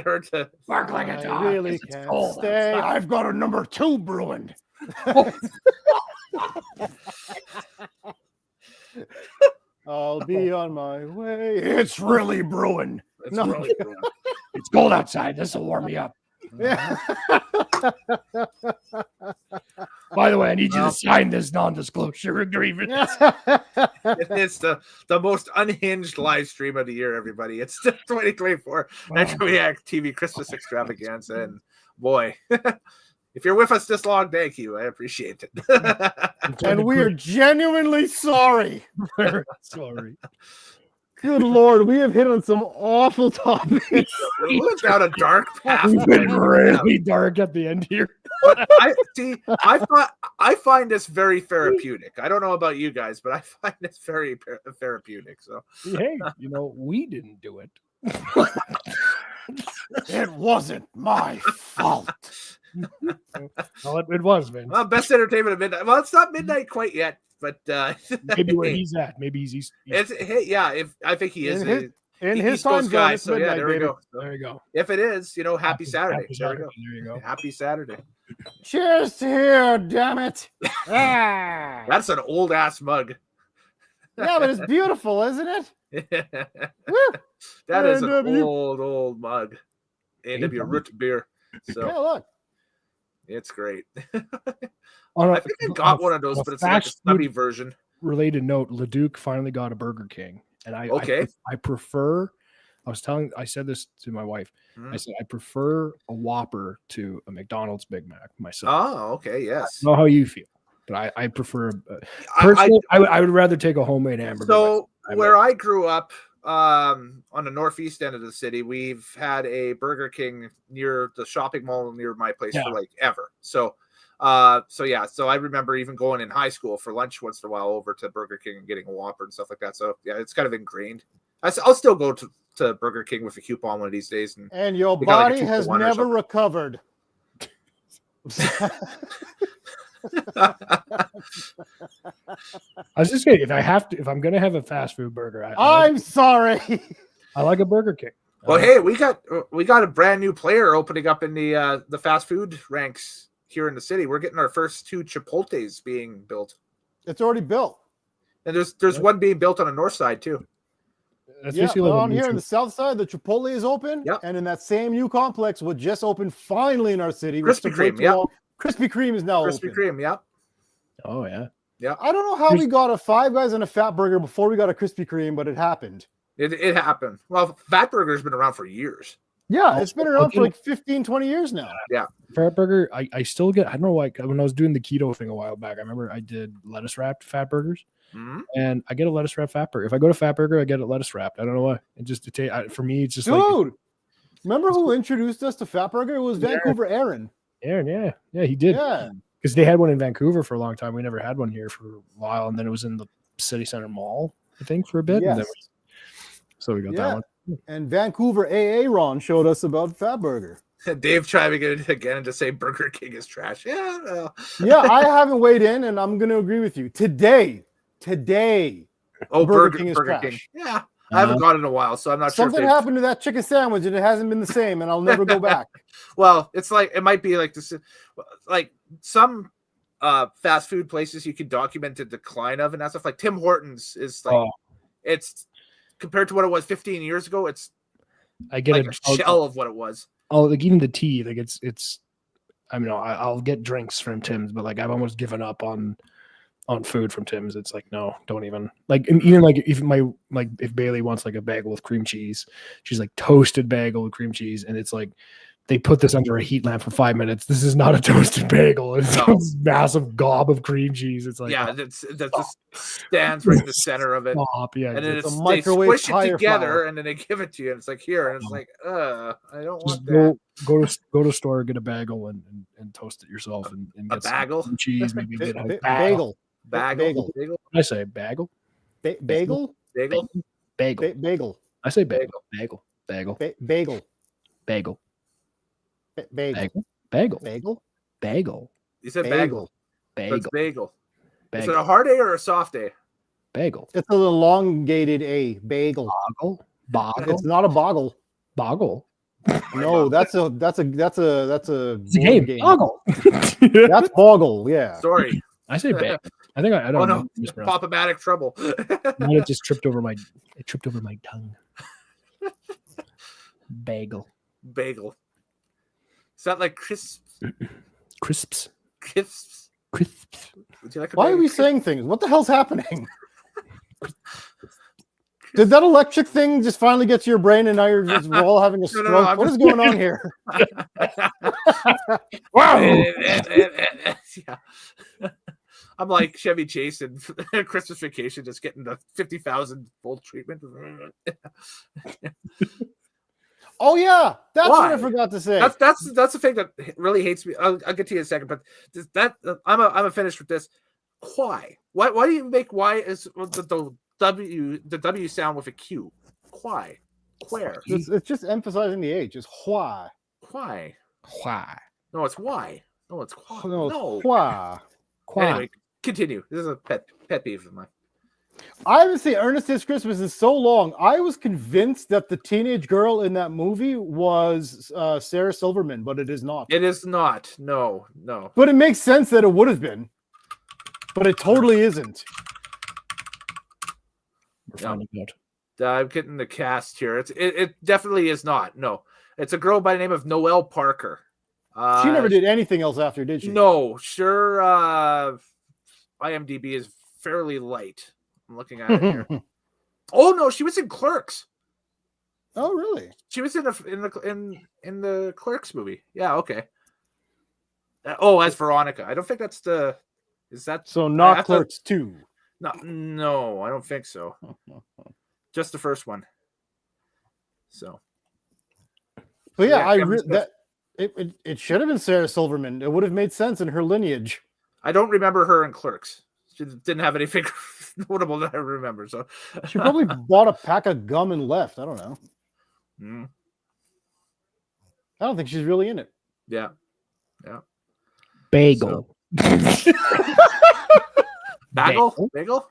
her to bark like a I dog. really It's can't cold stay. outside. I've got a number 2 brewing. I'll be on my way. It's really brewing. It's No. really cool. It's cold outside. This will warm me up. Yeah. By the way, I need you to sign this non-disclosure agreement. It's the most unhinged live stream of the year, everybody. It's the 2024 Nitromaniac TV Christmas Extravaganza, and boy, if you're with us this long, thank you. I appreciate it. And we are genuinely sorry. Sorry. Good Lord, we have hit on some awful topics. We went down a dark path. We've been really dark at the end here. But I find this very therapeutic. I don't know about you guys, but I find this very therapeutic. So Hey, we didn't do it. It wasn't my fault. Well, it was, Vince. well, best entertainment at midnight. Well, it's not midnight quite yet, but Maybe where he's at. Maybe he's I think he is. In his East time Coast zone, guy, it's so midnight, there we baby. go. So there you go. if it is, happy Saturday. Happy There we Saturday. go. There you go. Happy Saturday. Cheers to here, damn it. Ah. That's an old ass mug. Yeah, but it's beautiful, isn't it? Woo. That is an A&W. old mug. A&W root beer. So Yeah, look. it's great. On I think I got one of those, but it's like a stubby version. Related note: Leduc finally got a Burger King, and I prefer. I said this to my wife. I said I prefer a Whopper to a McDonald's Big Mac myself. Oh, okay, yes. I don't know how you feel, but I prefer. Personally, I would rather take a homemade hamburger. So where I grew up, on the northeast end of the city, we've had a Burger King near the shopping mall near my place for like ever. So I remember even going in high school for lunch once in a while over to Burger King and getting a Whopper and stuff like that. So yeah, it's kind of ingrained. I'll still go to Burger King with a coupon one of these days. And your body has never recovered. I was just saying, if I'm gonna have a fast food burger, I'm sorry. I like a Burger King. Well, hey, we got a brand new player opening up in the fast food ranks here in the city. We're getting our first 2 Chipotles being built. It's already built. And there's one being built on the north side too. That's on here on the south side, the Chipotle is open. Yep. And in that same new complex, what just opened finally in our city. Krispy Kreme, yeah. Krispy Kreme is now Krispy open. Kreme, yeah. Oh yeah. Yeah. I don't know how we got a Five Guys and a Fat Burger before we got a Krispy Kreme, but it happened. It happened. Well, Fat Burger's been around for years. Yeah, it's been around for like 15, 20 years now. Yeah. Fat Burger, I still get, I don't know why, when I was doing the keto thing a while back, I remember I did lettuce wrapped Fat Burgers. And I get a lettuce wrapped Fat Burger. If I go to Fat Burger, I get it lettuce wrapped. I don't know why. For me, it's just Dude, remember who introduced us to Fat Burger? It was Vancouver Aaron. Aaron, yeah, he did. Yeah. Because they had one in Vancouver for a long time. We never had one here for a while. And then it was in the City Center Mall, I think, for a bit. Yes. And then so we got that one. And Vancouver AA Ron showed us about Fat Burger. Dave chiming in again and to say Burger King is trash. Yeah, well. Yeah, I haven't weighed in, and I'm going to agree with you. Today, Burger King is trash. King. Yeah, I haven't gone in a while, so I'm not sure. Something happened to that chicken sandwich, and it hasn't been the same, and I'll never go back. Well, it's like it might be like this, like some fast food places you can document the decline of, and that stuff. Like Tim Hortons is like it's compared to what it was 15 years ago. It's I get like a shell of what it was. Oh, like even the tea, like it's. I mean, I'll get drinks from Tim's, but like I've almost given up on on food from Tim's. It's like, no, don't even like, and even like if Bailey wants like a bagel with cream cheese, she's like toasted bagel with cream cheese, and it's like they put this under a heat lamp for 5 minutes. This is not a toasted bagel. It's this massive gob of cream cheese. It's like, that just stands right in the center of it. Yeah, and then it's a they microwave squish it tire together, flour. and then they give it to you. And it's like here, and it's like, I don't just want that. go to store, get a bagel, and toast it yourself, and A get some bagel? cream cheese, maybe get a Bagel. Bagel. Bagel. I say bagel. Bagel. Bagel. Bagel. I say bagel. Bagel. Bagel. Bagel. Bagel. Bagel. Bagel. Bagel. You said bagel. Bagel. Bagel. Is it Bagel. a hard A or a soft A? Bagel. It's an elongated A. Bagel. Boggle. It's not a boggle. Boggle. No, that's a It's a board game. Boggle. That's boggle. Yeah. Sorry. I say bagel. I think I don't know. Pop-o-matic trouble. It just tripped over my tongue. Bagel. Bagel. Is that like crisps? Crisps. Crisps? Crisps. Would you like a Why bag are of we crisps? saying things? What the hell's happening? Did that electric thing just finally get to your brain and now we're all having a No, stroke? no, I'm What is just- going on here? Wow. Yeah. I'm like Chevy Chase in Christmas Vacation, just getting the 50,000 volt treatment. Oh yeah, that's what I Why? forgot to say. That's the thing that really hates me. I'll get to you in a second, but I'm finished with this. Why? Why do you make Y as the W sound with a Q? Why? Where? It's just emphasizing the H. It's why. Why? Why? No, it's why. No, it's why. No, No. it's why. Anyway, continue. This is a pet peeve of mine. I haven't seen Ernest Saves Christmas in so long. I was convinced that the teenage girl in that movie was Sarah Silverman, but it is not. It is not. No. But it makes sense that it would have been. But it totally isn't. We're finding out. I'm getting the cast here. It definitely is not. No, it's a girl by the name of Noelle Parker. She never did anything else after, did she? No, sure. IMDb is fairly light. I'm looking at it here. Oh no, she was in Clerks. Oh really? She was in the Clerks movie. Yeah, okay. As Veronica. I don't think that's the. Is that So not Clerks 2? No, I don't think so. Just the first one. So. But yeah, yeah, it should have been Sarah Silverman. It would have made sense in her lineage. I don't remember her in Clerks. She didn't have anything notable that I remember. So She probably bought a pack of gum and left. I don't know. Mm. I don't think she's really in it. Yeah. Bagel. Bagel? Bagel?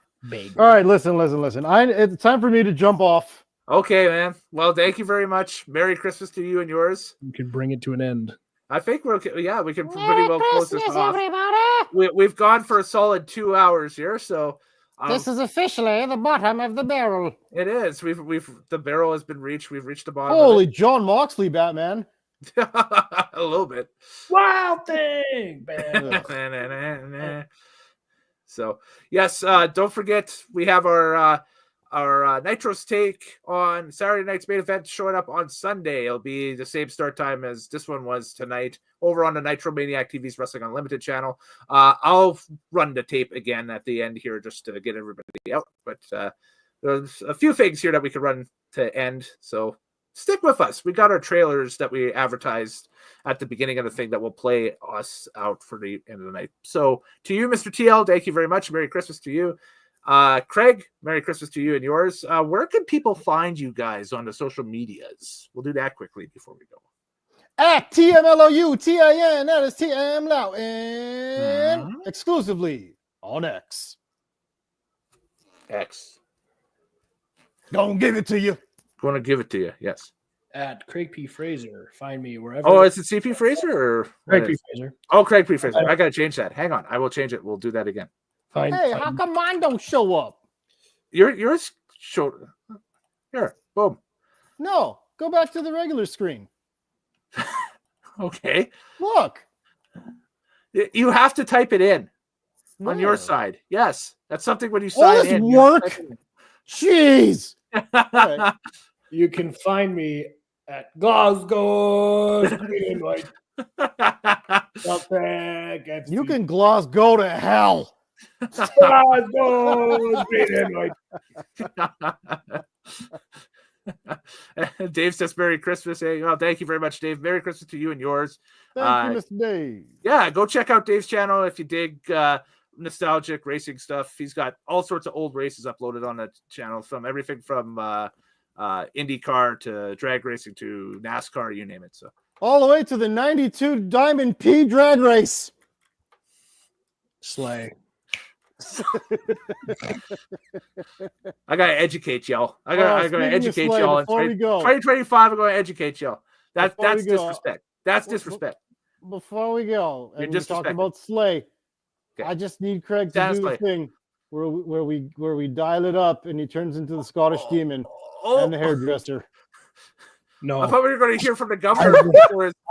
All right, listen. It's time for me to jump off. Okay, man. Well, thank you very much. Merry Christmas to you and yours. We can bring it to an end. I think we can pretty well close this off. We've gone for a solid 2 hours here, so This is officially the bottom of the barrel. it is. The barrel has been reached. We've reached the bottom. Holy John Moxley, Batman. Of it. A little bit. Wild thing. So yes, don't forget we have our Nitro's take on Saturday night's main event showing up on Sunday. It'll be the same start time as this one was tonight over on the Nitromaniac TV's Wrestling Unlimited channel. I'll run the tape again at the end here just to get everybody out, but there's a few things here that we could run to end, so stick with us. We got our trailers that we advertised at the beginning of the thing that will play us out for the end of the night. So to you, Mr. TL, thank you very much. Merry Christmas to you. Craig, Merry Christmas to you and yours. Where can people find you guys on the social medias? We'll do that quickly before we go. At TMLOUTIN, that is TM Loudon, exclusively on X. X. Gonna give it to you. Going to give it to you. Yes. At Craig P. Fraser. Find me wherever. Oh, is it CP Fraser or Craig P. Fraser. Oh, Craig P. Fraser. I got to change that. Hang on. I will change it. We'll do that again. Hey, how come mine don't show up? Yours show. Here. Boom. No, go back to the regular screen. Okay. Look. You have to type it in. on your side. Yes, that's something when you All sign this in. work. Jeez. Right. You can find me at Glasgow. Green and white. Celtic, You can go to hell. Glasgow. Green and white. Dave says Merry Christmas. Hey, well, thank you very much, Dave. Merry Christmas to you and yours. Thank you, Mr. Dave. Yeah, go check out Dave's channel if you dig nostalgic racing stuff. He's got all sorts of old races uploaded on the channel, from everything from IndyCar to drag racing to NASCAR, you name it. So All the way to the 92 Diamond P drag race. Slay. I gotta educate y'all. I gotta educate Slay, y'all. before we go. 2025, I'm gonna educate y'all. That's disrespect. That's disrespect. Before we go, and we're talking disrespecting. about Slay. Okay. I just need Craig to Santa do Slay. the thing where we dial it up and he turns into the Scottish demon and the hairdresser. No, I thought we were going to hear from the governor.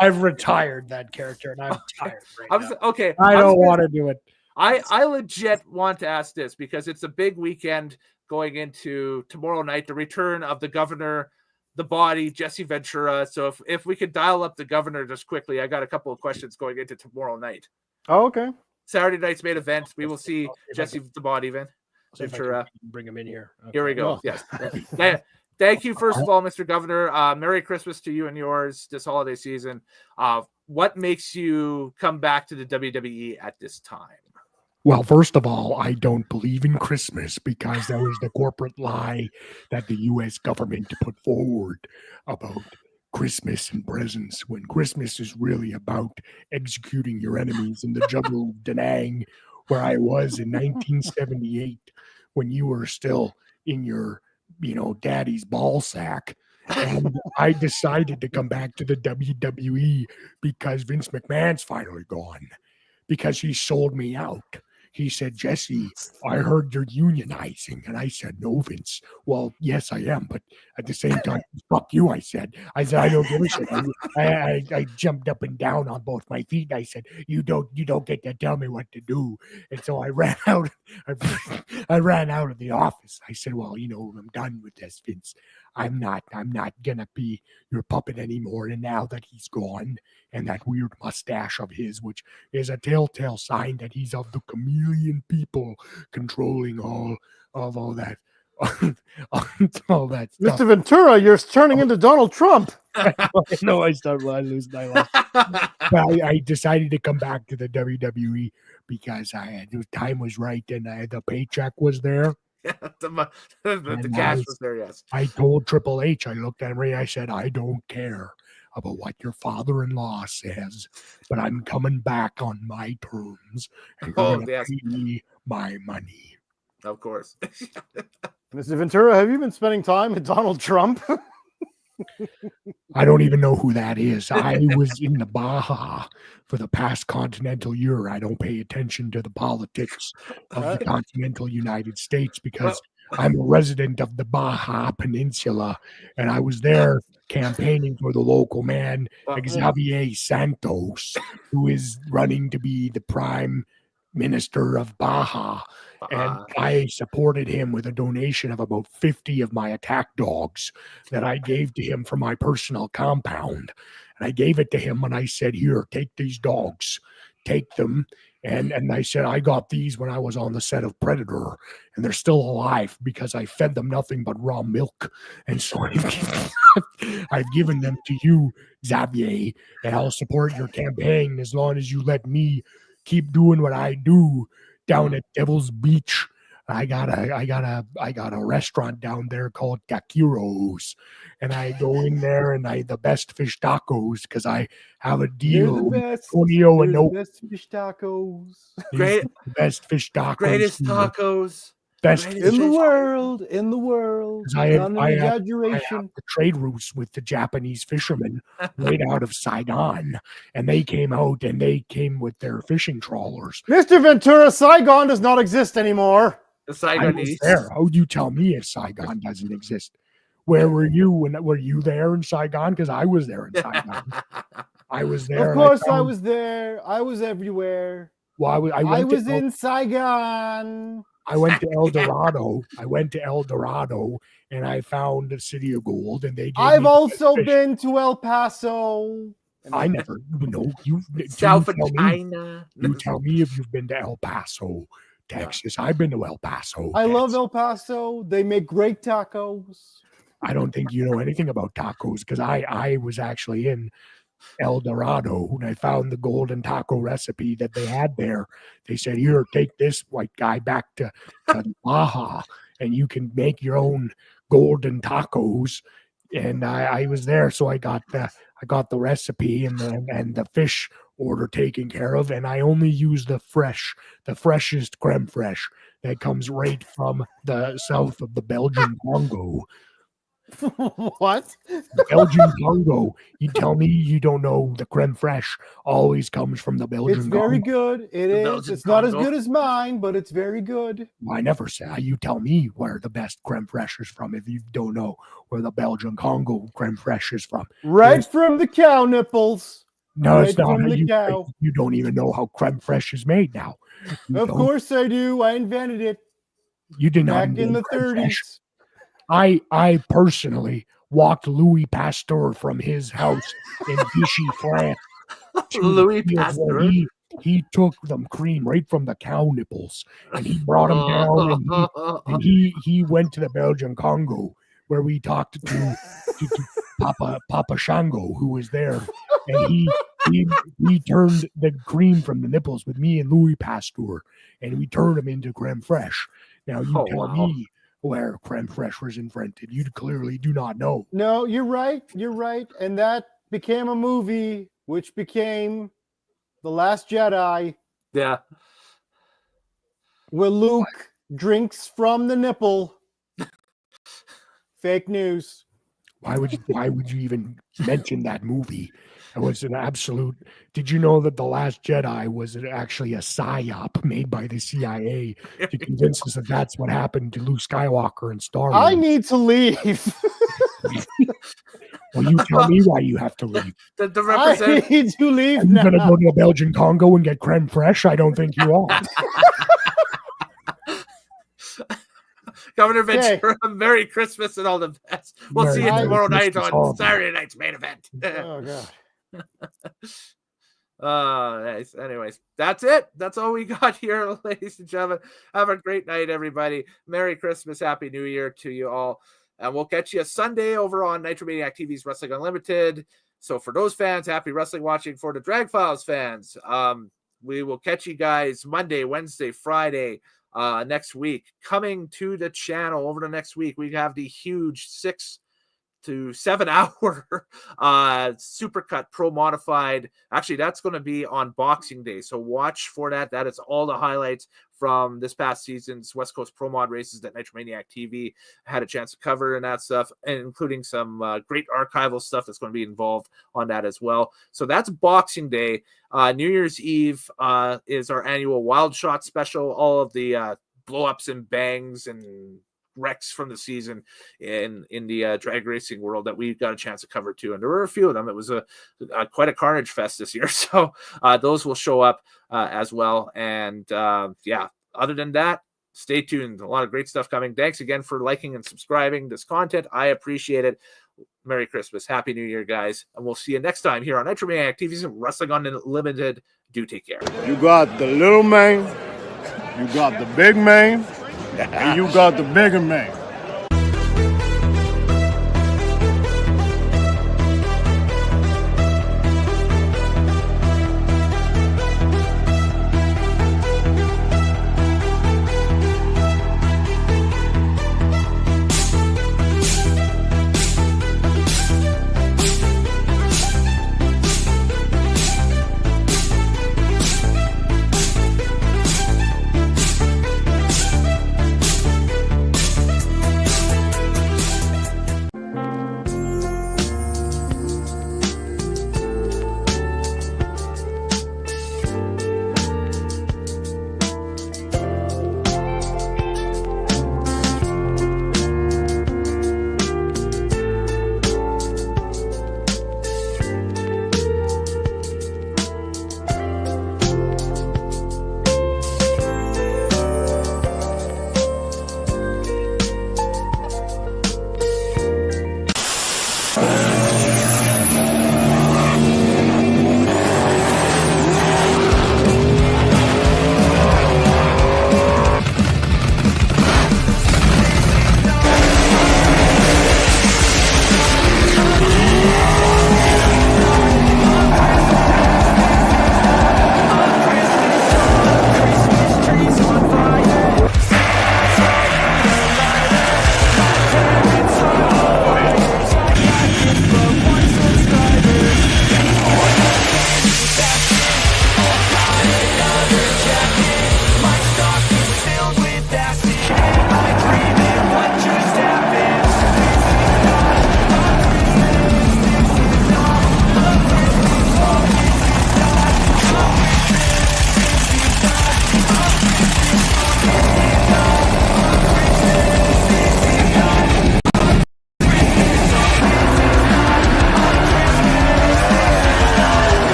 I've retired that character, and I'm tired. Right now. Okay, I don't want to do it. I legit want to ask this because it's a big weekend going into tomorrow night, the return of the governor, the body, Jesse Ventura. So if we could dial up the governor just quickly, I got a couple of questions going into tomorrow night. Oh, okay. Saturday night's main event. We will see Jesse the body Ventura. Bring him in here. Okay. Here we go. No. Yes. Thank you, first of all, Mr. Governor. Merry Christmas to you and yours this holiday season. What makes you come back to the WWE at this time? Well, first of all, I don't believe in Christmas because that was the corporate lie that the U.S. government put forward about Christmas and presents, when Christmas is really about executing your enemies in the jungle of Da Nang, where I was in 1978 when you were still in your, daddy's ball sack. And I decided to come back to the WWE because Vince McMahon's finally gone, because he sold me out. He said, Jesse, I heard you're unionizing. And I said, no, Vince. Well, yes, I am. But at the same time, fuck you, I said, I don't give a shit. I jumped up and down on both my feet. And I said, you don't get to tell me what to do. And so I ran out. I ran out of the office. I said, well, I'm done with this, Vince. I'm not gonna be your puppet anymore. And now that he's gone, and that weird mustache of his, which is a telltale sign that he's of the chameleon people controlling all that all that stuff. Mr. Ventura, you're turning into Donald Trump. No, I lose my life. But I decided to come back to the WWE because the time was right and the paycheck was there. Yeah, the cash was there, yes. I told Triple H, I looked at him and I said, I don't care about what your father-in-law says, but I'm coming back on my terms and you're going to pay me my money. Of course. Mr. Ventura, have you been spending time with Donald Trump? I don't even know who that is. I was in the Baja for the past continental year. I don't pay attention to the politics of the continental United States because I'm a resident of the Baja Peninsula, and I was there campaigning for the local man, Xavier Santos, who is running to be the prime minister of Baja. And I supported him with a donation of about 50 of my attack dogs that I gave to him from my personal compound. And I gave it to him and I said, here, take these dogs, take them. And I said, I got these when I was on the set of Predator, and they're still alive because I fed them nothing but raw milk. And so I've given them to you, Xavier, and I'll support your campaign as long as you let me keep doing what I do down at Devil's Beach. I got a restaurant down there called Taquiros, and I go in there and the best fish tacos because I have a deal with Antonio and no best fish tacos. Best fish tacos, greatest tacos, best In the world. I have exaggeration. the trade routes with the Japanese fishermen right out of Saigon, and they came out and they came with their fishing trawlers. Mr. Ventura, Saigon does not exist anymore. the I was Saigonese. there. How would you tell me if Saigon doesn't exist? Where were you were you there in Saigon? Because I was there in Saigon. I was there. Of course, I was there. I was everywhere. Well, I was in Saigon. I went to El Dorado. I went to El Dorado, and I found the City of Gold. And they. Gave I've me also fish. been to El Paso. I never know. You South you of tell me. China. You tell me if you've been to El Paso, Texas. I've been to El Paso. I love El Paso. They make great tacos. I don't think you know anything about tacos because I was actually in El Dorado when I found the golden taco recipe that they had there. They said, here, take this white guy back to Baja and you can make your own golden tacos. And I was there, so I got the recipe and the fish order taken care of, and I only use the freshest creme fraiche that comes right from the south of the Belgian Congo. What? Belgian Congo. You tell me you don't know the creme fraiche always comes from the Belgian It's very Congo. good. It is. Belgian It's not as Congo. good as mine, but it's very good. I never say. You tell me where the best creme fraiche is from if you don't know where the Belgian Congo creme fraiche is from. Right from the cow nipples. No, Right it's not. from How the cow. you don't even know how creme fraiche is made now. You Of don't. course I do. I invented it You did not back in the invent creme fraiche. 30s. I personally walked Louis Pasteur from his house in Vichy, France. to Louis the field where Pasteur. He took them cream right from the cow nipples and he brought them down and he went to the Belgian Congo where we talked to Papa Shango who was there and he turned the cream from the nipples with me and Louis Pasteur and we turned them into creme fraiche. Now you tell me where creme fraiche was invented. You clearly do not know. No, you're right. You're right. And that became a movie, which became The Last Jedi, Yeah. where Luke drinks from the nipple. Fake news. Why would you even mention that movie? It was an absolute. Did you know that The Last Jedi was actually a psyop made by the CIA to convince us that that's what happened to Luke Skywalker and Star Wars? I need to leave. Well, you tell me why you have to leave. The I representative. need to leave Are you now. going to go to the Belgian Congo and get creme fraiche? I don't think you are. Governor Okay. Ventura, Merry Christmas and all the best. We'll Merry see you tomorrow night Christmas, on all. Saturday night's main event. Oh God. Nice. Anyways, that's it. That's all we got here, ladies and gentlemen. Have a great night, everybody. Merry Christmas, Happy New Year to you all. And we'll catch you Sunday over on Nitromaniac TV's Wrestling Unlimited. So for those fans, happy wrestling watching. For the Drag Files fans, we will catch you guys Monday, Wednesday, Friday, next week. Coming to the channel over the next week, we have the huge 6 to 7 hour Supercut Pro Modified. Actually, that's going to be on Boxing Day, so watch for that. That is all the highlights from this past season's West Coast Pro Mod races that Nitromaniac TV had a chance to cover and that stuff, and including some great archival stuff that's going to be involved on that as well. So that's Boxing Day. New Year's Eve is our annual Wild Shot special. All of the blow-ups and bangs and wrecks from the season in the drag racing world that we got a chance to cover too, and there were a few of them. It was quite a carnage fest this year, so those will show up as well. And yeah, other than that, stay tuned. A lot of great stuff coming. Thanks again for liking and subscribing this content. I appreciate it. Merry Christmas, Happy New Year, guys, and we'll see you next time here on Nitromaniac TV's Wrestling Unlimited. Do take care. You got the little man, you got the big man, and you got the bigger man.